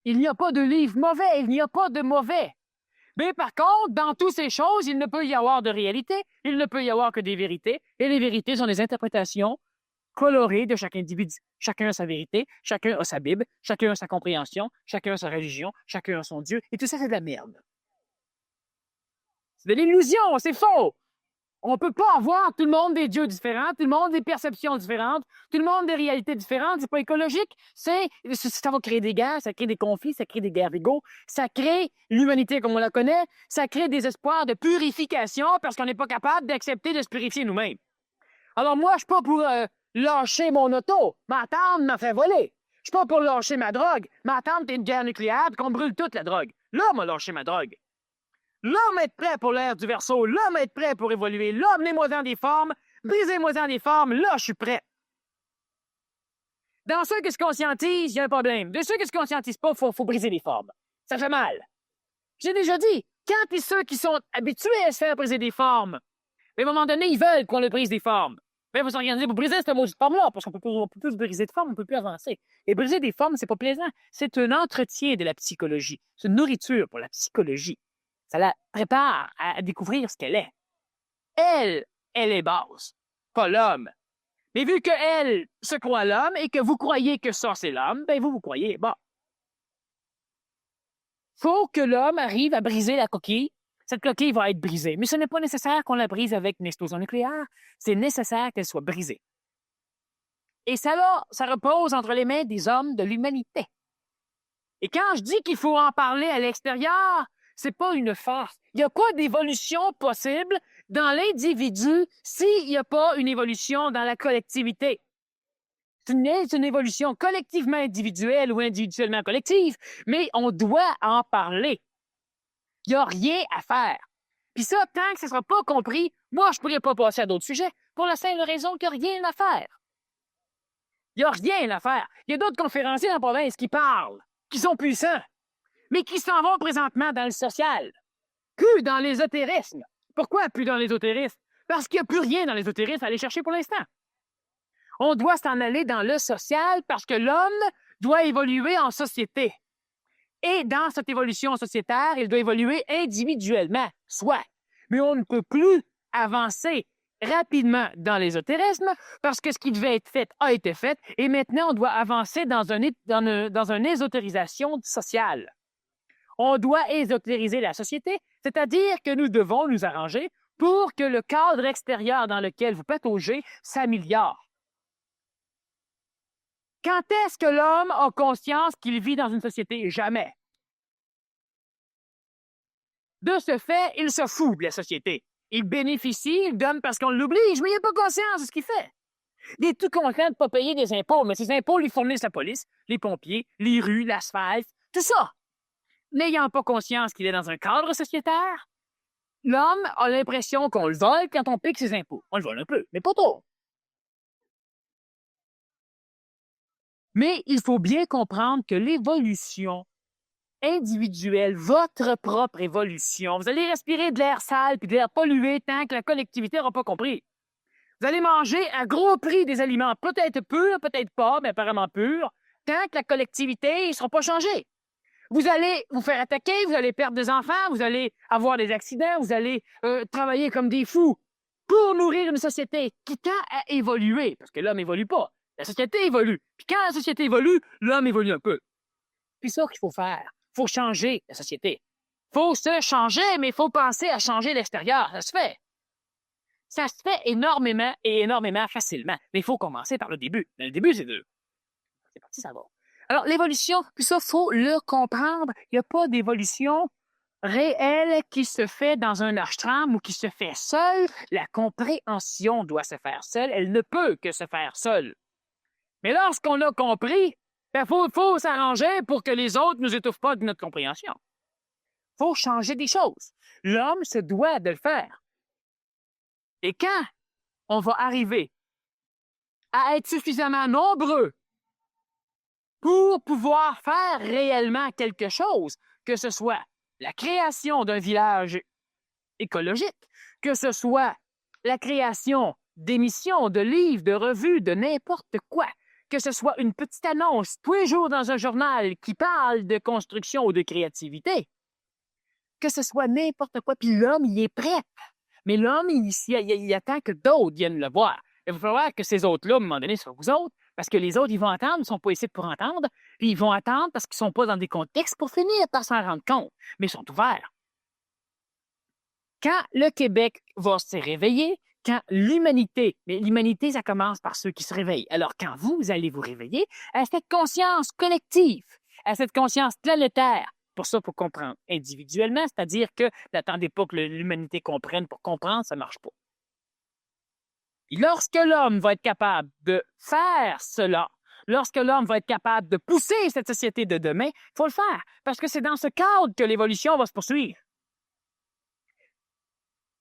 Il n'y a pas de livre mauvais, il n'y a pas de mauvais. Mais par contre, dans toutes ces choses, il ne peut y avoir de réalité, il ne peut y avoir que des vérités, et les vérités sont des interprétations colorées de chaque individu. Chacun a sa vérité, chacun a sa Bible, chacun a sa compréhension, chacun a sa religion, chacun a son Dieu, et tout ça, c'est de la merde. C'est de l'illusion, c'est faux! On ne peut pas avoir tout le monde des dieux différents, tout le monde des perceptions différentes, tout le monde des réalités différentes. C'est pas écologique. Ça va créer des guerres, ça crée des conflits, ça crée des guerres d'ego, ça crée l'humanité comme on la connaît, ça crée des espoirs de purification parce qu'on n'est pas capable d'accepter de se purifier nous-mêmes. Alors moi, je suis pas pour lâcher mon auto. Ma tante m'a fait voler. Je suis pas pour lâcher ma drogue. Ma tante est une guerre nucléaire et qu'on brûle toute la drogue. Là, m'a lâché ma drogue. L'homme est prêt pour l'ère du Verseau, l'homme est prêt pour évoluer, l'homme, les moisons des formes, Brisez-moi-en des formes, là, je suis prêt. Dans ceux qui se conscientisent, il y a un problème. De ceux qui se conscientisent pas, faut briser les formes. Ça fait mal. J'ai déjà dit, quand et ceux qui sont habitués à se faire briser des formes, mais à un moment donné, ils veulent qu'on le brise des formes. Mais il faut s'organiser pour briser cette maudite forme-là, parce qu'on peut plus briser de forme, on peut plus avancer. Et briser des formes, c'est pas plaisant. C'est un entretien de la psychologie. C'est une nourriture pour la psychologie. Ça la prépare à découvrir ce qu'elle est. Elle est basse, pas l'homme. Mais vu qu'elle se croit l'homme et que vous croyez que ça, c'est l'homme, ben vous croyez, bon. Faut que l'homme arrive à briser la coquille. Cette coquille va être brisée. Mais ce n'est pas nécessaire qu'on la brise avec une explosion nucléaire. C'est nécessaire qu'elle soit brisée. Et ça repose entre les mains des hommes de l'humanité. Et quand je dis qu'il faut en parler à l'extérieur, c'est pas une farce. Il n'y a pas d'évolution possible dans l'individu s'il n'y a pas une évolution dans la collectivité. C'est une évolution collectivement individuelle ou individuellement collective, mais on doit en parler. Il n'y a rien à faire. Puis ça, tant que ça ne sera pas compris, moi, je ne pourrais pas passer à d'autres sujets pour la simple raison qu'il n'y a rien à faire. Il n'y a rien à faire. Il y a d'autres conférenciers dans la province qui parlent, qui sont puissants, mais qui s'en vont présentement dans le social. Plus dans l'ésotérisme. Pourquoi plus dans l'ésotérisme? Parce qu'il n'y a plus rien dans l'ésotérisme à aller chercher pour l'instant. On doit s'en aller dans le social parce que l'homme doit évoluer en société. Et dans cette évolution sociétaire, il doit évoluer individuellement, soit. Mais on ne peut plus avancer rapidement dans l'ésotérisme parce que ce qui devait être fait a été fait et maintenant on doit avancer dans une ésotérisation sociale. On doit ésotériser la société, c'est-à-dire que nous devons nous arranger pour que le cadre extérieur dans lequel vous pataugez s'améliore. Quand est-ce que l'homme a conscience qu'il vit dans une société? Jamais. De ce fait, il se fout de la société. Il bénéficie, il donne parce qu'on l'oblige, mais il n'a pas conscience de ce qu'il fait. Il est tout content de ne pas payer des impôts, mais ces impôts lui fournissent la police, les pompiers, les rues, l'asphalte, tout ça. N'ayant pas conscience qu'il est dans un cadre sociétaire, l'homme a l'impression qu'on le vole quand on pique ses impôts. On le vole un peu, mais pas trop. Mais il faut bien comprendre que l'évolution individuelle, votre propre évolution, vous allez respirer de l'air sale puis de l'air pollué tant que la collectivité n'aura pas compris. Vous allez manger à gros prix des aliments, peut-être purs, peut-être pas, mais apparemment purs, tant que la collectivité ne sera pas changée. Vous allez vous faire attaquer, vous allez perdre des enfants, vous allez avoir des accidents, vous allez travailler comme des fous pour nourrir une société qui tend à évoluer, parce que l'homme n'évolue pas. La société évolue. Puis quand la société évolue, l'homme évolue un peu. Puis ça qu'il faut faire. Il faut changer la société. Il faut se changer, mais il faut penser à changer l'extérieur. Ça se fait. Ça se fait énormément et énormément facilement. Mais il faut commencer par le début. Le début, c'est dur. C'est parti, ça va. Alors, l'évolution, puis ça, il faut le comprendre. Il n'y a pas d'évolution réelle qui se fait dans un ashram ou qui se fait seule. La compréhension doit se faire seule. Elle ne peut que se faire seule. Mais lorsqu'on a compris, il faut s'arranger pour que les autres ne nous étouffent pas de notre compréhension. Il faut changer des choses. L'homme se doit de le faire. Et quand on va arriver à être suffisamment nombreux pour pouvoir faire réellement quelque chose, que ce soit la création d'un village écologique, que ce soit la création d'émissions, de livres, de revues, de n'importe quoi, que ce soit une petite annonce tous les jours dans un journal qui parle de construction ou de créativité, que ce soit n'importe quoi, puis l'homme, il est prêt. Mais l'homme, il attend que d'autres viennent le voir. Il va falloir que ces autres-là, à un moment donné, soient vous autres, parce que les autres, ils vont attendre, ils ne sont pas ici pour entendre, puis ils vont attendre parce qu'ils ne sont pas dans des contextes pour finir par s'en rendre compte, mais ils sont ouverts. Quand le Québec va se réveiller, quand l'humanité, mais l'humanité, ça commence par ceux qui se réveillent. Alors, quand vous allez vous réveiller à cette conscience collective, à cette conscience planétaire, pour ça, il faut comprendre individuellement, c'est-à-dire que n'attendez pas que l'humanité comprenne pour comprendre, ça ne marche pas. Et lorsque l'homme va être capable de faire cela, lorsque l'homme va être capable de pousser cette société de demain, il faut le faire, parce que c'est dans ce cadre que l'évolution va se poursuivre.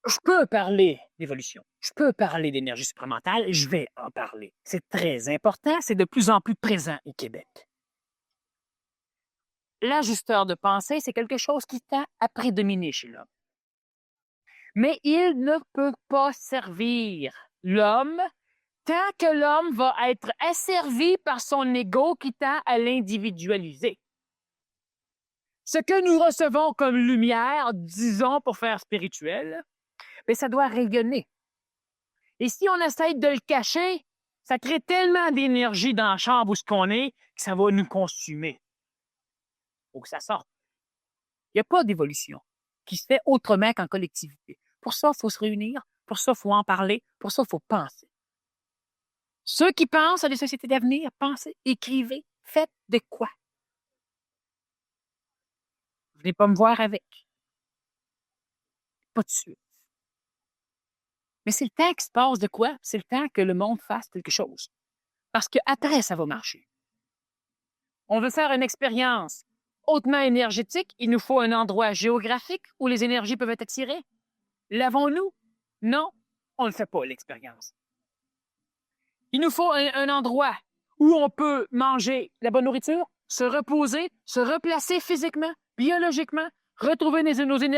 Je peux parler d'évolution, je peux parler d'énergie supramentale, je vais en parler. C'est très important, c'est de plus en plus présent au Québec. L'ajusteur de pensée, c'est quelque chose qui tend à prédominer chez l'homme. Mais il ne peut pas servir l'homme tant que l'homme va être asservi par son ego qui tend à l'individualiser. Ce que nous recevons comme lumière, disons pour faire spirituel, bien, ça doit rayonner. Et si on essaie de le cacher, ça crée tellement d'énergie dans la chambre où ce qu'on est que ça va nous consumer. Faut que ça sorte. Il n'y a pas d'évolution qui se fait autrement qu'en collectivité. Pour ça, il faut se réunir. Pour ça, il faut en parler. Pour ça, il faut penser. Ceux qui pensent à des sociétés d'avenir, pensez, écrivez, faites de quoi? Venez pas me voir avec. Pas de suite. Mais c'est le temps qu'il se passe de quoi? C'est le temps que le monde fasse quelque chose. Parce qu'après, ça va marcher. On veut faire une expérience hautement énergétique. Il nous faut un endroit géographique où les énergies peuvent être attirées. L'avons-nous? Non, on ne fait pas l'expérience. Il nous faut un endroit où on peut manger la bonne nourriture, se reposer, se replacer physiquement, biologiquement, retrouver nos énergies